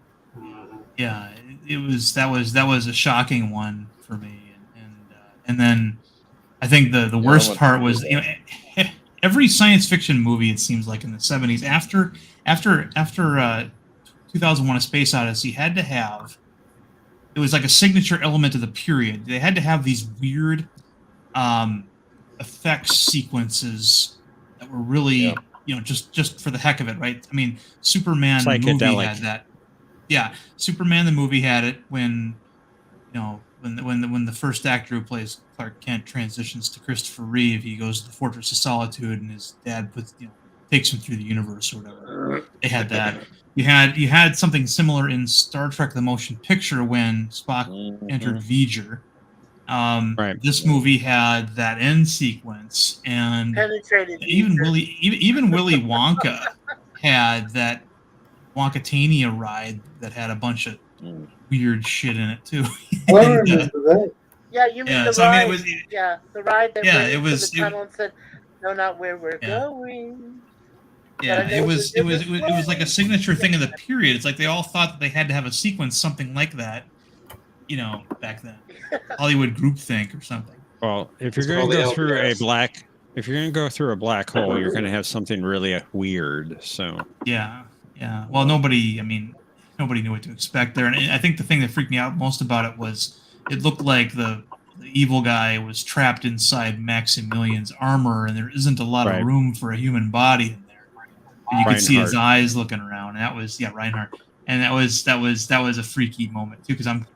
Yeah, that was a shocking one for me, and then I think the worst part was every science fiction movie, it seems like in the 70s after 2001: A Space Odyssey had to have, it was like a signature element of the period. They had to have these weird effects sequences that were really just for the heck of it, right? I mean, Superman the movie Psychedelic. had that. Yeah, Superman the movie had it when when the first actor who plays Clark Kent transitions to Christopher Reeve. He goes to the Fortress of Solitude, and his dad takes him through the universe or whatever. They had that. You had something similar in Star Trek: The Motion Picture when Spock entered V'ger. This movie had that end sequence, and Penetrated. even Willy Wonka had that Wonkatania ride that had a bunch of weird shit in it too. I remember that. Yeah, you mean the so, I ride? mean, the ride that Yeah, went it into was- the tunnel and said, "No, not where we're Yeah. going." Yeah, it was like a signature thing of the period. It's like they all thought that they had to have a sequence something like that, back then. Hollywood groupthink or something. Well, if you're going to go through a black hole, you're going to have something really weird. So yeah. Well, nobody knew what to expect there, and I think the thing that freaked me out most about it was it looked like the evil guy was trapped inside Maximilian's armor, and there isn't a lot of room for a human body in there. And you could see his eyes looking around, and that was Reinhardt, and that was a freaky moment too, because I'm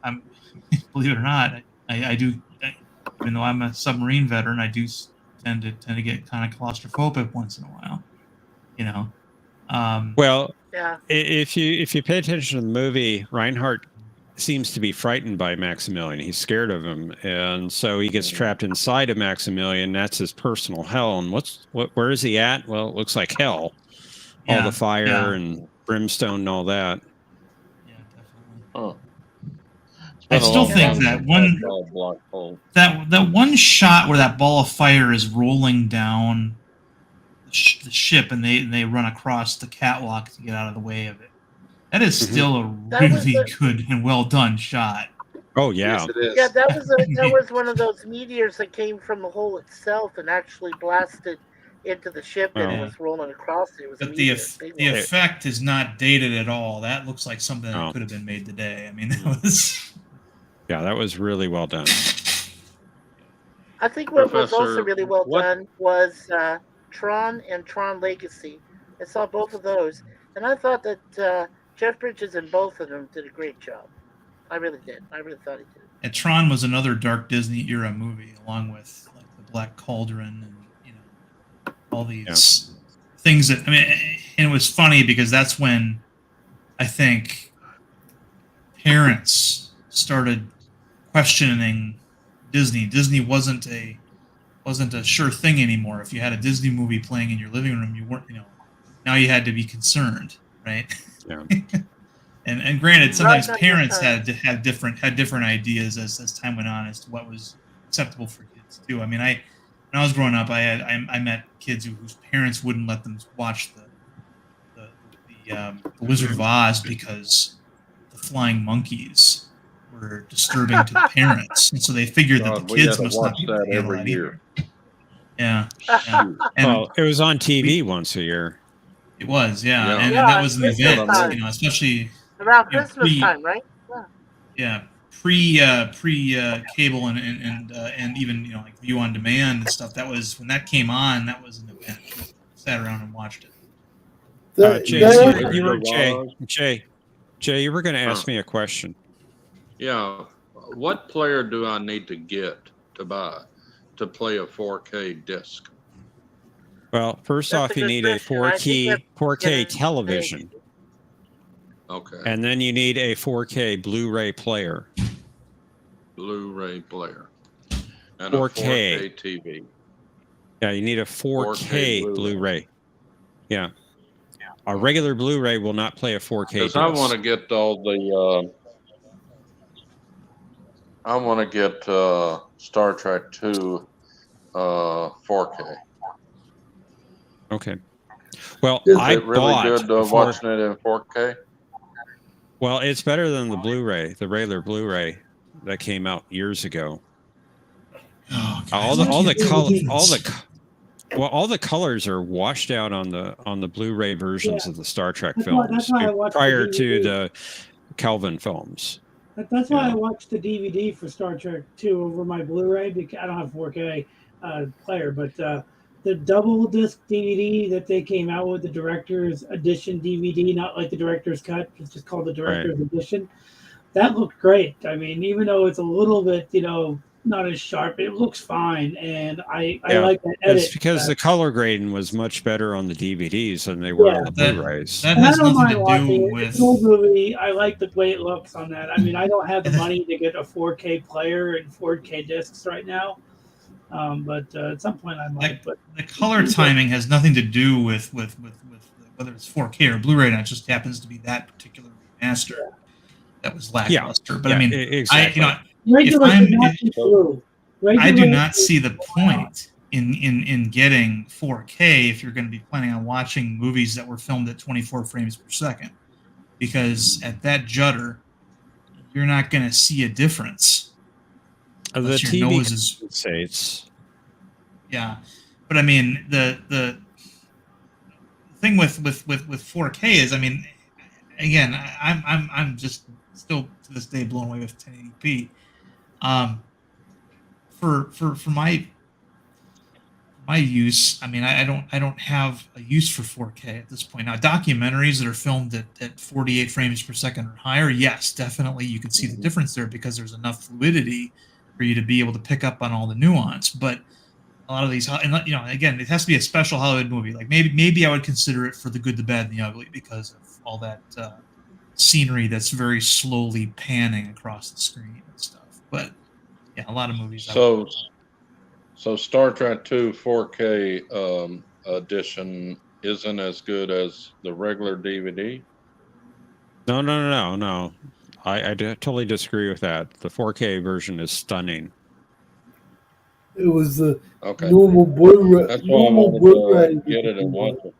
believe it or not, I do, even though I'm a submarine veteran, I do tend to get kind of claustrophobic once in a while, Well, yeah. If you pay attention to the movie, Reinhardt seems to be frightened by Maximilian. He's scared of him, and so he gets trapped inside of Maximilian. That's his personal hell. And where is he at? Well, it looks like hell. All the fire and brimstone and all that. Yeah, definitely. Oh. I still think that one shot where that ball of fire is rolling down the ship and they run across the catwalk to get out of the way of it. That is still a really good and well done shot. Oh yeah, yes, it is. Yeah, that was one of those meteors that came from the hole itself and actually blasted into the ship and it was rolling across it. It was but the effect is not dated at all. That looks like something that could have been made today. I mean, that was. Yeah, that was really well done. I think what was also really well done was Tron and Tron Legacy. I saw both of those, and I thought that Jeff Bridges in both of them did a great job. I really did. I really thought he did. And Tron was another dark Disney era movie, along with like the Black Cauldron and all these things that and it was funny because that's when I think parents started questioning Disney. Disney wasn't a sure thing anymore. If you had a Disney movie playing in your living room, you weren't, now you had to be concerned, right? Yeah. and granted, sometimes parents had different ideas as time went on as to what was acceptable for kids too. I mean, when I was growing up, I met kids whose parents wouldn't let them watch the Wizard of Oz because the flying monkeys were disturbing to the parents, and so they figured that the kids must not be able to handle that either. Yeah. Well, it was on TV once a year. It was, and that was an event, especially around Christmas time, right? Yeah, pre cable and even like view on demand and stuff. That was when that came on. That was an event. We sat around and watched it. Jay, you were going to ask me a question. Yeah, what player do I need to get to buy to play a 4K disc? Well, first off, you need a 4K television. Okay. And then you need a 4K Blu-ray player. Blu-ray player. And 4K. a 4K TV. Yeah, you need a 4K Blu-ray. Yeah. A regular Blu-ray will not play a 4K Because disc. I want to get all the. I want to get Star Trek 2 4K. Okay. Well, Is I it really bought good watching it in 4K? Well, it's better than the Blu-ray, the regular Blu-ray that came out years ago. Oh, all the colors are washed out on the Blu-ray versions of the Star Trek films that's why I watched prior to the Kelvin films. That's why I watched the DVD for Star Trek 2 over my Blu-ray because I don't have 4K player, but the double disc DVD that they came out with, the director's edition DVD, not like the director's cut, it's just called the director's edition. That looked great. I mean, even though it's a little bit, not as sharp, it looks fine, and I like that edit. It's because the color grading was much better on the DVDs than they were on the Blu-rays. That has nothing to do with with the old movie. I like the way it looks on that. I mean, I don't have the money to get a 4K player and 4K discs right now, but at some point I might. But the color timing has nothing to do with whether it's 4K or Blu-ray. That just happens to be that particular remaster that was lackluster. But I mean, exactly. I do not see the point in getting 4K if you're going to be planning on watching movies that were filmed at 24 frames per second, because at that judder, you're not going to see a difference. The Unless your TV nose is compensates. Yeah, but I mean the thing with 4K is, I mean, again, I'm just still to this day blown away with 1080p. For my use, I mean, I don't have a use for 4K at this point. Now, documentaries that are filmed at 48 frames per second or higher, yes, definitely you can see the difference there because there's enough fluidity for you to be able to pick up on all the nuance. But a lot of these, and again, it has to be a special Hollywood movie. Like maybe I would consider it for The Good, the Bad, and the Ugly because of all that scenery that's very slowly panning across the screen and stuff. But yeah, a lot of movies. So Star Trek 2 4K edition isn't as good as the regular DVD? No. I totally disagree with that. The 4K version is stunning. It was the Okay. normal Blu-ray. That's why I Normal wanted Blu-ray. to get it and watch it.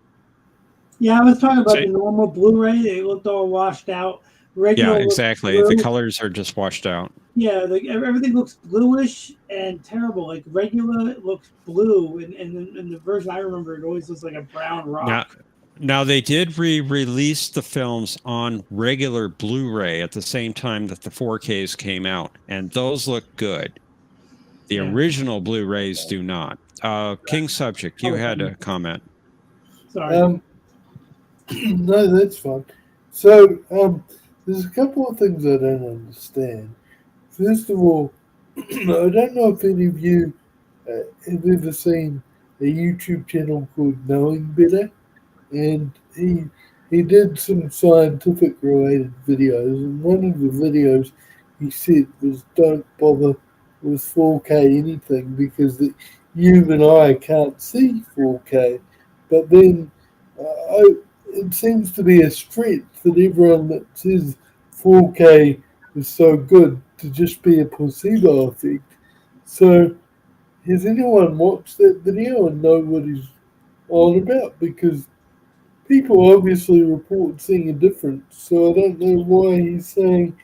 Yeah, I was talking about See? the normal Blu-ray. They looked all washed out. Regular Yeah, looked exactly. The blue. colors are just washed out. Yeah, like everything looks bluish and terrible. Like regular looks blue, and in the version I remember, it always looks like a brown rock. Now they did re-release the films on regular Blu-ray at the same time that the 4Ks came out, and those look good. The original Blu-rays do not. King Subject, you had a comment. Sorry. No, that's fine. So, there's a couple of things I don't understand. First of all, I don't know if any of you have ever seen a YouTube channel called Knowing Better, and he did some scientific related videos, and one of the videos he said was don't bother with 4K anything because the human eye can't see 4K. But then it seems to be a stretch that everyone that says 4K is so good to just be a placebo effect. So has anyone watched that video and know what he's on about? Because people obviously report seeing a difference, so I don't know why he's saying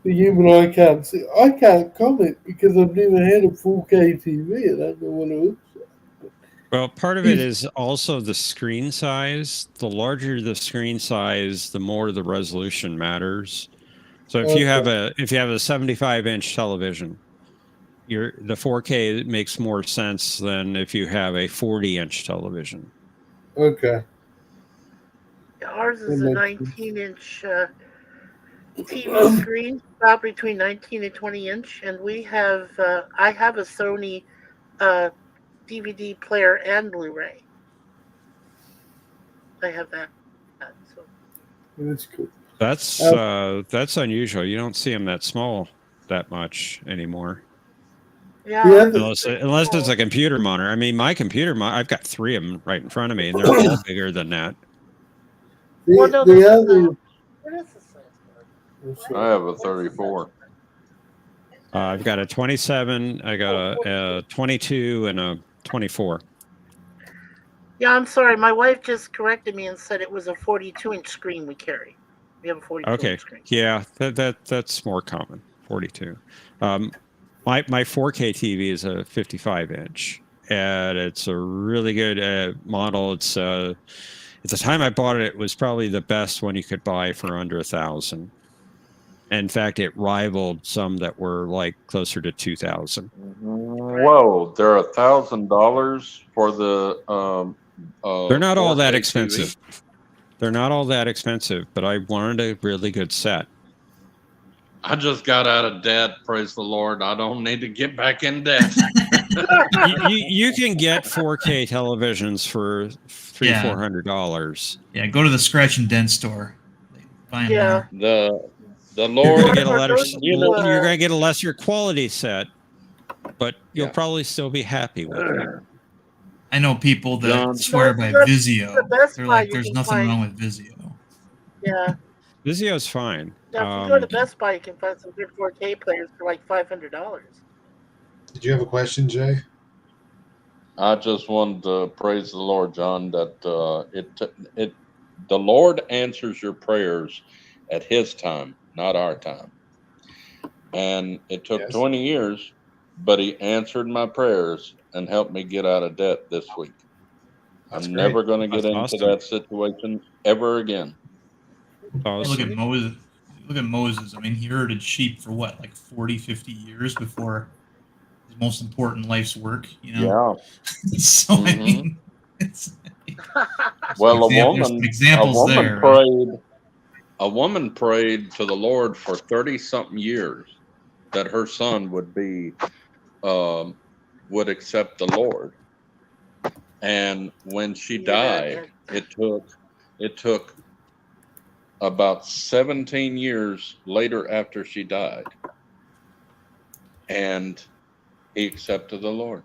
the human eye can't see. I can't comment because I've never had a 4K TV. I don't know what it looks like. Well, part of it is also the screen size. The larger the screen size, the more the resolution matters. So if you have a 75-inch television, the 4K makes more sense than if you have a 40-inch television. Okay. Ours is a 19-inch TV screen, about between 19 and 20 inch, and we have I have a Sony DVD player and Blu-ray. I have that. So. That's cool. That's unusual. You don't see them that small that much anymore. Yeah. Unless it's a computer monitor. I mean, my computer I've got 3 of them right in front of me, and they're all bigger than that. What is the size? I have a 34. I've got a 27, I got a 22, and a 24. Yeah, I'm sorry. My wife just corrected me and said it was a 42-inch screen we carry. We have a 42-inch screen. Yeah, that's more common. 42. My 4K TV is a 55-inch, and it's a really good model. It's at the time I bought it, it was probably the best one you could buy for under $1,000. In fact, it rivaled some that were like closer to $2,000. Whoa, they're $1,000 for the. They're not all that 4K expensive. TV? They're not all that expensive, but I wanted a really good set. I just got out of debt. Praise the Lord. I don't need to get back in debt. you can get 4K televisions for $300-$400. Yeah, go to the scratch and dent store. Find The You're Lord. gonna get you're gonna get a lesser quality set, but you'll probably still be happy with it. I know people that swear by Vizio. They're like, there's nothing wrong with Vizio. Yeah. Vizio's fine. Now, if you go to Best Buy, you can find some good 4K players for like $500. Did you have a question, Jay? I just wanted to praise the Lord, John, that the Lord answers your prayers at His time, not our time. And it took Yes. 20 years, but He answered my prayers and helped me get out of debt this week. That's I'm great. never going to get That's into awesome. that situation ever again. Look at Awesome. Moses. Look at Moses. I mean, he herded sheep for what, like 40, 50 years before his most important life's work, you know? Yeah. So, I Mhm. mean, it's Well, there's some examples there. a woman prayed to the Lord for 30 something years that her son would accept the Lord. And when she died, it took about 17 years later after she died, and he accepted the Lord.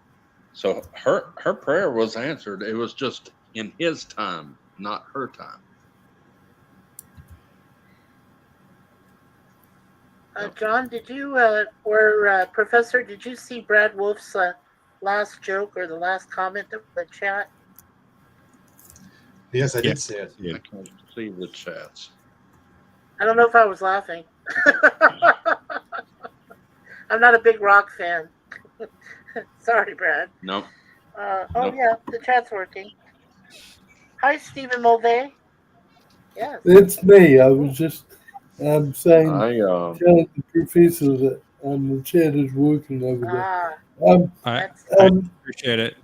So her prayer was answered. It was just in His time, not her time. John, did you or Professor, did you see Brad Wolf's last joke or the last comment of the chat? Yes, I did see it. I can't see the chats. I don't know if I was laughing. I'm not a big rock fan. Sorry, Brad. No. Oh, Nope. yeah, the chat's working. Hi, Stephen Mulvey. Yes. It's me. I was just saying, telling the professor that the chat is working over there. I appreciate it,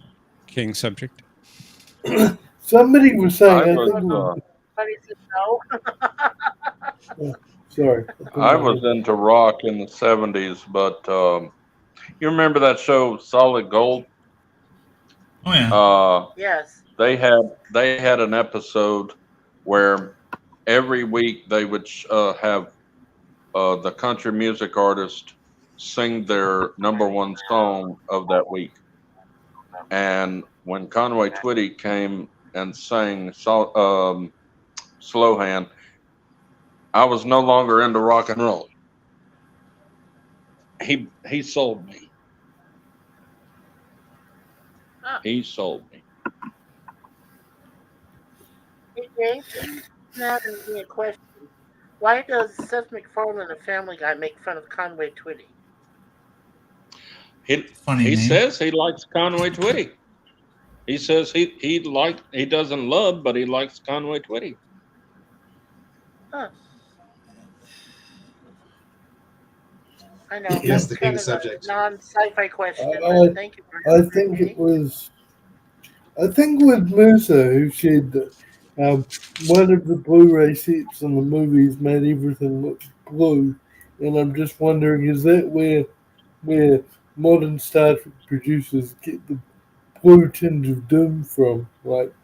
King Subject. Somebody was saying, I I was, think it was, Somebody said no. sorry. I was into rock in the 70s, but you remember that show Solid Gold? Oh yeah. Yes. They had an episode where every week they would have the country music artist sing their number one song of that week. And when Conway Twitty came and sang Slow Hand, I was no longer into rock and roll. He sold me. He sold me. Hey, James, that is me a question. Why does Seth MacFarlane of Family Guy make fun of Conway Twitty? He says he likes Conway Twitty. He says he doesn't love, but he likes Conway Twitty. Huh. I know. Yes, That's the kind king of subject. a non-sci-fi question, but thank you for I think it was. I think with Musa who said that one of the Blu-ray sets in the movies made everything look blue, and I'm just wondering, is that where modern Star Trek producers get the blue tinge of doom from, like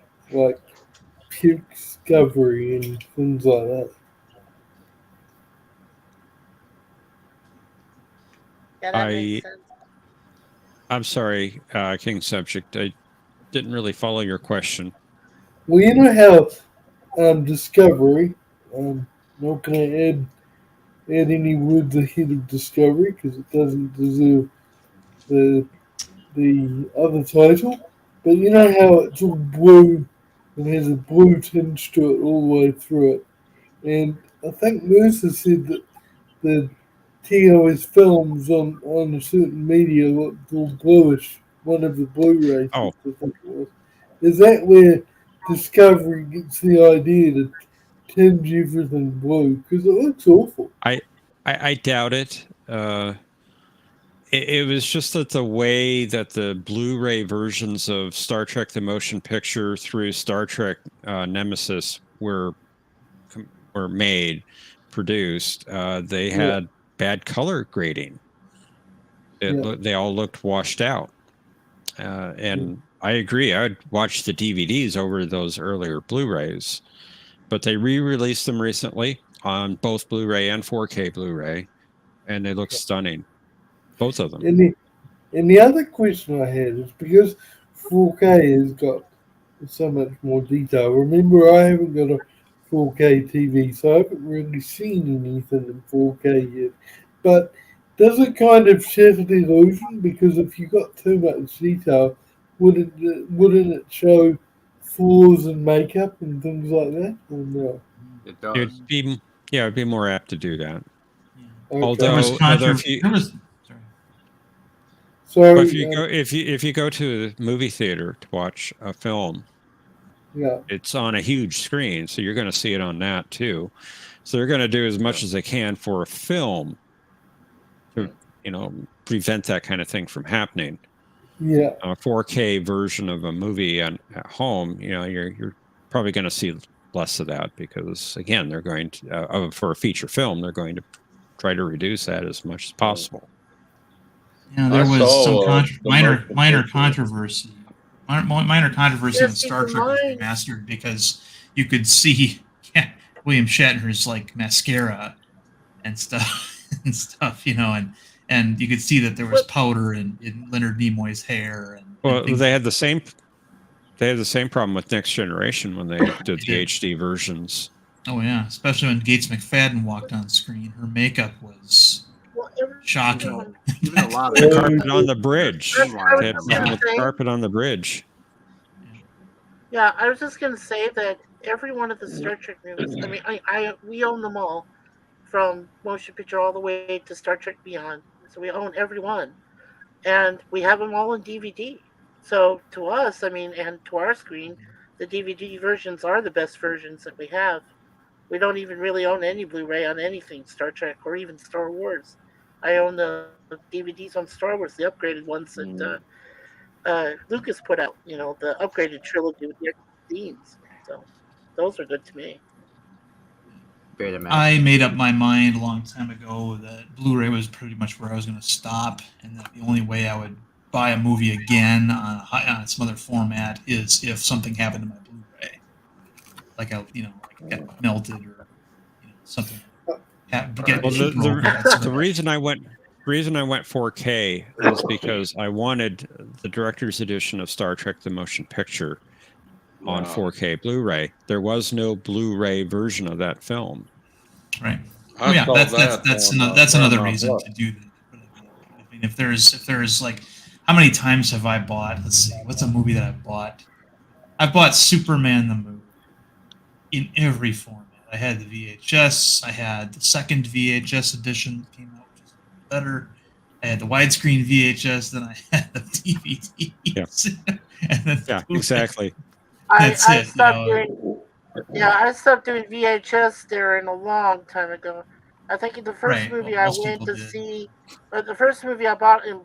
puke discovery and things like that? Yeah, that makes sense. I'm sorry, King Subject. I didn't really follow your question. Well, you know how Discovery, not going to add any words ahead of Discovery because it doesn't deserve the other title, but you know how it's all blue and has a blue tinge to it all the way through it. And I think Mercer said that the TOS films on a certain media looked all bluish. One of the Blu-rays, I think it was. Is that where Discovery gets the idea to tinge everything blue? Because it looks awful. I doubt it. It was just that the way that the Blu-ray versions of Star Trek: The Motion Picture through Star Trek Nemesis were made, produced, they had bad color grading. They all looked washed out. And I agree. I'd watch the DVDs over those earlier Blu-rays, but they re-released them recently on both Blu-ray and 4K Blu-ray, and they look stunning, both of them. And the other question I had is because 4K has got so much more detail. Remember, I haven't got a 4K TV, so I haven't really seen anything in 4K yet. But does it kind of shatter the illusion? Because if you've got too much detail, wouldn't it show flaws in makeup and things like that? Or no? It does. It'd be more apt to do that. Okay. Although if you So if you go to a movie theater to watch a film, yeah, it's on a huge screen, so you're going to see it on that too. So they're going to do as much as they can for a film to, prevent that kind of thing from happening. yeah. A 4K version of a movie at home, you're probably going to see less of that because, again, they're going to for a feature film, they're going to try to reduce that as much as possible. Yeah, there was some minor controversy. Minor controversy when Star Trek was remastered because you could see William Shatner's like mascara and stuff and you could see that there was powder in Leonard Nimoy's hair and they had the same problem with Next Generation when they did the HD versions. Oh yeah, especially when Gates McFadden walked on screen, her makeup was shocking. Even a lot of the carpet on the bridge. That's what I was They gonna had the say. carpet on the bridge. Yeah, I was just gonna say that every one of the Star Trek movies. I mean, we own them all, from motion picture all the way to Star Trek Beyond. So we own every one, and we have them all in DVD. So to us, I mean, and to our screen, the DVD versions are the best versions that we have. We don't even really own any Blu-ray on anything Star Trek or even Star Wars. I own the DVDs on Star Wars, the upgraded ones that Lucas put out. The upgraded trilogy with the scenes. So those are good to me. I made up my mind a long time ago that Blu-ray was pretty much where I was going to stop, and that the only way I would buy a movie again on some other format is if something happened to my Blu-ray, like it got melted or something. The reason I went 4K is because I wanted the director's edition of Star Trek: The Motion Picture on 4K Blu-ray. There was no Blu-ray version of that film. Right. Oh yeah, that's another reason to do that. But I mean, if there's like, how many times have I bought? Let's see, what's a movie that I've bought? I've bought Superman the movie in every format. I had the VHS. I had the second VHS edition that came out, which is better. I had the widescreen VHS. Then I had the DVDs. Yeah, exactly. I stopped doing VHS there a long time ago. I think the first movie I went to see, the first movie I bought in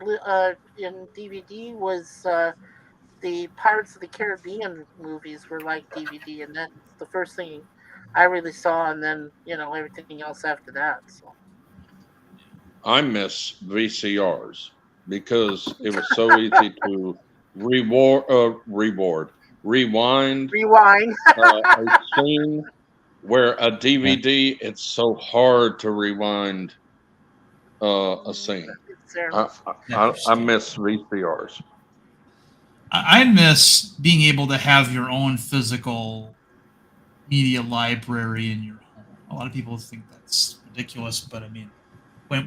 DVD was the Pirates of the Caribbean movies were like DVD, and that's the first thing I really saw, and then everything else after that. So I miss VCRs because it was so easy to rewind a scene, where a DVD it's so hard to rewind a scene. I miss VCRs. I miss being able to have your own physical media library in your home. A lot of people think that's ridiculous, but I mean, when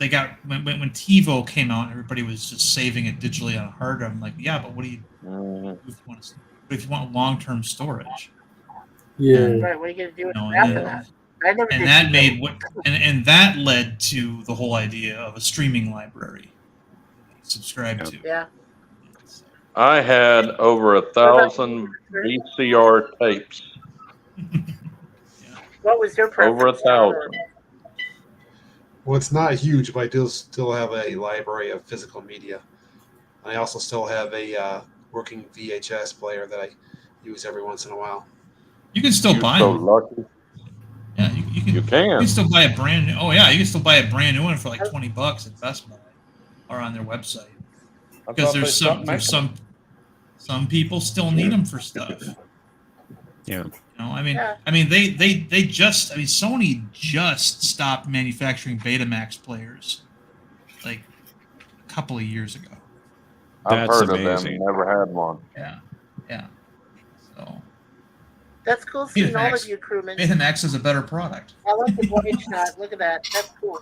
TiVo came out, everybody was just saving it digitally on a hard drive. I'm like, yeah, but what do you do if you want long-term storage? Yeah. Right. What are you gonna do after that? I never And did that TiVo. made and that led to the whole idea of a streaming library that you subscribe to. Yeah. I had over 1,000 VCR tapes. What was your preference? Over 1,000. Well, it's not huge, but I do still have a library of physical media. I also still have a working VHS player that I use every once in a while. You can still buy so them. lucky. Yeah, you can still buy a brand new. Oh yeah, you can still buy a brand new one for like $20 at Best Buy or on their website. Because there's some people still need them for stuff. Yeah. Sony just stopped manufacturing Betamax players like a couple of years ago. I've heard of them, never had one. Yeah. So that's cool seeing all of you crewmen. Betamax is a better product. I like the wide shot. Look at that. That's cool.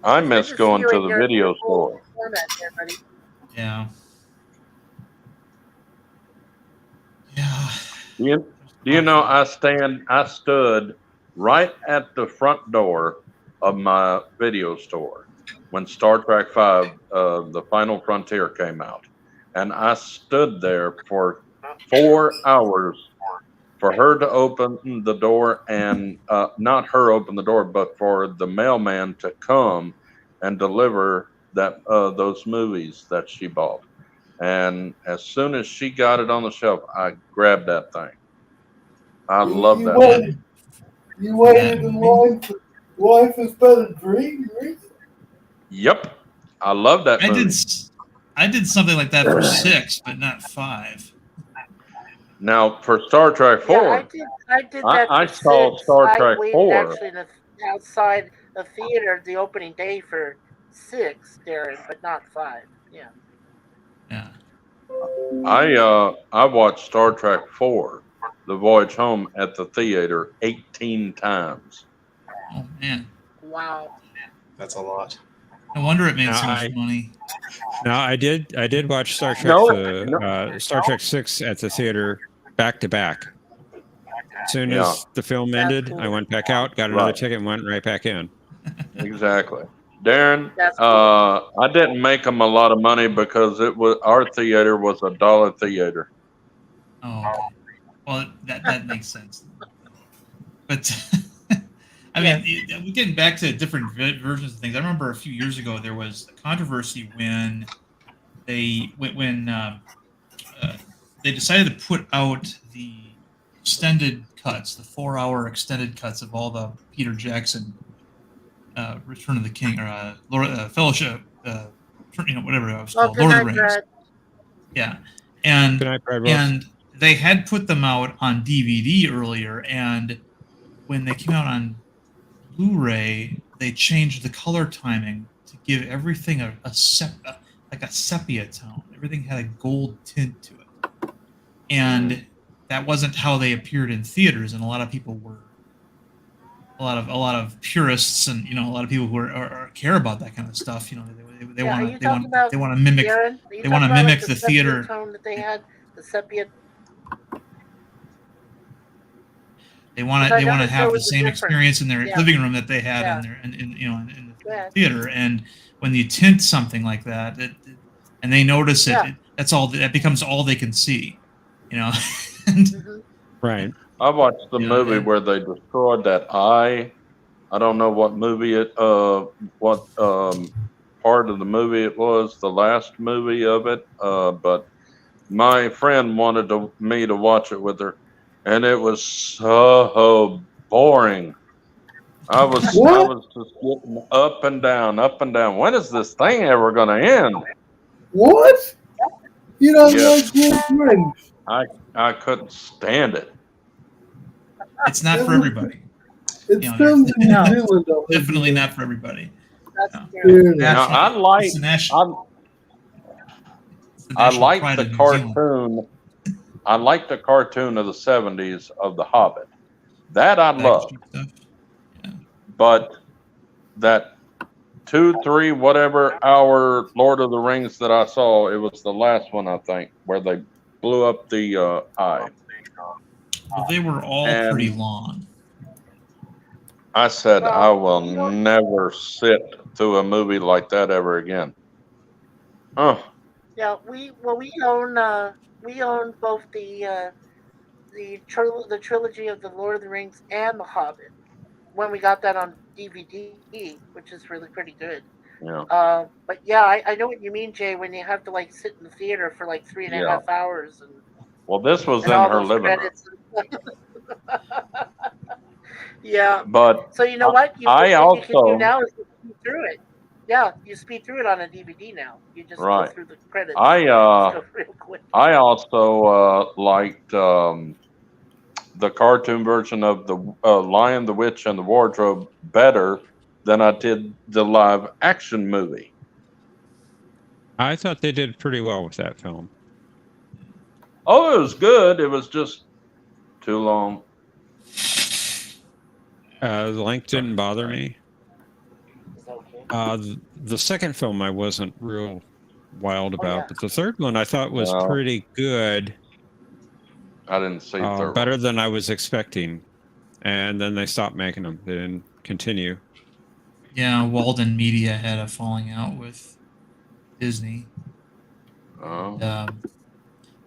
I miss going to the video store. Yeah. Yeah. Do you know I stood right at the front door of my video store when Star Trek V, The Final Frontier came out. And I stood there for 4 hours for her to open the door and not her open the door, but for the mailman to come and deliver those movies that she bought. And as soon as she got it on the shelf, I grabbed that thing. I love that movie. You waited in line for Life is But a Dream, really? Yep, I love that movie. I did something like that for 6, but not 5. Now for Star Trek 4, I did that I for saw 6. Star I Trek waited 4. actually outside the theater the opening day for 6, Darren, but not 5. Yeah. Yeah. I watched Star Trek 4, The Voyage Home, at the theater 18 times. Oh man. Wow. That's a lot. No wonder it made Now, so much money. No, I did watch Star Trek Star Trek 6 at the theater back to back. As soon as the film ended, I went back out, got another ticket, and went right back in. Exactly. Darren, I didn't make them a lot of money because our theater was $1 theater. Oh, okay. Well, that makes sense. But I mean, we're getting back to different versions of things. I remember a few years ago there was a controversy when they decided to put out the extended cuts, the 4-hour extended cuts of all the Peter Jackson Return of the King or Fellowship, whatever it was called, Lord of the Rings. Yeah, and they had put them out on DVD earlier, and when they came out on Blu-ray, they changed the color timing to give everything like a sepia tone. Everything had a gold tint to it, and that wasn't how they appeared in theaters. And a lot of people were, a lot of purists, and a lot of people who care about that kind of stuff. They want to mimic. Darren, They want to mimic the sepia theater tone that they had, the sepia. They want to have the same experience in their living room that they had in the theater. And when you tint something like that, and they notice it, that becomes all they can see. Right. I watched the movie where they destroyed that eye. I don't know what movie what part of the movie it was, the last movie of it, but my friend wanted me to watch it with her, and it was so boring. I was just getting up and down, up and down. When is this thing ever going to end? What? You don't like Lord of the Rings? I couldn't stand it. It's not for everybody. It's filmed in New Zealand. Definitely not for everybody. Now, I like the cartoon. I like the cartoon of the 70s of The Hobbit. That I love. But that 2-3 whatever hour Lord of the Rings that I saw, it was the last one, I think, where they blew up the eye. Well, they were all pretty long. I said I will never sit through a movie like that ever again. Oh. Yeah, we own both the trilogy of the Lord of the Rings and the Hobbit when we got that on DVD, which is really pretty good. Yeah. But yeah, I know what you mean, Jay, when you have to like sit in the theater for like 3.5 hours. And well, this was in her living room. Yeah. But so you know what? You can do now is you speed through it. Yeah, you speed through it on a DVD now. You just go through the credits. I go real quick. I also liked the cartoon version of the Lion, the Witch, and the Wardrobe better than I did the live action movie. I thought they did pretty well with that film. Oh, it was good. It was just too long. The length didn't bother me. The second film I wasn't real wild about. yeah. But the third one I thought was Well, pretty good, I didn't see the third better one. than I was expecting. And then they stopped making them. They didn't continue. Yeah, Walden Media had a falling out with Disney. Oh.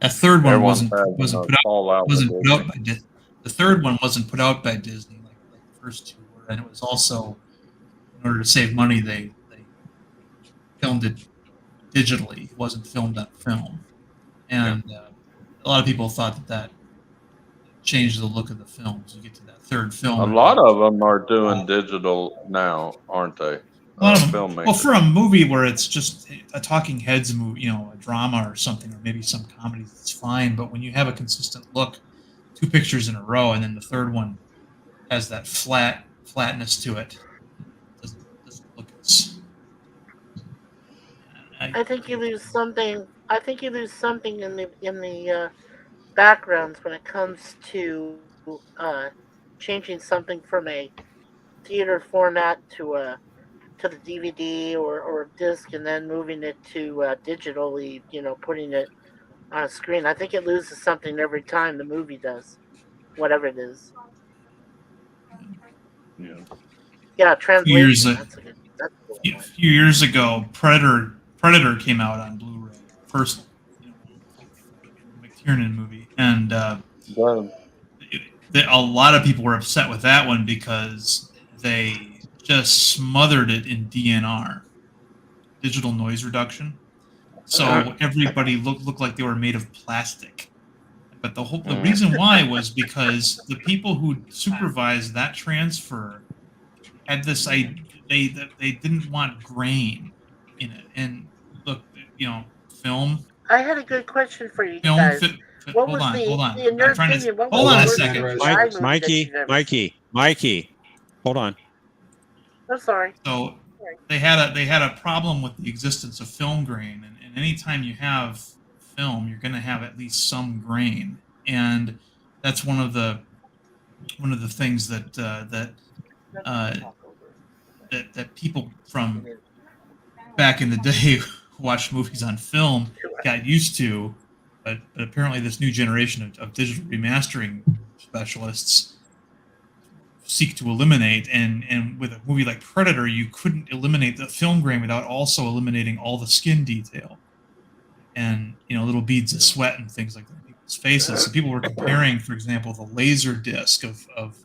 That third one Everyone's wasn't had put out fallout with wasn't put out Disney. by the third one wasn't put out by Disney like the first two were, and it was also, in order to save money, they filmed it digitally. It wasn't filmed on film, and a lot of people thought that changed the look of the films. You get to that third film, A and lot of them are doing digital now, aren't they? a lot of them. Filmmakers. Well, for a movie where it's just a talking heads movie, you know, a drama or something, or maybe some comedies, it's fine. But when you have a consistent look, two pictures in a row, and then the third one has that flatness to it, doesn't look as. I think you lose something. I think you lose something in the backgrounds when it comes to changing something from a theater format to the DVD or disc, and then moving it to digitally. You know, putting it on a screen. I think it loses something every time the movie does, whatever it is. Yeah. Yeah, A translation. That's a good. That's a good few years ago, Predator came out on Blu-ray. First, McTiernan movie, and a lot of people were upset with that one because they just smothered it in DNR, digital noise reduction. So everybody looked like they were made of plastic. But the reason why was because the people who supervised that transfer had this idea they didn't want grain in it. And look, you know, film. I had a good question for you Film. guys. What Hold was on. in your I'm trying to opinion, what hold was on the a worst second. CGI movie that you've ever seen? Mikey, hold on. I'm sorry. So they had a problem with the existence of film grain, and anytime you have film, you're going to have at least some grain, and that's one of the things that people from back in the day who watched movies on film got used to, but apparently this new generation of digital remastering specialists seek to eliminate. And with a movie like Predator, you couldn't eliminate the film grain without also eliminating all the skin detail and, you know, little beads of sweat and things like that on people's faces. So people were comparing, for example, the laser disc of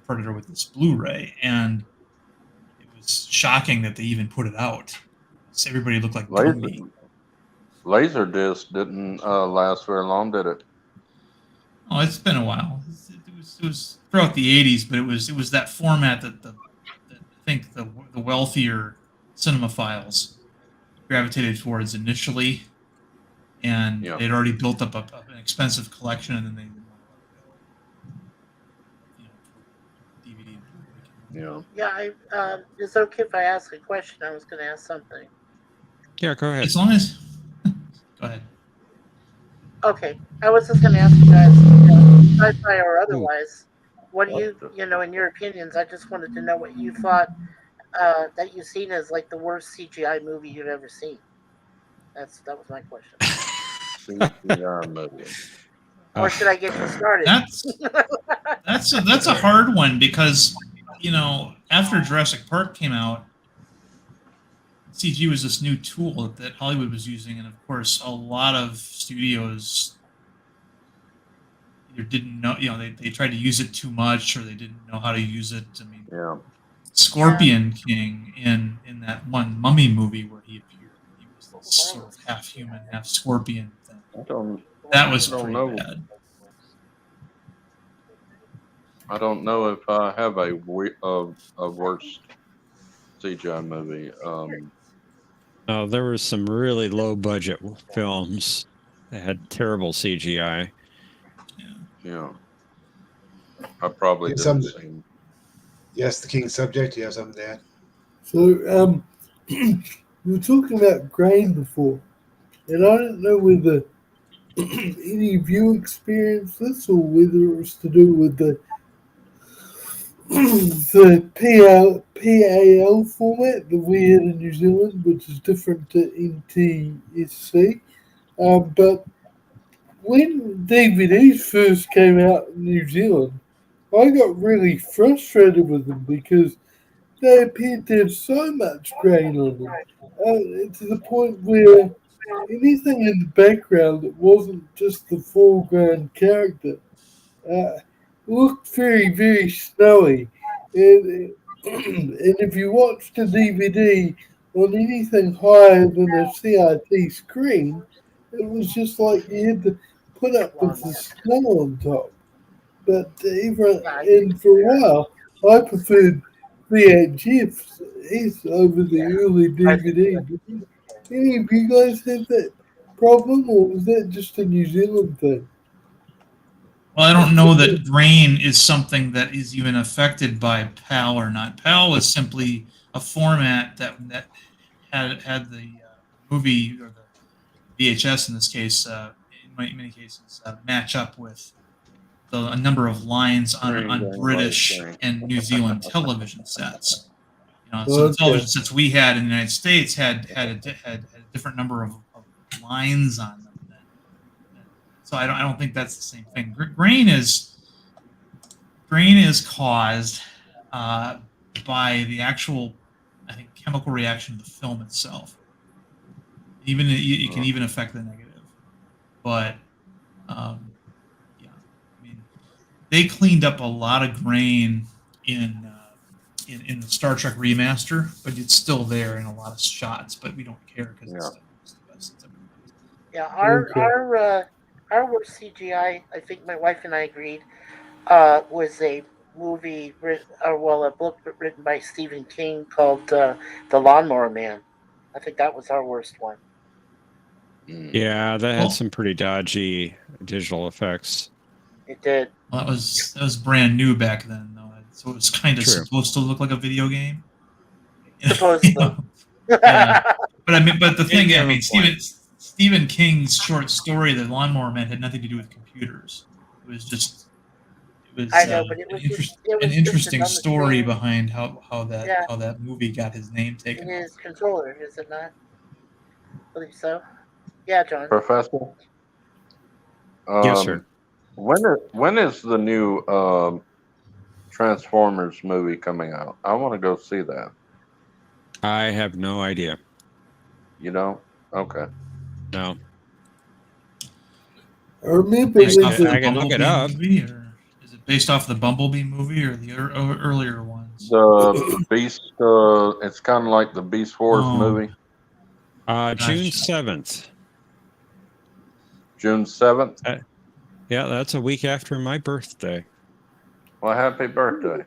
Predator with this Blu-ray, and it was shocking that they even put it out. So everybody looked like gummy. Laserdisc didn't last very long, did it? Oh, it's been a while. It was throughout the '80s, but it was that format that I think the wealthier cinemaphiles gravitated towards initially, and they'd already built up an expensive collection, and then they didn't want to let it go. You know, DVD. Yeah. Yeah, it's okay if I ask a question. I was going to ask something. Yeah, go ahead. As long as. Go ahead. Okay, I was just going to ask you guys, sci-fi or otherwise, what do you know, in your opinions? I just wanted to know what you thought that you've seen as like the worst CGI movie you've ever seen. That was my question. CGI movie. Or should I get you started? That's a hard one because, you know, after Jurassic Park came out, CG was this new tool that Hollywood was using, and of course, a lot of studios either didn't know, you know, they tried to use it too much, or they didn't know how to use it. I mean, Scorpion King in that one Mummy movie where he appeared, he was this sort of half human, half scorpion thing. That was pretty bad. I don't know if I have a worst CGI movie. No, there were some really low budget films that had terrible CGI. Yeah. I probably You have didn't something- see. Yes, the king's subject. You have something to add? So, you were talking about grain before, and I don't know whether any of you experienced this or whether it was to do with the the PAL format that we had in New Zealand, which is different to NTSC. But when DVDs first came out in New Zealand, I got really frustrated with them because they appeared to have so much grain on them, to the point where anything in the background that wasn't just the foreground character looked very, very snowy. And, and if you watched a DVD on anything higher than a CRT screen, it was just like you had to put up with the snow on top. But even and for a while, I preferred VHS over the early DVD. Did any of you guys have that problem, or was that just a New Zealand thing? Well, I don't know that grain is something that is even affected by PAL or not. PAL was simply a format that had the movie or the VHS in this case, in many cases, match up with a number of lines on British and New Zealand television sets. So the television sets we had in the United States had a different number of lines on them. So I don't think that's the same thing. Grain is caused by the actual, I think, chemical reaction of the film itself. Even it can even affect the negative, but yeah, I mean, they cleaned up a lot of grain in the Star Trek remaster, but it's still there in a lot of shots. But we don't care because it's the best it's ever been. Yeah, our worst CGI, I think my wife and I agreed, was a a book written by Stephen King called The Lawnmower Man. I think that was our worst one. Yeah, that had some pretty dodgy digital effects. It did. Well, that was brand new back then, though, so it was kind of supposed to look like a video game. Supposedly. Yeah, but the thing, I mean, Stephen King's short story, The Lawnmower Man, had nothing to do with computers. It was I know, but it was an interesting story behind how that movie got his name taken. His controller, is it not? I believe so. Yeah, John. Professor? Yes, sir. When is the new Transformers movie coming out? I want to go see that. I have no idea. You don't? Okay. No. I remember I can look it up. Movie, or is it based off the Bumblebee movie or the earlier ones? The Beast. It's kind of like the Beast Wars movie. June 7th. June 7th. Yeah, that's a week after my birthday. Well, happy birthday!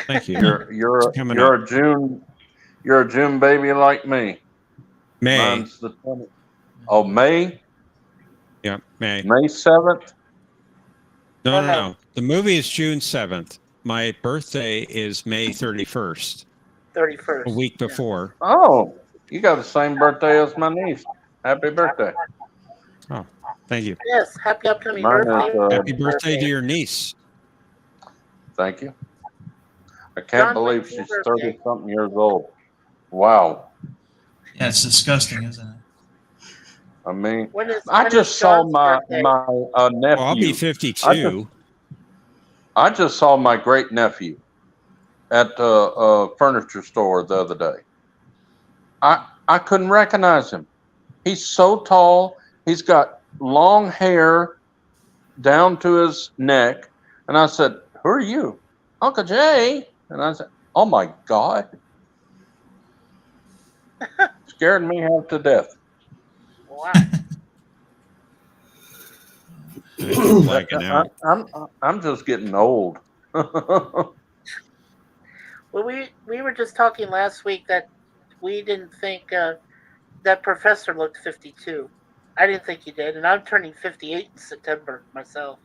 Thank you. You're a June baby like me. May. Mine's the 20th. Oh, May. Yeah, May. May 7th. No. The movie is June 7th. My birthday is May 31st. 31st. A week before. Oh, you got the same birthday as my niece. Happy birthday. Oh, thank you. Yes, happy upcoming birthday. Happy birthday to your niece. Thank you. I can't believe she's 30-something years old. Wow. Yeah, it's disgusting, isn't it? I mean, I just saw my nephew. Well, I'll be 52. I just saw my great nephew at a furniture store the other day. I couldn't recognize him. He's so tall. He's got long hair down to his neck. And I said, "Who are you?" "Uncle Jay." And I said, "Oh my God." Scared me half to death. Wow. I'm just getting old. Well, we were just talking last week that we didn't think that Professor looked 52. I didn't think he did, and I'm turning 58 in September myself.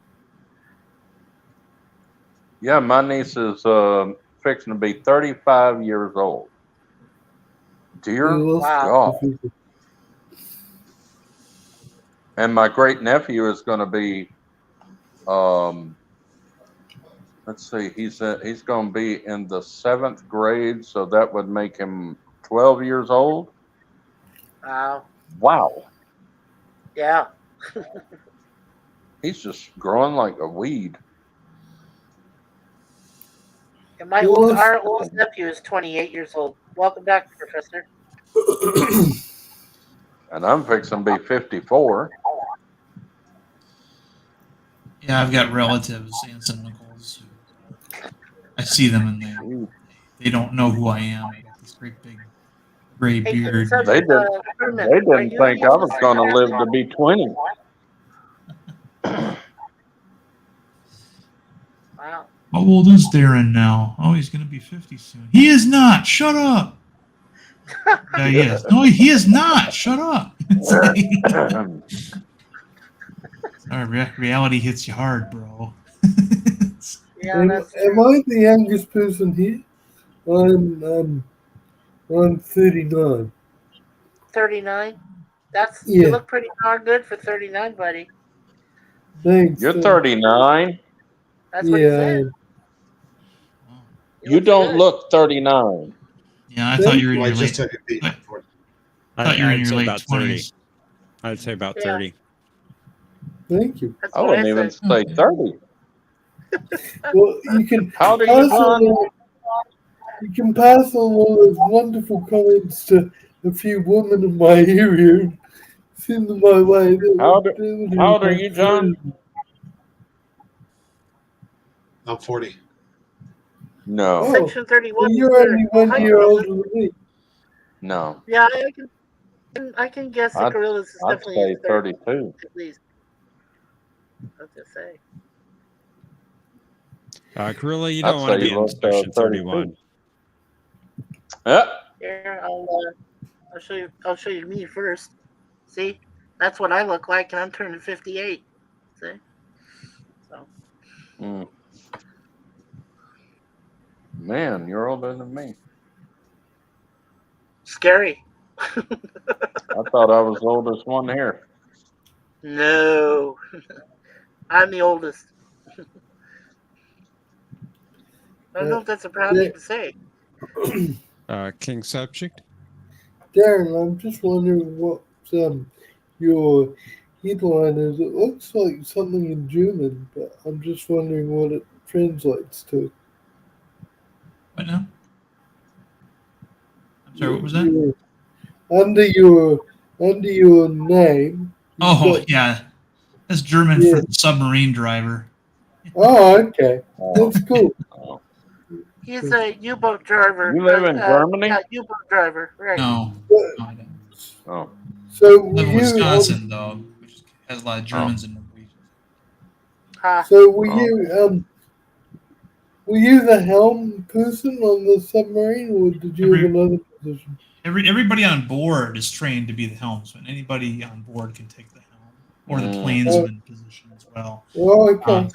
Yeah, my niece is fixing to be 35 years old. Dear God. And my great nephew is going to be Let's see. He's going to be in the 7th grade, so that would make him 12 years old. Wow. Wow. Yeah. He's just growing like a weed. And our oldest nephew is 28 years old. Welcome back, Professor. And I'm fixing to be 54. Yeah, I've got relatives, aunts and uncles. I see them and they don't know who I am. I got this great big gray beard. They didn't think I was going to live to be 20. Wow. How old is Darren now? Oh, he's going to be 50 soon. He is not. Shut up. Yeah, he is. No, he is not. Shut up. Sorry, reality hits you hard, bro. Yeah, am I the youngest person here? I'm 39. 39. Yeah. You look pretty darn good for 39, buddy. Thanks. You're 39. That's what he said. You don't look 39. Yeah, I thought you were in Well, I your just late. took a peek. I thought you were in I'd your say late about 30. 20s. I'd say about Yeah. 30. Thank you. That's I what wouldn't I even said. say 30. Well, you can How do you pass run? on you can pass on all those wonderful comments to a few women in my area and send them my way. How old are you, John? I'm 40. No. Oh, Section 31. well, is you're good. only 1 Hi, year Gorillas. older than me. No. Yeah, I can guess the I'd, Gorillas is I'd definitely say in 30 32. at least. I was gonna say. Gorilla, you I'd don't want to say be you in look section 32. 31. Yeah. Here, I'll show you. I'll show you me first. See, that's what I look like, and I'm turning 58. See, so Mm. Man, you're older than me. scary. I thought I was the oldest one here. No, I'm the oldest. I don't know if that's a proud thing to say. King subject. Darren, I'm just wondering what your headline is. It looks like something in German, but I'm just wondering what it translates to. What now? I'm sorry, what was that? Under your name. Oh, yeah. That's German Yeah. for submarine driver. Oh, okay. That's cool. He's a U-boat driver. You live in Germany? Yeah, U-boat driver. Right. No. No, I don't. Oh. So I live in Wisconsin, though, which has a lot of Germans and Norwegians. So were you the helm person on the submarine, or did you have another position? Everybody on board is trained to be the helmsman. Anybody on board can take the helm, or the plainsman position as well. Oh, okay.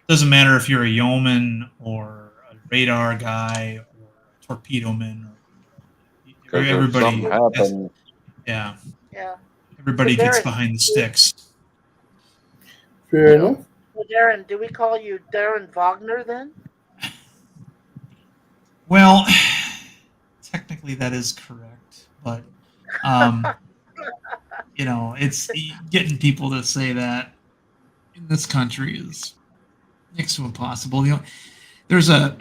Doesn't matter if you're a yeoman or a radar guy or a torpedo man. Because if Everybody, something happened, Yeah. everybody So gets Darren- behind the sticks. Fair enough. Well, Darren, do we call you Darren Wagner then? Well, technically that is correct, but you know, it's getting people to say that in this country is next to impossible. You know, there's a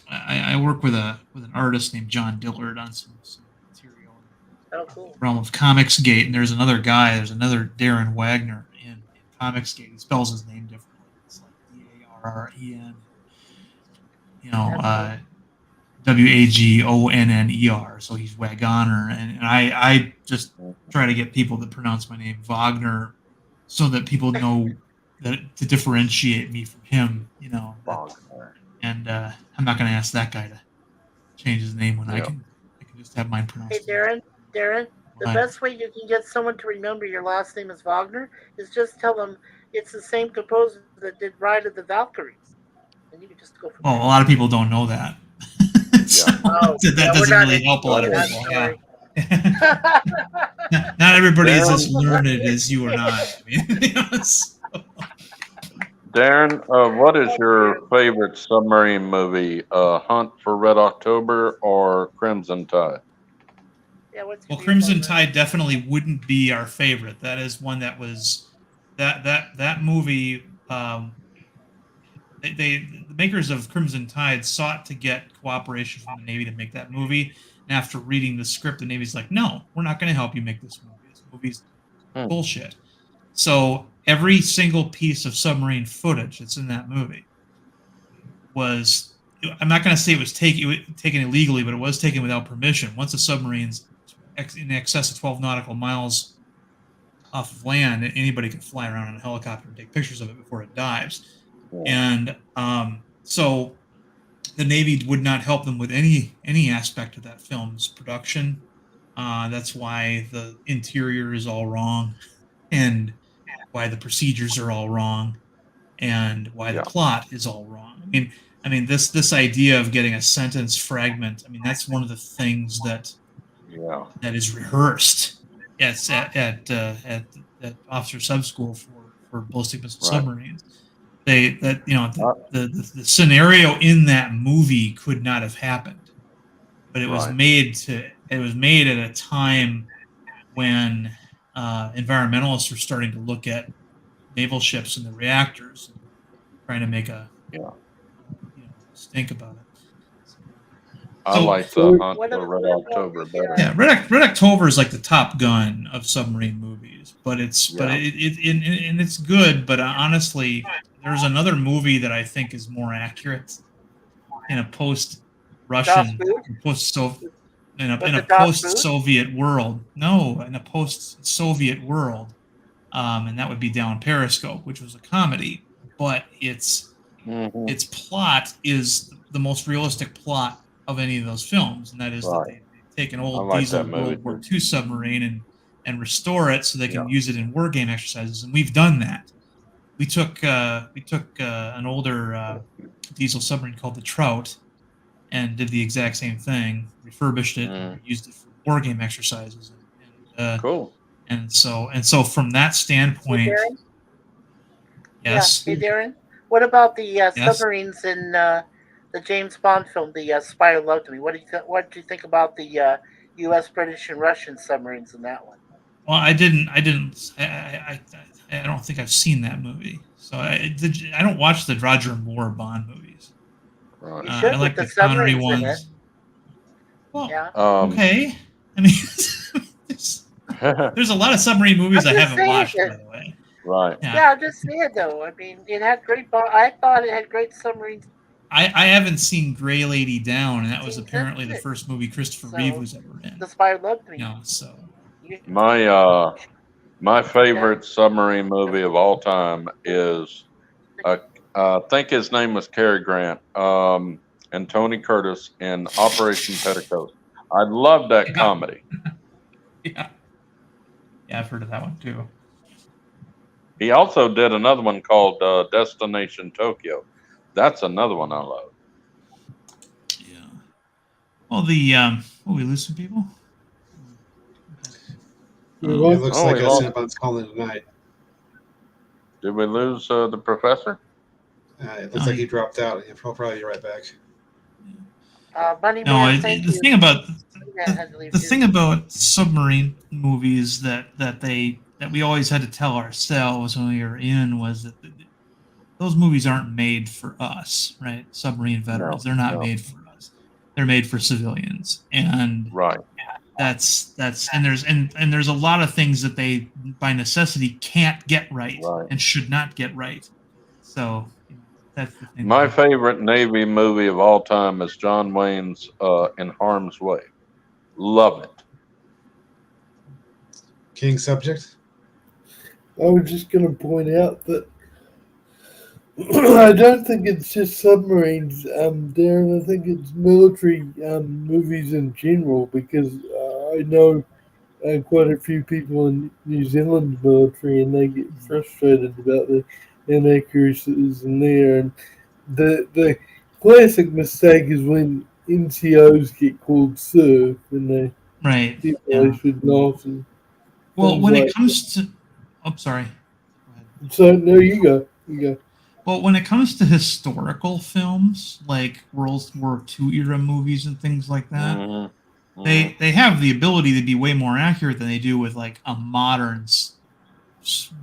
I work with an artist named John Dillard on some material Oh, cool. in the realm of Comicsgate, and there's another Darren Wagner in Comicsgate. He spells his name differently. It's like Darren, you know, Wagonner. So he's Wagoner, and I just try to get people to pronounce my name Wagner, so that people know that to differentiate me from him. You know, and I'm not going to ask that guy to change his name when I can just have mine pronounced. Hey, Darren, the What? best way you can get someone to remember your last name is Wagner is just tell them it's the same composer that did Ride of the Valkyries. And you can just go from Well, a lot of people don't know that. So that doesn't really help a lot of people. Yeah. Not everybody is as learned as you or not. I mean, you know, Darren, what is your favorite submarine movie? Hunt for Red October or Crimson Tide? Yeah, what's Well, Crimson Tide definitely wouldn't be our favorite. That is one that was that movie. The makers of Crimson Tide sought to get cooperation from the Navy to make that movie. And after reading the script, the Navy's like, "No, we're not going to help you make this movie. This movie's bullshit." So every single piece of submarine footage that's in that movie was, I'm not going to say it was taken illegally, but it was taken without permission. Once a submarine's in excess of 12 nautical miles off of land, anybody can fly around in a helicopter and take pictures of it before it dives. And so the Navy would not help them with any aspect of that film's production. That's why the interior is all wrong, and why the procedures are all wrong, and why the plot is all wrong. I mean this idea of getting a sentence fragment. I mean, that's one of the things that is rehearsed at officer sub school for ballistic missile submarines. The scenario in that movie could not have happened, but it was made at a time when environmentalists were starting to look at naval ships and the reactors and trying to make a stink about it. I like the Hunt for Red October better. Yeah, Red October is like the Top Gun of submarine movies, but it's it's good. But honestly, there's another movie that I think is more accurate in a post-Russian, in a post-Soviet world. No, in a post-Soviet world, and that would be Down Periscope, which was a comedy, but its plot is the most realistic plot of any of those films, and that is that they take an old diesel World War II submarine and restore it so they can use it in war game exercises, and we've done that. We took an older diesel submarine called the Trout and did the exact same thing, refurbished it, and used it for war game exercises. Cool. And so from that standpoint, yes. Yeah. Hey, Darren, what about the submarines in the James Bond film, The Spy Who Loved Me? What do you think about the U.S., British, and Russian submarines in that one? Well, I don't think I've seen that movie, so I don't watch the Roger Moore Bond movies. Right. I like the Connery ones. Well, yeah. Okay. I mean, there's a lot of submarine movies I haven't watched, by the way. Right. Yeah, I'm just saying though. I mean, it had great. I thought it had great submarines. I haven't seen Grey Lady Down, and that was apparently the first movie Christopher Reeve was ever in. The Spy Who Loved Me. So my favorite submarine movie of all time is I think his name was Cary Grant and Tony Curtis in Operation Petticoat. I love that comedy. Yeah, I've heard of that one too. He also did another one called Destination Tokyo. That's another one I love. Yeah. Well, we lose some people. It looks like Samban's calling tonight. Did we lose the professor? It looks like he dropped out. He'll probably be right back. The thing about submarine movies that we always had to tell ourselves when we were in was that those movies aren't made for us, right? Submarine veterans, they're not made for us. They're made for civilians, and that's and there's a lot of things that they by necessity can't get right and should not get right. So that's the thing. My favorite Navy movie of all time is John Wayne's In Harm's Way. Love it. King subject? I was just going to point out that I don't think it's just submarines, Darren. I think it's military movies in general, because I know quite a few people in New Zealand military, and they get frustrated about the inaccuracies in there. And the classic mistake is when NCOs get called sir, and they should not. Well, when it comes to, I'm sorry. So no, you go. Well, when it comes to historical films like World War II era movies and things like that, they have the ability to be way more accurate than they do with like a modern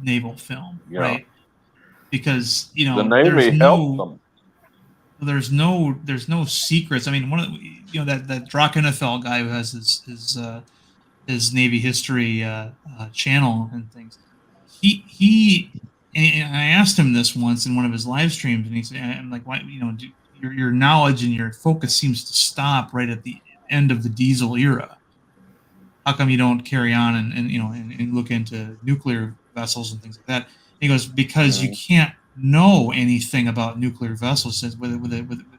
naval film, Yeah. right? Because The Navy helped them. there's no secrets. I mean, one of that Drachenfeld guy who has his Navy history channel and things. And I asked him this once in one of his live streams, and he said, "I'm like, why? Your knowledge and your focus seems to stop right at the end of the diesel era. How come you don't carry on and look into nuclear vessels and things like that?" And he goes, "Because you can't know anything about nuclear vessels. Since with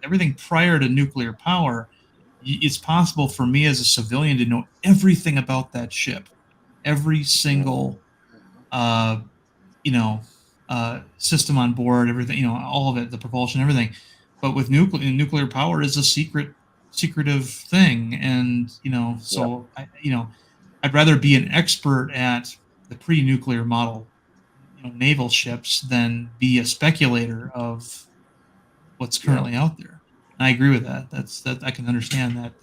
everything prior to nuclear power, it's possible for me as a civilian to know everything about that ship, every single system on board, everything, all of it, the propulsion, everything. But with nuclear power is a secretive thing, and so I'd rather be an expert at the pre-nuclear model, naval ships than be a speculator of what's currently out there. And I agree with that. That I can understand that.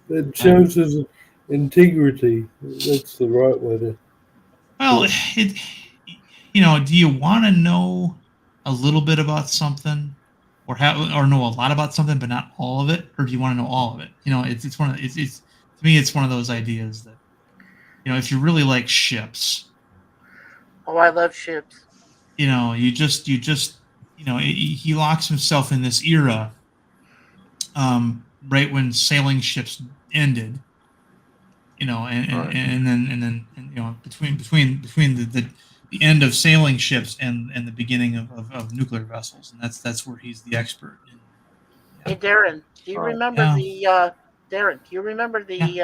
It shows his integrity. That's the right way to. Well, do you want to know a little bit about something, or know a lot about something, but not all of it, or do you want to know all of it? It's one of it's to me, it's one of those ideas that if you really like ships, Oh, I love ships. you just he locks himself in this era, right when sailing ships ended. And then between the end of sailing ships and the beginning of nuclear vessels, and that's where he's the expert. Hey, Darren, do you remember Darren? Do you remember the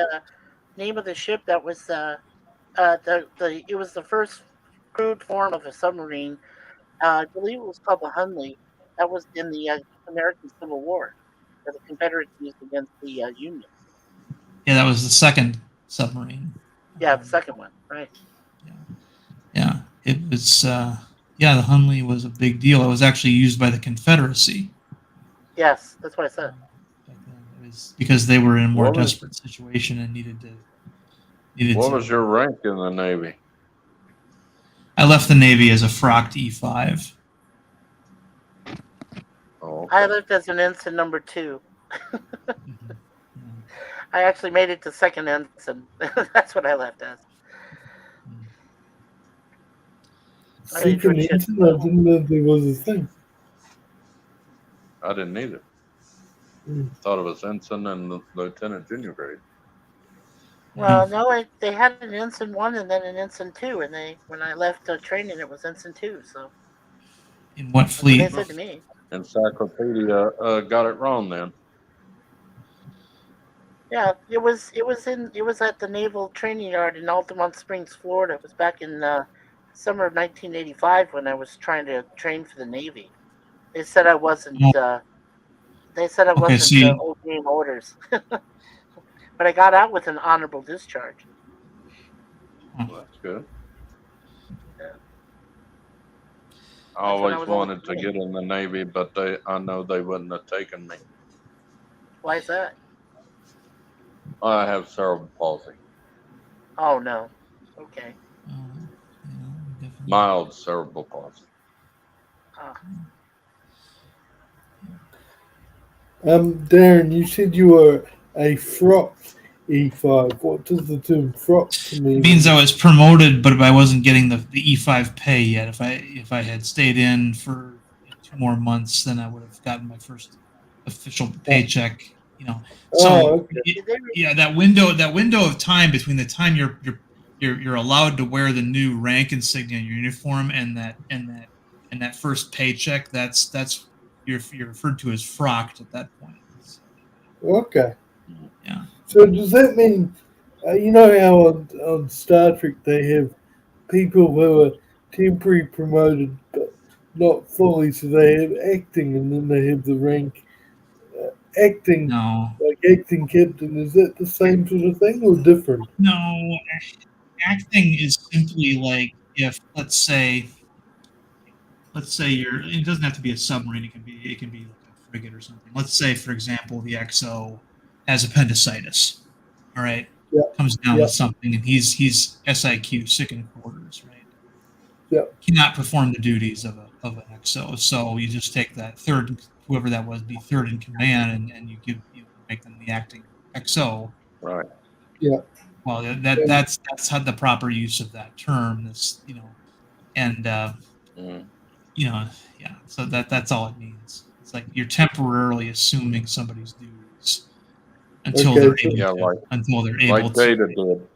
name of the ship that was it was the first crude form of a submarine. I believe it was called the Hunley. That was in the American Civil War, that the Confederates used against the Union. Yeah, that was the second submarine. Yeah, the second one, right? Yeah, it was. The Hunley was a big deal. It was actually used by the Confederacy. Yes, that's what I said. It was because they were in a more What was- desperate situation and needed What to. was your rank in the Navy? I left the Navy as a Frocked E5. Oh, I left as an ensign number 2. I actually made it to second ensign. That's what I left as. Second ensign, I didn't know there was a thing. I didn't either. Thought it was ensign and lieutenant junior grade. Well, no, they had an ensign 1 and then an ensign 2, and when I left training, it was ensign 2. So. In what fleet? That's what they said to me. Encyclopedia got it wrong then. Yeah, it was at the Naval Training Yard in Altamont Springs, Florida. It was back in summer of 1985 when I was trying to train for the Navy. They said I wasn't. They said I wasn't old game orders, but I got out with an honorable discharge. Well, that's good. Yeah. I always wanted to get in the Navy, but I know they wouldn't have taken me. Why is that? I have cerebral palsy. Oh no. Okay. Mild cerebral palsy. Darren, you said you were a Frocked E5. What does the term Frocked mean? It means I was promoted, but I wasn't getting the E5 pay yet. If I had stayed in for 2 more months, then I would have gotten my first official paycheck. So that window of time between the time you're allowed to wear the new rank insignia in your uniform and that first paycheck, that's you're referred to as frocked at that point. So. Okay. Yeah. So does that mean, you know how on Star Trek they have people who are temporary promoted but not fully, so they have acting and then they have the rank acting, like acting captain. Is that the same sort of thing or different? No, acting is simply like if, let's say, let's say it doesn't have to be a submarine. It can be like a frigate or something. Let's say, for example, the XO has appendicitis. All right, comes down with something, and he's SIQ, sick in quarters, right? Cannot perform the duties of an XO. So you just take that third, whoever that was, be third in command, and you make them the acting XO. Right. Yeah. Well, that's how the proper use of that term. This, and So that's all it means. It's like you're temporarily assuming somebody's duties until they're able to. Data did.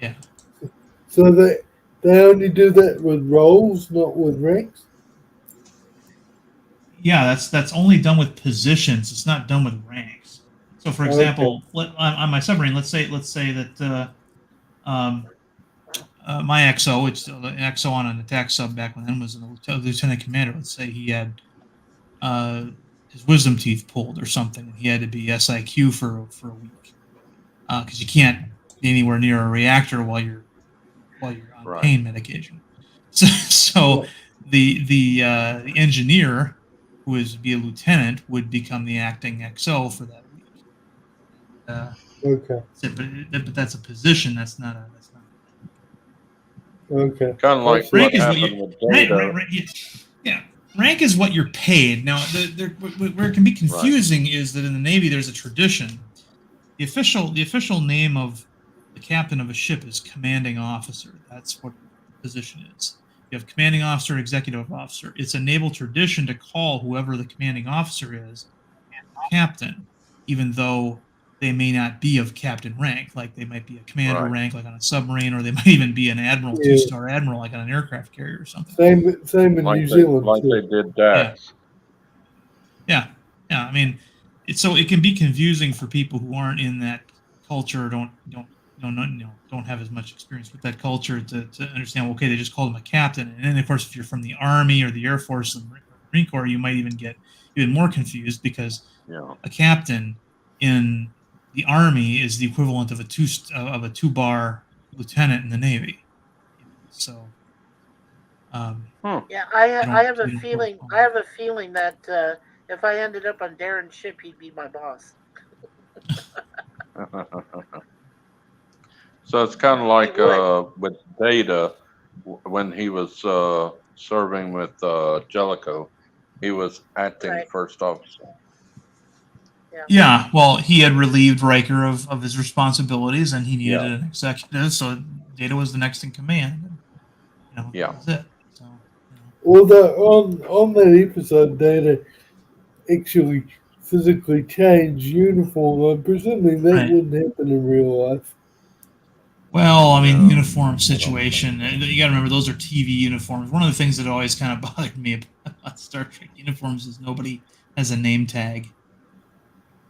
Yeah. So they only do that with roles, not with ranks. Yeah, that's only done with positions. It's not done with ranks. So, for example, on my submarine, let's say that my XO, which the XO on an attack sub back when then was a lieutenant commander. Let's say he had his wisdom teeth pulled or something, and he had to be SIQ for a week because you can't be anywhere near a reactor while you're on pain medication. So the engineer, who would be a lieutenant, would become the acting XO for that week. Okay. But that's a position. That's not a. Okay. Kind of like rank what is happened with Data. Rank is what you're paid. Now, where it can be confusing is that in the Navy there's a tradition. The official name of the captain of a ship is commanding officer. That's what the position is. You have commanding officer, executive officer. It's a naval tradition to call whoever the commanding officer is captain, even though they may not be of captain rank. Like they might be a commander rank, like on a submarine, or they might even be an admiral, 2-star admiral, like on an aircraft carrier or something. Same in New Zealand. Like they did Dax. Yeah. I mean, it can be confusing for people who aren't in that culture, don't have as much experience with that culture to understand. Well, okay, they just called him a captain, and then of course, if you're from the Army or the Air Force or the Marine Corps, you might even get even more confused because a captain in the Army is the equivalent of a 2-bar lieutenant in the Navy. So. Yeah, I have a feeling. I have a feeling that if I ended up on Darren's ship, he'd be my boss. So it's kind of like with Data when he was serving with Jellicoe, he was acting first officer. Yeah, well, he had relieved Riker of his responsibilities, and he needed an executive, so Data was the next in command. That was it. Although on that episode, Data actually physically changed uniform, I'm presuming that wouldn't happen in real life. Well, I mean, uniform situation. You got to remember, those are TV uniforms. One of the things that always kind of bothered me about Star Trek uniforms is nobody has a name tag.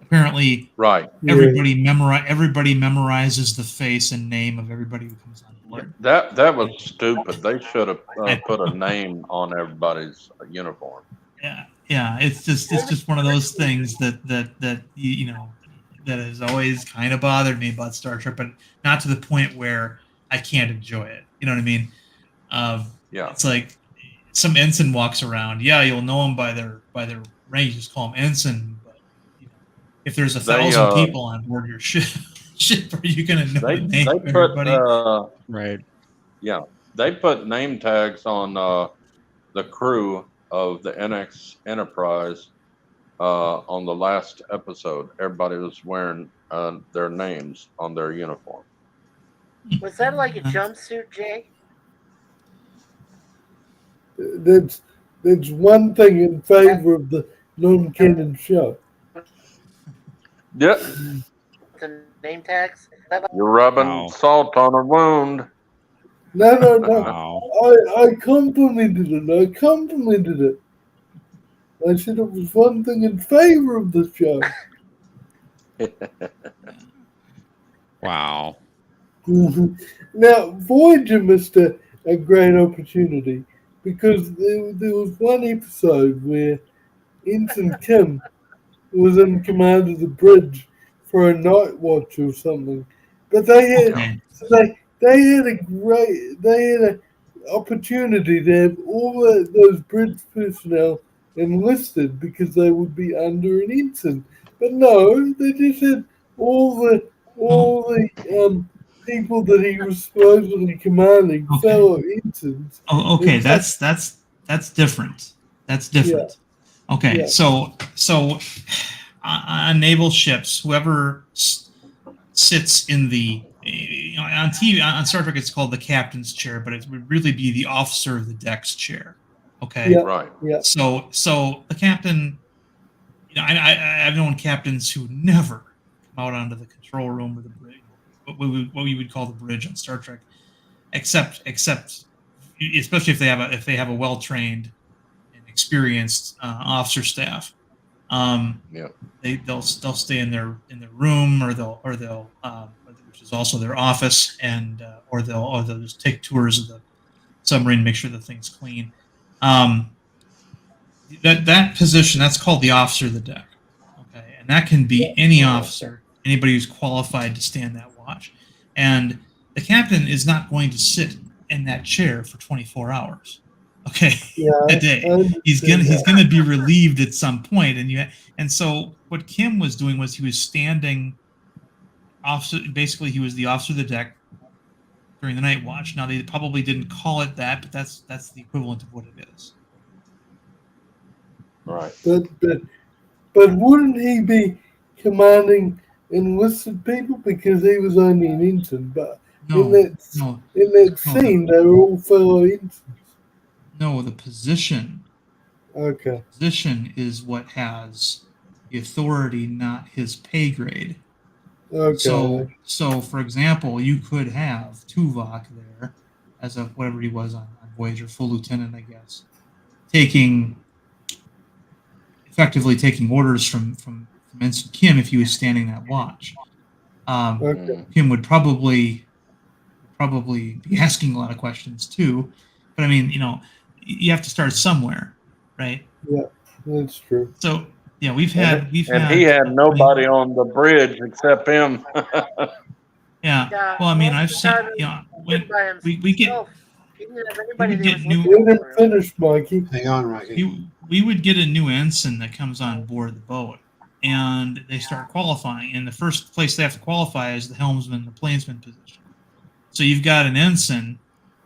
Apparently, everybody memorizes the face and name of everybody who comes on board. That was stupid. They should have put a name on everybody's uniform. Yeah. It's just one of those things that that has always kind of bothered me about Star Trek, but not to the point where I can't enjoy it. You know what I mean? It's like some ensign walks around. Yeah, you'll know them by their rank. You just call them ensign. But if there's 1,000 people on board your ship, are you going to know the name of everybody? Right. Yeah, they put name tags on the crew of the NX Enterprise. On the last episode, everybody was wearing their names on their uniform. Was that like a jumpsuit, Jay? That's one thing in favor of the non-canon show. Yep. The name tags? You're rubbing salt on a wound. No. I complimented it. I said it was one thing in favor of the show. Wow. Now, Voyager missed a great opportunity because there was one episode where Ensign Kim was in command of the bridge for a night watch or something. But they had opportunity to have all those bridge personnel enlisted because they would be under an ensign. But no, they just had all the people that he was supposedly commanding, fellow ensigns. Oh, okay, And that's different. That's different. Okay, Yeah. so on naval ships, whoever sits in the on TV on Star Trek, it's called the captain's chair, but it would really be the officer of the deck's chair. Okay, Yeah, Right. yeah. So the captain, I've known captains who never come out onto the control room or the bridge, what we would call the bridge on Star Trek, except especially if they have a well trained and experienced officer staff. Yeah. They'll stay in their room, or they'll which is also their office, and or they'll just take tours of the submarine, make sure the thing's clean. That position, that's called the officer of the deck. Okay, and that can be any officer, anybody who's qualified to stand that watch. And the captain is not going to sit in that chair for 24 hours. Okay, Yeah, a day. I He's understand gonna that. be relieved at some point, and so what Kim was doing was he was standing officer. Basically, he was the officer of the deck during the night watch. Now they probably didn't call it that, but that's the equivalent of what it is. Right. But wouldn't he be commanding enlisted people because he was only an ensign? But in that scene, they were all fellow ensigns. No, the position. Okay. The position is what has the authority, not his pay grade. Okay. So for example, you could have Tuvok there as a whatever he was on Voyager, full lieutenant, I guess, effectively taking orders from Ensign Kim if he was standing that watch. Kim would probably be asking a lot of questions too. But I mean, you have to start somewhere, right? Yeah, that's true. So yeah, we've had He had nobody on the bridge except him. Yeah. Well, I mean, I've seen, when we get new. Let him finish, Mikey. Hang on, Mikey. We would get a new ensign that comes on board the boat, and they start qualifying. And the first place they have to qualify is the helmsman, the plainsman position. So you've got an ensign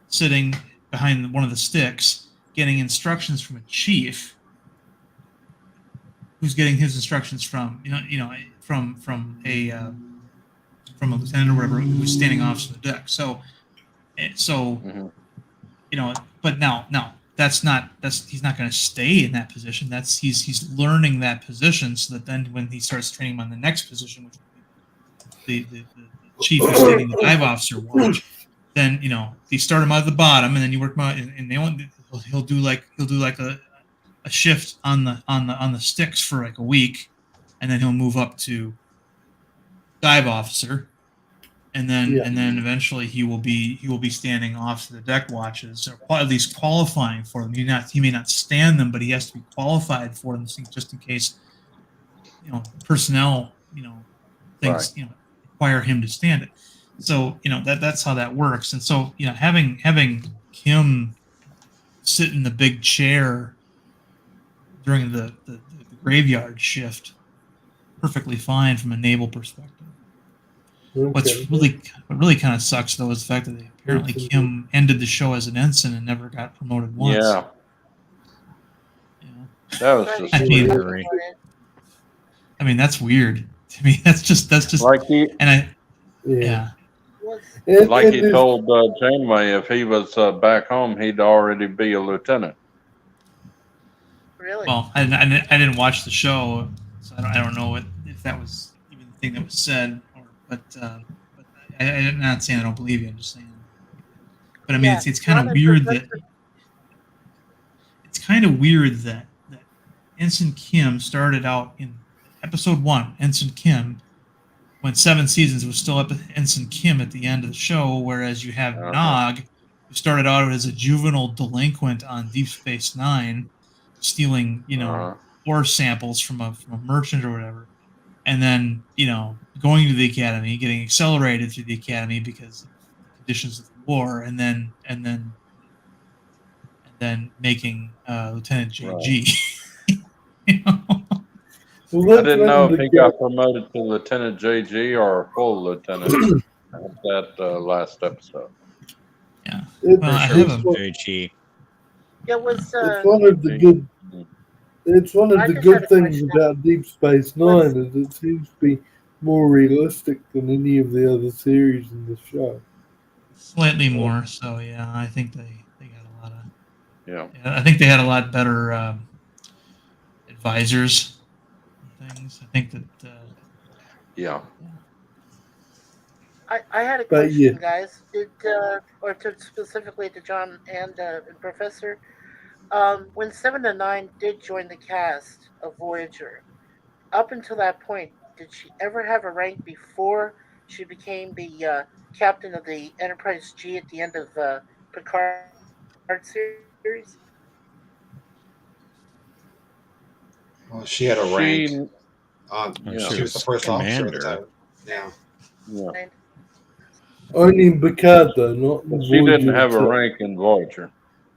sitting behind one of the sticks, getting instructions from a chief, who's getting his instructions from from a lieutenant or whatever who's standing off the deck. So but now he's not going to stay in that position. He's learning that position so that then when he starts training on the next position, which would be the chief who's leading the dive officer watch, then you start him out at the bottom, and then you work him out, and he'll do like a shift on the sticks for like a week, and then he'll move up to dive officer, and then eventually he will be standing off the deck watches, or at least qualifying for them. He may not stand them, but he has to be qualified for them just in case personnel things require him to stand it. So that's how that works. And so having Kim sit in the big chair during the graveyard shift, perfectly fine from a naval perspective. Okay. What really kind of sucks though is the fact that apparently Kim ended the show as an ensign and never got promoted once. Yeah. That was just weird. I mean, that's weird. To me, that's just like he like he told Janeway if he was back home, he'd already be a lieutenant. Really? Well, I didn't watch the show, so I don't know if that was even the thing that was said, but I'm not saying I don't believe you. I'm just saying. But I mean, it's kind of weird that Ensign Kim started out in episode 1. Ensign Kim, when 7 seasons, was still Ensign Kim at the end of the show, whereas you have Nog, who started out as a juvenile delinquent on Deep Space Nine, stealing ore samples from a merchant or whatever, and then going to the academy, getting accelerated through the academy because of the conditions of the war, and then than making Lieutenant JG. Well, I didn't know if he go. got promoted to Lieutenant JG or a full lieutenant at that last episode. Yeah. It- Well, I Sure, have it a was JG. It was. It's one of the good. It's one of I the just had good a things question. about Deep Space Nine is it seems to be more realistic than any of the other series in the show. slightly more. So yeah, I think they got a lot of. Yeah. I think they had a lot better advisors and things. I think that. Yeah. I had a But question, yeah. guys. Did or to specifically to John and Professor, when 7 to 9 did join the cast of Voyager, up until that point, did she ever have a rank before she became the captain of the Enterprise G at the end of Picard series? Well, she had a rank. She, Yeah. She was the first officer at the time. Yeah. Yeah. Only in Picard though, not in She didn't Voyager have a itself. rank in Voyager.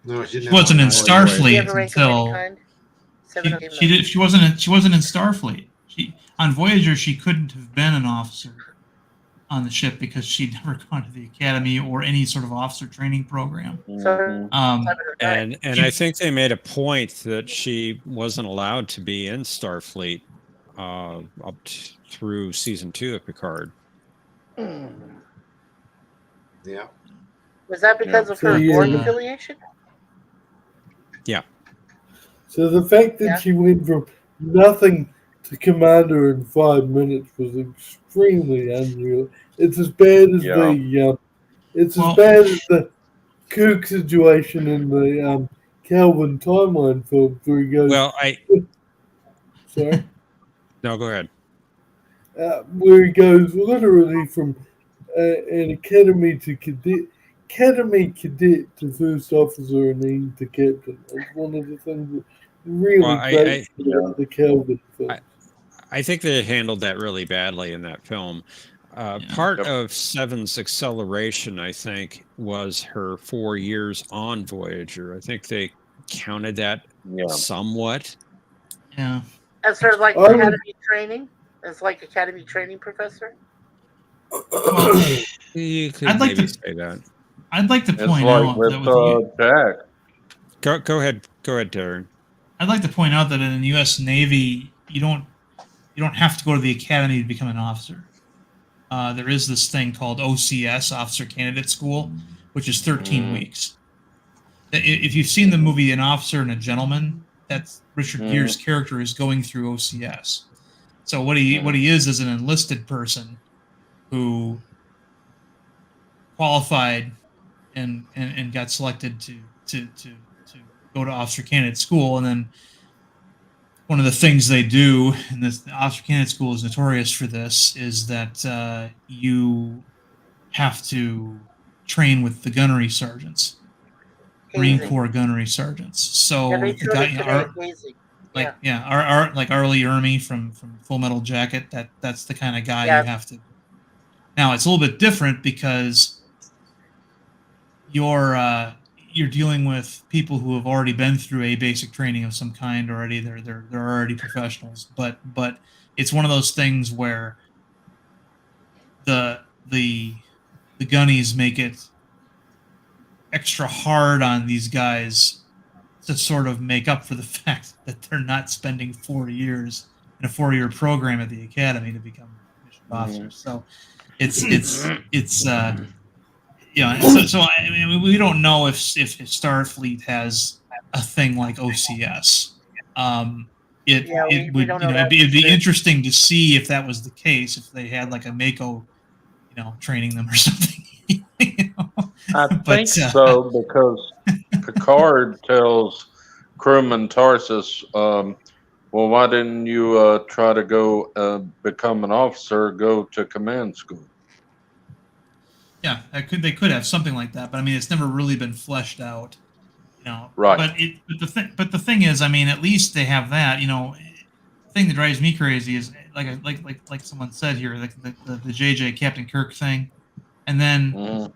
No, she She didn't have wasn't in a rank. Did she have Starfleet a rank of any until kind? she wasn't in Starfleet. She on Voyager she couldn't have been an officer on the ship because she'd never gone to the academy or any sort of officer training program. And I think they made a point that she wasn't allowed to be in Starfleet through season 2 of Picard. Yeah. Was that because of her Borg affiliation? Yeah. So the fact that she went from nothing to commander in 5 minutes was extremely unreal. It's as bad as as bad as the Kook situation in the Calvin timeline film where he goes. Well, Sorry. No, go ahead. Where he goes literally from an academy cadet to first officer and then to captain. It's one of the things that really great about the Calvin film. I think they handled that really badly in that film. Part of Seven's acceleration, I think, was her 4 years on Voyager. I think they counted that somewhat. Yeah. As her like academy training? As like academy training professor? You could I'd like maybe to say that. I'd like to It's point like out with that with Jack. Go ahead, Darren. I'd like to point out that in the U.S. Navy, you don't have to go to the academy to become an officer. There is this thing called OCS, Officer Candidate School, which is 13 weeks. If you've seen the movie An Officer and a Gentleman, that's Richard Gere's character is going through OCS. So what he is an enlisted person who qualified and got selected to go to Officer Candidate School, and then one of the things they do, and the Officer Candidate School is notorious for this, is that you have to train with the gunnery sergeants, Marine Corps gunnery sergeants. So they the showed guy, it today at Daisy. like Arlie Ermy from Full Metal Jacket, that's the kind of guy you have to. Now it's a little bit different because you're dealing with people who have already been through a basic training of some kind already. They're already professionals, but it's one of those things where the gunnies make it extra hard on these guys to sort of make up for the fact that they're not spending 4 years in a 4-year program at the academy to become commissioned officers. So it's so I mean, we don't know if Starfleet has a thing like OCS. It'd be interesting to see if that was the case, if they had like a Mako, training them or something. I think so, because Picard tells crewman Tarsus, well, why didn't you try to go become an officer, go to command school? Yeah, they could have something like that, but I mean, it's never really been fleshed out, Right. But the thing is, I mean, at least they have that. The thing that drives me crazy is like someone said here, the JJ Captain Kirk thing, and then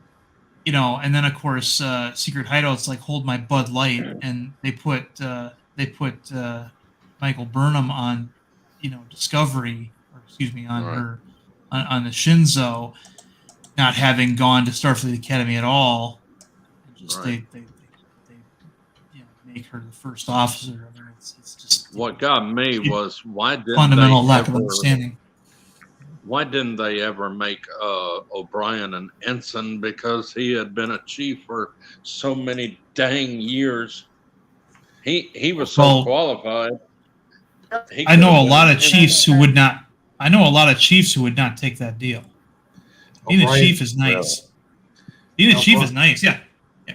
and then of course Secret Hideout's like Hold My Bud Light, and they put Michael Burnham on, Discovery, or excuse me, on her on the Shinzo, not having gone to Starfleet Academy at all, and just they make her the first officer. I mean, it's just what got me was why didn't fundamental they lack of ever, understanding. why didn't they ever make O'Brien an ensign? Because he had been a chief for so many dang years. He was so qualified. I know a lot of chiefs who would not. I know a lot of chiefs who would not take that deal. Being a chief is nice. Being a chief is nice. Yeah.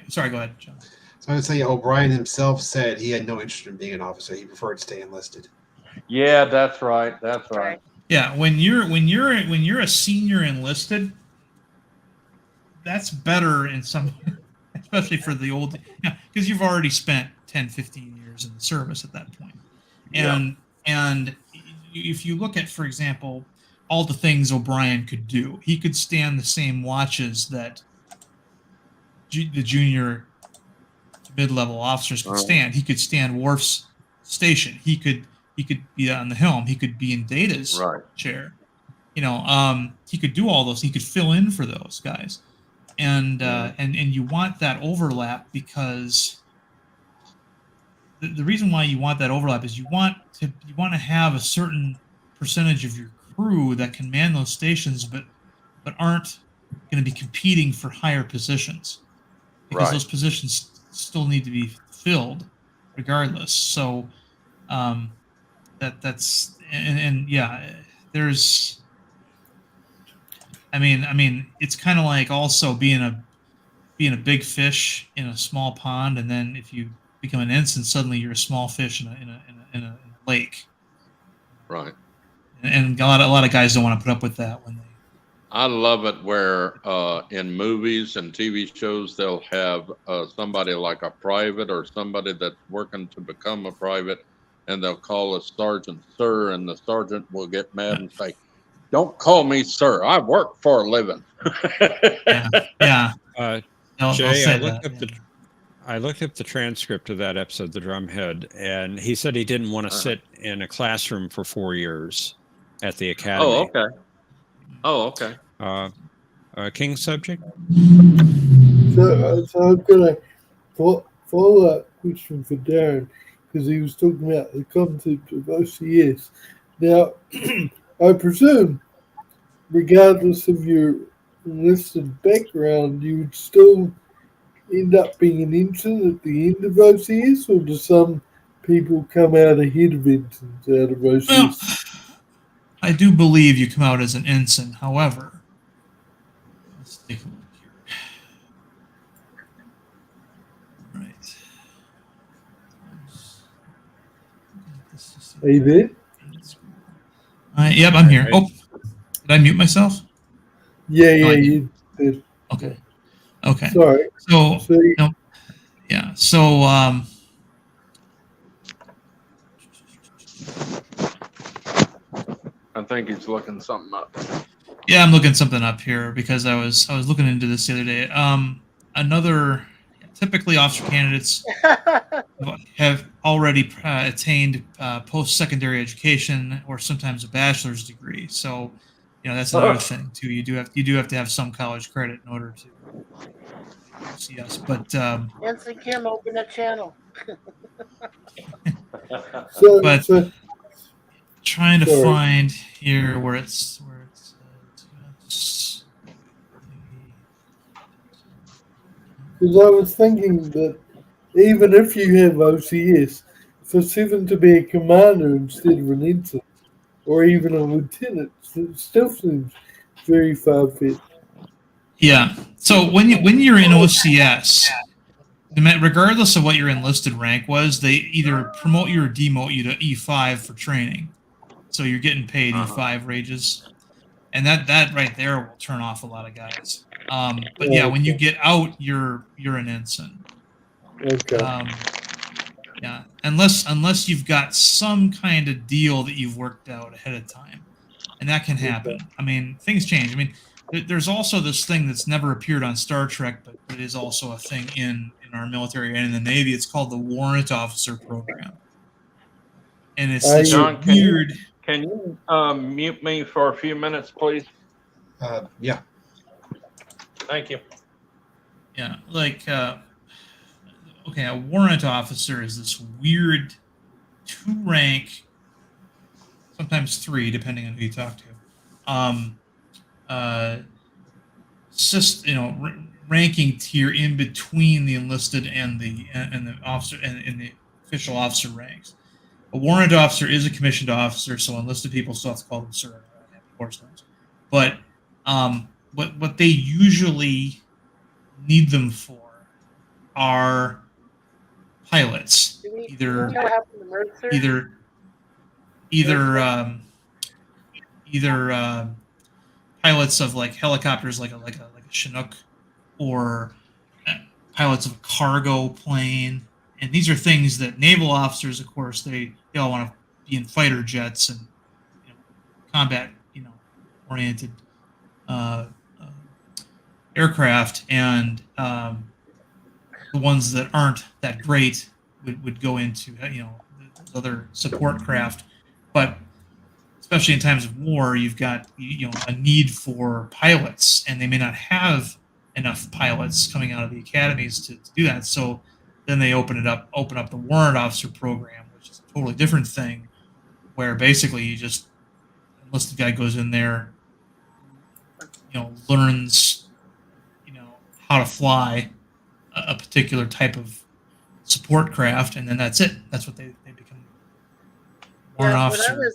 Sorry, go ahead, John. So I would say O'Brien himself said he had no interest in being an officer. He preferred to stay enlisted. Yeah, that's right. That's right. Yeah, when you're a senior enlisted, that's better in some, especially for the old, because you've already spent 10, 15 years in the service at that point. And if you look at, for example, all the things O'Brien could do, he could stand the same watches that the junior to mid-level officers could stand. He could stand Worf's station. He could be on the helm. He could be in Data's chair. He could do all those. He could fill in for those guys, and you want that overlap, because the reason why you want that overlap is you want to have a certain percentage of your crew that can man those stations, but aren't going to be competing for higher positions, because those positions still need to be filled regardless. So that's there's. I mean, it's kind of like also being a big fish in a small pond, and then if you become an ensign, suddenly you're a small fish in a lake. Right. And a lot of guys don't want to put up with that when they. I love it where in movies and TV shows they'll have somebody like a private or somebody that's working to become a private, and they'll call a sergeant sir, and the sergeant will get mad and say, "Don't call me sir. I work for a living." Yeah. Jay, I looked up the transcript of that episode, The Drumhead, and he said he didn't want to sit in a classroom for 4 years at the academy. Oh, okay. King subject? So I've got a follow-up question for Darren, because he was talking about the concept of OCS. Now, I presume, regardless of your enlisted background, you would still end up being an ensign at the end of OCS, or do some people come out ahead of ensigns out of OCS? Well, I do believe you come out as an ensign. However, let's take a look here. Right. Are you there? Yep, I'm here. Oh, did I mute myself? Yeah, you did. Okay. Sorry. So yeah. So I think he's looking something up. yeah, I'm looking something up here because I was looking into this the other day. Typically officer candidates have already attained post-secondary education, or sometimes a bachelor's degree. So, that's another thing too. You do have to have some college credit in order to see us. But Ensign Kim, open that channel. Trying to find here where it's because I was thinking that even if you have OCS, for Seven to be a commander instead of an ensign, or even a lieutenant, it still seems very far-fetched. Yeah. So when you're in OCS, regardless of what your enlisted rank was, they either promote you or demote you to E5 for training. So you're getting paid E5 wages, and that right there will turn off a lot of guys. But yeah, when you get out, you're an ensign. Okay. Yeah, unless you've got some kind of deal that you've worked out ahead of time, and that can happen. I mean, things change. I mean, there's also this thing that's never appeared on Star Trek, but it is also a thing in our military and in the Navy. It's called the Warrant Officer Program, and it's this John, weird. Can you mute me for a few minutes, please? Yeah. Thank you. Yeah, like okay, a warrant officer is this weird 2-rank, sometimes 3, depending on who you talk to. Ranking tier in between the enlisted and the officer and the official officer ranks. A warrant officer is a commissioned officer, so enlisted people still have to call them sir and all that happy horse noise. But what they usually need them for are pilots, Do we know what happened to Mercer? either pilots of like helicopters, like a Chinook, or pilots of a cargo plane. And these are things that naval officers, of course, they all want to be in fighter jets and combat oriented aircraft, and the ones that aren't that great would go into other support craft. But especially in times of war, you've got a need for pilots, and they may not have enough pilots coming out of the academies to do that. So then they open up the warrant officer program, which is a totally different thing, where basically you just enlisted guy goes in there, learns how to fly a particular type of support craft, and then that's it. That's what they become warrant officer.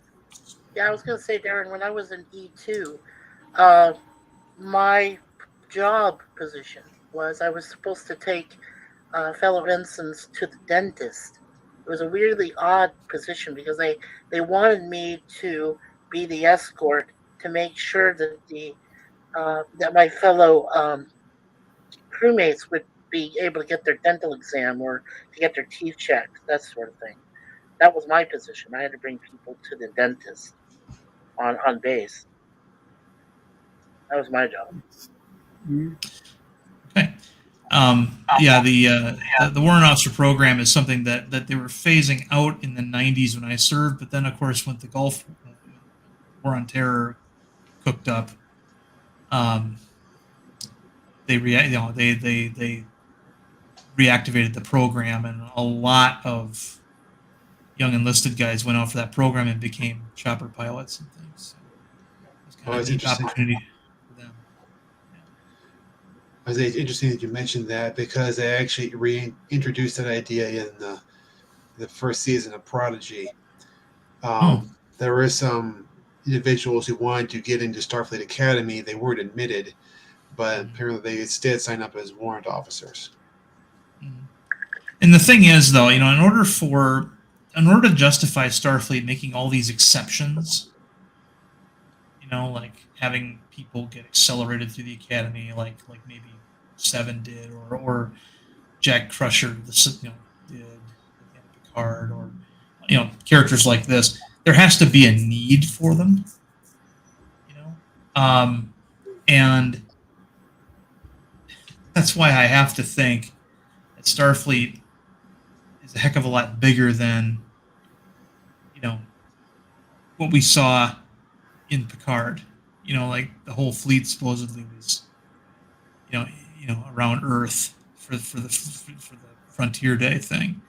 I was going to say, Darren, when I was in E2, my job position was I was supposed to take fellow ensigns to the dentist. It was a weirdly odd position because they wanted me to be the escort to make sure that that my fellow crewmates would be able to get their dental exam or to get their teeth checked, that sort of thing. That was my position. I had to bring people to the dentist on base. That was my job. Okay. The warrant officer program is something that they were phasing out in the 90s when I served, but then of course when the Gulf War on Terror cooked up, they reactivated the program, and a lot of young enlisted guys went out for that program and became chopper pilots and things. So it was kind of a neat opportunity for them. I think it's interesting that you mentioned that because they actually reintroduced that idea in the first season of Prodigy. There were some individuals who wanted to get into Starfleet Academy. They weren't admitted, but apparently they instead signed up as warrant officers. And the thing is, though, in order to justify Starfleet making all these exceptions, like having people get accelerated through the academy, like maybe Seven did, or Jack Crusher did at the end of Picard, or characters like this, there has to be a need for them, and that's why I have to think that Starfleet is a heck of a lot bigger than what we saw in Picard. Like the whole fleet supposedly was around Earth for the Frontier Day thing,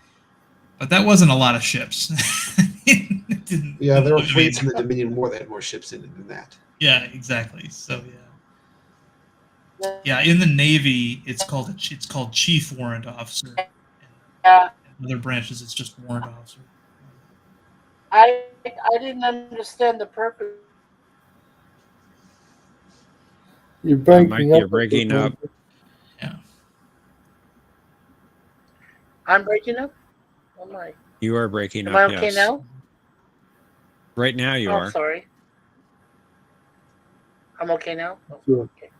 but that wasn't a lot of ships. There were fleets in the Dominion War that had more ships in it than that. Yeah, exactly. So in the Navy, it's called Chief Warrant Officer. In other branches, it's just Warrant Officer. I didn't understand the purpose. You're breaking up. You're breaking up. Yeah. I'm breaking up? Oh my. You are breaking Am up. I okay yes. now? Right now you are. Sorry. I'm okay now? Oh, Sure. okay.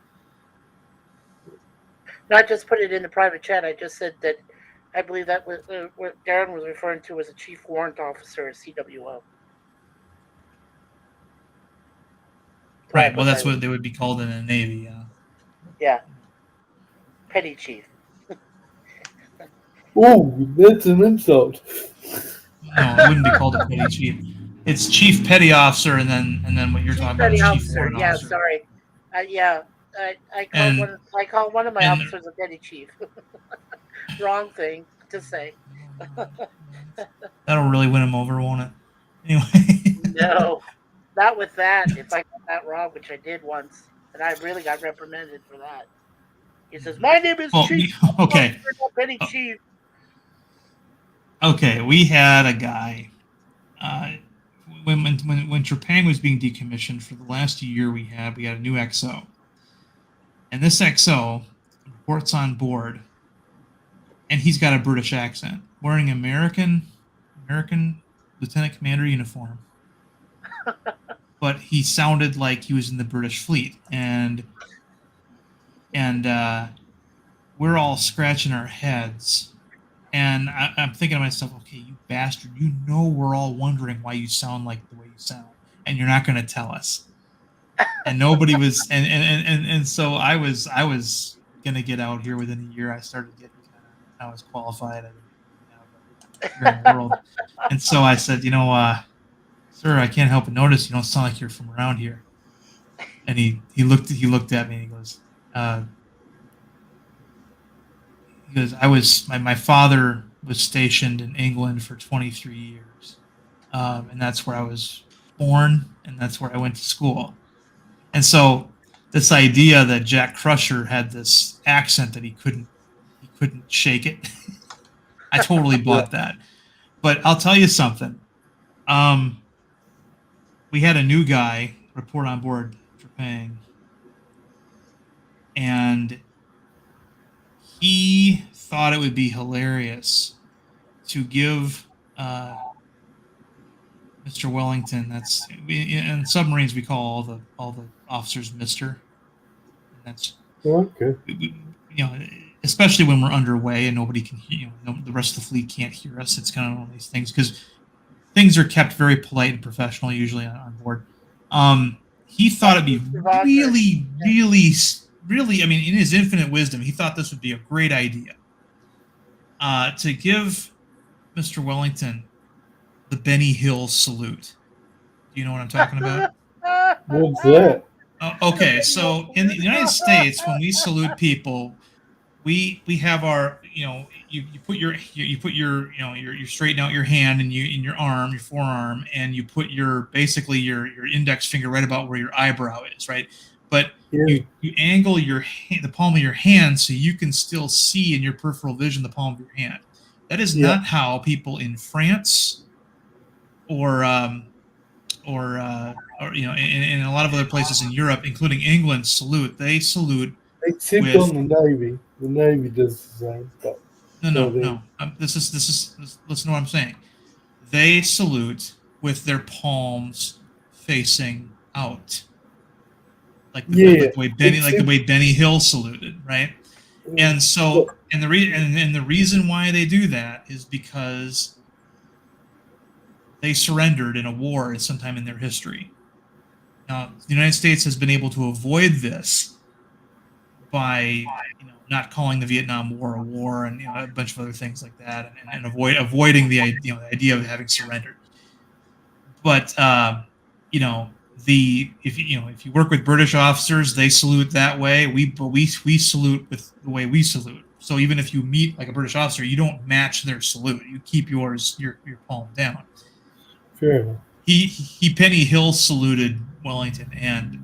No, I just put it in the private chat. I just said that I believe that was what Darren was referring to as a chief warrant officer at CWO. Right. Well, that's Private. what they would be called in the Navy. Yeah. Petty chief. Oh, that's an insult. No, it wouldn't be called a petty chief. It's chief petty officer, and then what you're Chief talking about petty is chief officer. warrant Yeah, officer. sorry. Yeah. I And call one of my and officers a petty chief. Wrong thing to say. that'll really win him over, won't it? Anyway. No, not with that. If I got that wrong, which I did once, and I really got reprimanded for that. He says, "My name is Well, Chief. okay. Not petty chief." Okay, we had a guy. When Trepang was being decommissioned for the last year, we got a new XO, and this XO reports on board, and he's got a British accent, wearing American lieutenant commander uniform, but he sounded like he was in the British fleet, and we're all scratching our heads. And I'm thinking to myself, okay, you bastard, you know we're all wondering why you sound like the way you sound, and you're not going to tell us. And nobody was, and so I was going to get out here within a year. I started getting I was qualified. I didn't have here in the world, and so I said, sir, I can't help but notice you don't sound like you're from around here. And he looked at me and he goes, my father was stationed in England for 23 years. And that's where I was born, and that's where I went to school. And so this idea that Jack Crusher had this accent that he couldn't shake it, I totally bought that. But I'll tell you something. We had a new guy report on board Trepang, and he thought it would be hilarious to give Mr. Wellington. In submarines we call all the officers Mr. And that's Okay. Especially when we're underway and nobody can hear. The rest of the fleet can't hear us. It's kind of one of these things because things are kept very polite and professional usually on board. He thought it'd be really, really, really. I mean, in his infinite wisdom, he thought this would be a great idea to give Mr. Wellington the Benny Hill salute. Do you know what I'm talking about? What's that? Okay, so in the United States, when we salute people, we have our you straighten out your hand and your arm, your forearm, and you put your index finger right about where your eyebrow is, right? But you angle the palm of your hand so you can still see in your peripheral vision the palm of your hand. That is not how people in France or in a lot of other places in Europe, including England, salute. They salute. Except on the Navy. The Navy does the same. But No. This is listen to what I'm saying. They salute with their palms facing out, like the way Benny Hill saluted, right? And so, and the reason why they do that is because they surrendered in a war at some time in their history. Now, the United States has been able to avoid this by not calling the Vietnam War a war and a bunch of other things like that, and avoiding the idea of having surrendered. But if you work with British officers, they salute that way. We salute with the way we salute. So even if you meet like a British officer, you don't match their salute. You keep your palm down. Fair enough. He Penny Hill saluted Wellington, and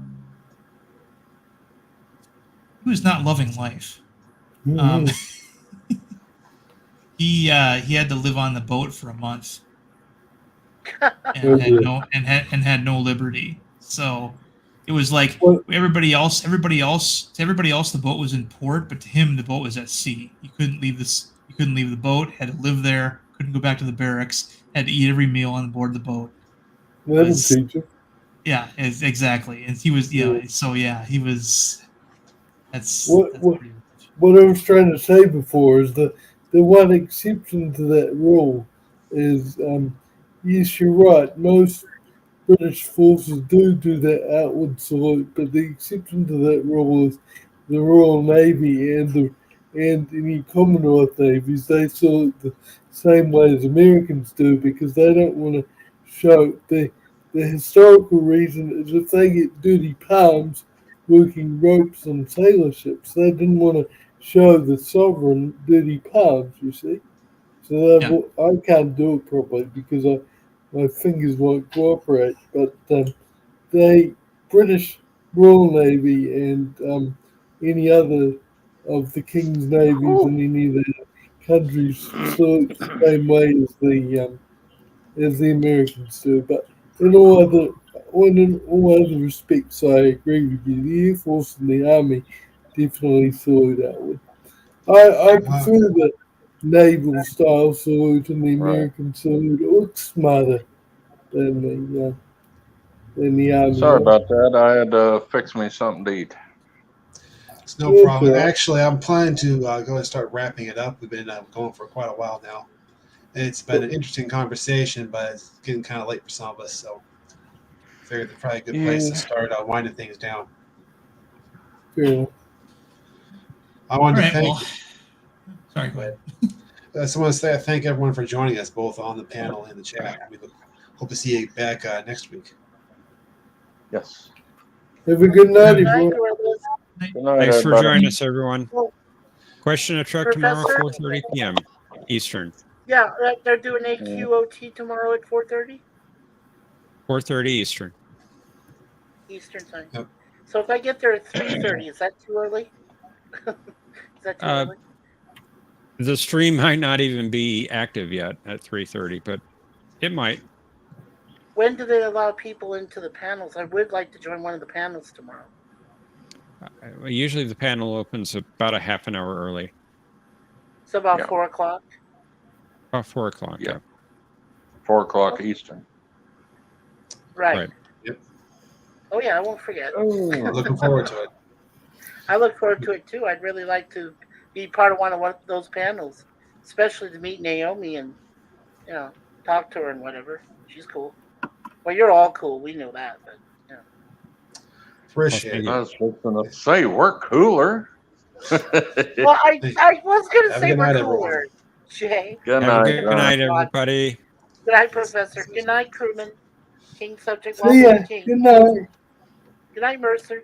he was not loving life. Mm-hmm. He had to live on the boat for a month, and had no liberty. So it was like everybody else. To everybody else, the boat was in port, but to him, the boat was at sea. You couldn't leave the boat. Had to live there. Couldn't go back to the barracks. Had to eat every meal on board the boat. That'll teach you. Yeah, exactly. And he was, he was. That's what I was trying to say before is that the one exception to that rule is, yes, you're right. Most British forces do that outward salute, but the exception to that rule is the Royal Navy and any Commonwealth navies. They salute the same way as Americans do because they don't want to show the historical reason is if they get dirty palms working ropes on sailor ships, they didn't want to show the sovereign dirty palms. You see, so I can't do it properly because my fingers won't cooperate. But they British Royal Navy and any other of the King's navies in any of the countries salute the same way as the Americans do. But in all other respects, I agree with you. The Air Force and the Army definitely salute outward. I prefer the naval style salute and the American salute. It looks smarter than the Army. Sorry about that. I had to fix me something to eat. It's no problem. Actually, I'm planning to go and start wrapping it up. We've been going for quite a while now. And it's been an interesting conversation, but it's getting kind of late for some of us. So I figured it's probably a good place to start winding things down. Yeah. I wanted to thank. Sorry, go ahead. I just want to say I thank everyone for joining us, both on the panel and the chat. We hope to see you back next week. Yes. Have a good night, everyone. Good night, Thanks for everybody. joining us, everyone. Question of Truck tomorrow, Professor? 4:30 p.m. Eastern. Yeah, they're doing AQOT tomorrow at 4:30 4:30 Eastern. Eastern time. Yep. So if I get there at 3:30, is that too early? Is that too early? The stream might not even be active yet at 3:30, but it might. When do they allow people into the panels? I would like to join one of the panels tomorrow. Usually the panel opens about a half an hour early. So about 4 o'clock? About 4 o'clock, yeah. 4 o'clock Eastern. Right. Yep. Oh, yeah, I won't forget. Looking forward to it. I look forward to it, too. I'd really like to be part of one of those panels, especially to meet Naomi and, talk to her and whatever. She's cool. Well, you're all cool. We know that, but, Appreciate it. I was going to say, we're cooler. Well, I was going to Have a say good we're night, cooler, everyone. Jay. Good Have night. a good night, everybody. Good night, Professor. Good night, crewman. King subject. See ya. King. Good night. Good night, Mercer.